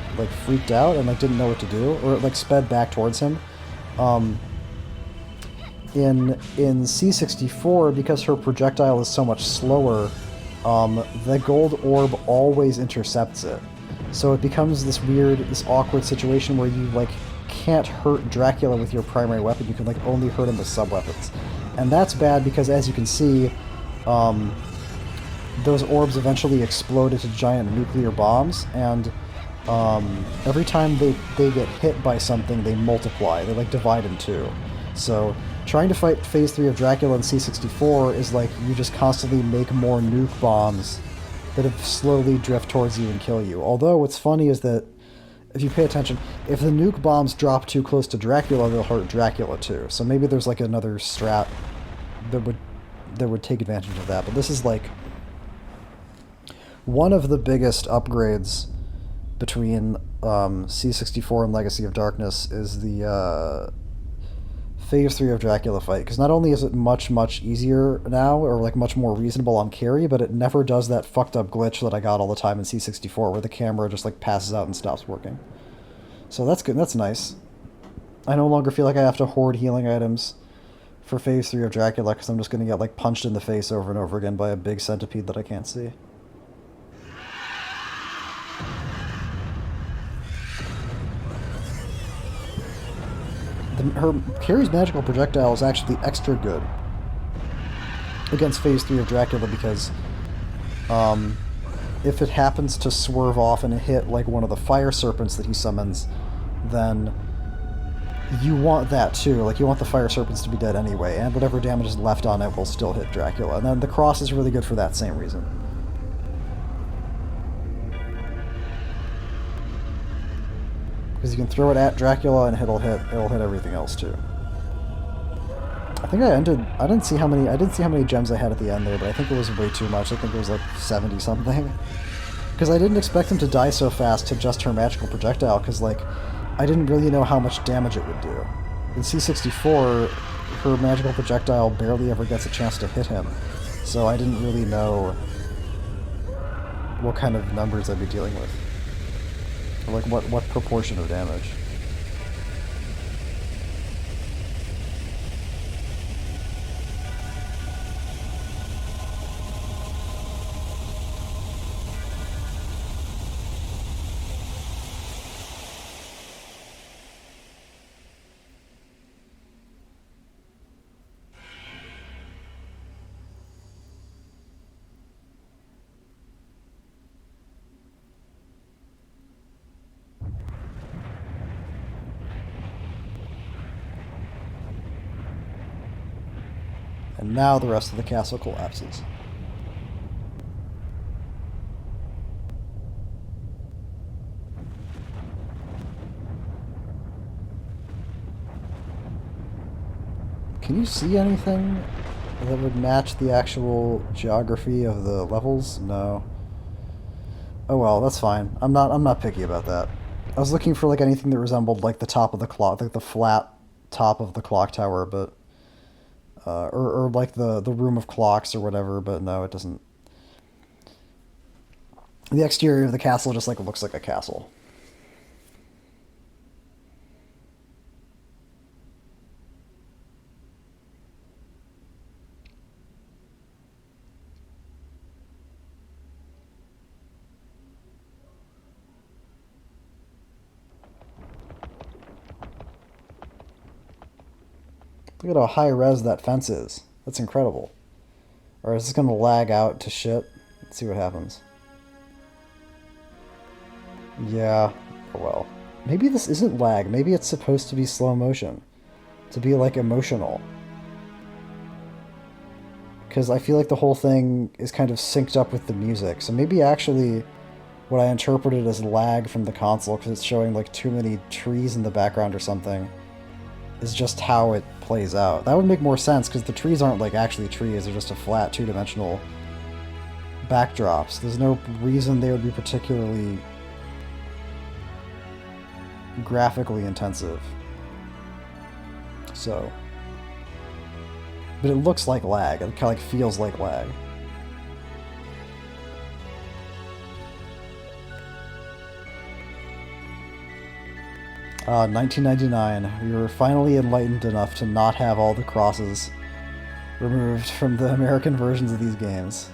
freaked out and like didn't know what to do? Or it like sped back towards him? In C64, because her projectile is so much slower, the gold orb always intercepts it. So it becomes this awkward situation where you, like, can't hurt Dracula with your primary weapon. You can, like, only hurt him with sub-weapons. And that's bad because, as you can see, those orbs eventually explode into giant nuclear bombs, and every time they get hit by something, they multiply. They, like, divide in two. So trying to fight Phase 3 of Dracula in C64 is like you just constantly make more nuke bombs that slowly drift towards you and kill you. Although what's funny is that, if you pay attention, if the nuke bombs drop too close to Dracula, they'll hurt Dracula too. So maybe there's like another strat that would take advantage of that. But this is like one of the biggest upgrades between C64 and Legacy of Darkness is the Phase 3 of Dracula fight, because not only is it much, much easier now, or like much more reasonable on Carrie, but it never does that fucked up glitch that I got all the time in C64, where the camera just like passes out and stops working. So that's good, that's nice. I no longer feel like I have to hoard healing items for Phase 3 of Dracula, because I'm just going to get, like, punched in the face over and over again by a big centipede that I can't see. Carrie's magical projectile is actually extra good against Phase 3 of Dracula, because if it happens to swerve off and hit like one of the fire serpents that he summons, then you want that too. Like, you want the fire serpents to be dead anyway, and whatever damage is left on it will still hit Dracula. And then the cross is really good for that same reason. Because you can throw it at Dracula and it'll hit everything else too. I think I didn't see how many gems I had at the end there, but I think it was way too much. I think it was like 70 something. Because I didn't expect him to die so fast to just her magical projectile, because like I didn't really know how much damage it would do. In C64, her magical projectile barely ever gets a chance to hit him, so I didn't really know what kind of numbers I'd be dealing with. Or like what proportion of damage. And now the rest of the castle collapses. Can you see anything that would match the actual geography of the levels? No. Oh well, that's fine. I'm not picky about that. I was looking for like anything that resembled like the top of the clock, like the flat top of the clock tower, but or like the room of clocks or whatever, but no, it doesn't. The exterior of the castle just like looks like a castle. Look at how high res that fence is. That's incredible. Or is this going to lag out to shit? Let's see what happens. Yeah, oh well. Maybe this isn't lag. Maybe it's supposed to be slow motion. To be, like, emotional. Because I feel like the whole thing is kind of synced up with the music. So maybe actually what I interpreted as lag from the console, because it's showing, like, too many trees in the background or something, is just how it plays out. That would make more sense, because the trees aren't like actually trees, they're just a flat two-dimensional backdrops. There's no reason they would be particularly graphically intensive. So, but it looks like lag. It kind of like feels like lag. Ah, 1999. We were finally enlightened enough to not have all the crosses removed from the American versions of these games.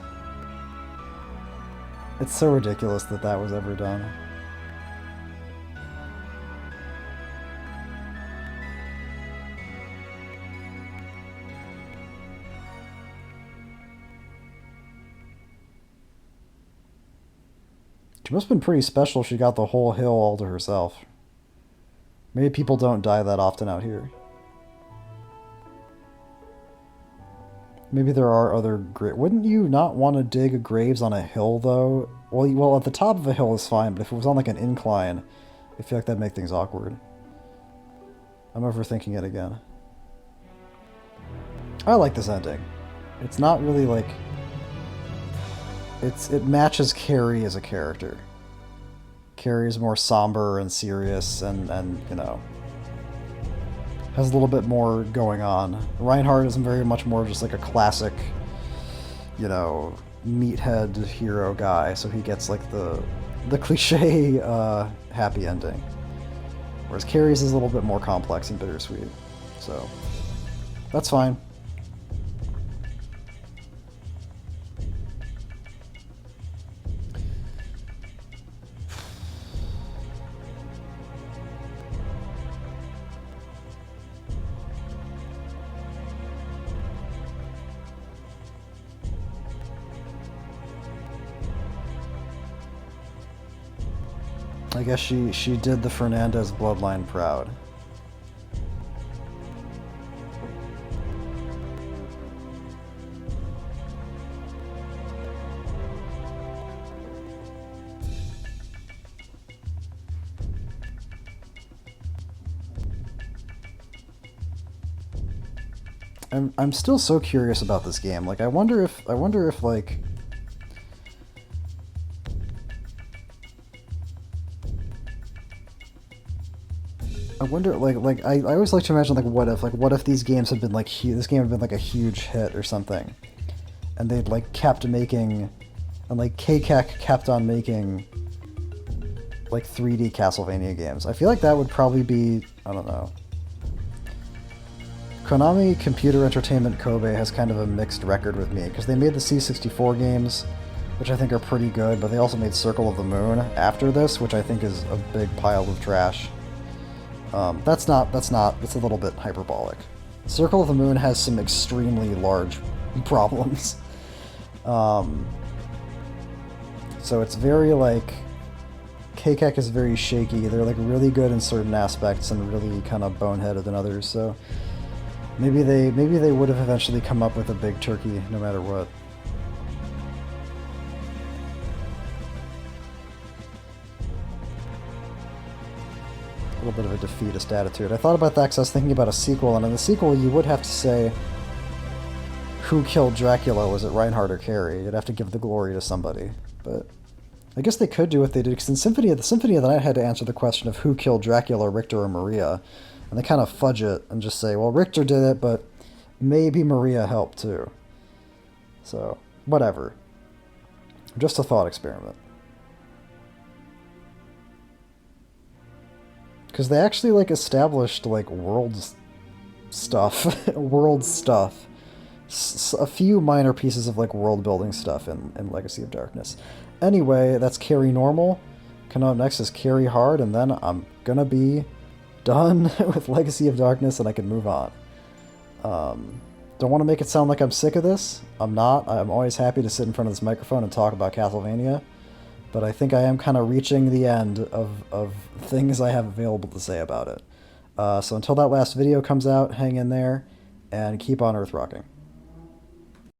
It's so ridiculous that that was ever done. She must have been pretty special if she got the whole hill all to herself. Maybe people don't die that often out here. Maybe there are other graves. Wouldn't you not want to dig graves on a hill, though? Well, at the top of a hill is fine, but if it was on like an incline, I feel like that'd make things awkward. I'm overthinking it again. I like this ending. It's not really like... It matches Carrie as a character. Carrie is more somber and serious and you know, has a little bit more going on. Reinhardt is very much more just like a classic, you know, meathead hero guy, so he gets like the cliche happy ending. Whereas Carrie's is a little bit more complex and bittersweet. So, that's fine. I guess she did the Fernandez bloodline proud. I'm still so curious about this game. Like I wonder if like I wonder, I always like to imagine, what if these games had been, this game had been, like, a huge hit or something, and they'd, like, kept making, and, like, KCAC kept on making, like, 3D Castlevania games. I feel like that would probably be, I don't know. Konami Computer Entertainment Kobe has kind of a mixed record with me, because they made the C64 games, which I think are pretty good, but they also made Circle of the Moon after this, which I think is a big pile of trash. That's a little bit hyperbolic. Circle of the Moon has some extremely large problems. So it's very, like, KCAC is very shaky. They're, like, really good in certain aspects and really kind of boneheaded in others, so maybe they would have eventually come up with a big turkey no matter what. A little bit of a defeatist attitude. I thought about that because I was thinking about a sequel, and in the sequel you would have to say who killed Dracula. Was it Reinhardt or Carrie? You'd have to give the glory to somebody. But I guess they could do what they did, because in the Symphony of the Night had to answer the question of who killed Dracula, Richter or Maria, and they kind of fudge it and just say, well, Richter did it, but maybe Maria helped too. So, whatever. Just a thought experiment. Because they actually, like, established, like, world stuff. A few minor pieces of, like, world-building stuff in Legacy of Darkness. Anyway, that's Carrie Normal. Coming up next is Carrie Hard, and then I'm gonna be done with Legacy of Darkness, and I can move on. Don't want to make it sound like I'm sick of this. I'm not. I'm always happy to sit in front of this microphone and talk about Castlevania. But I think I am kind of reaching the end of things I have available to say about it. So until that last video comes out, hang in there, and keep on Earth rocking.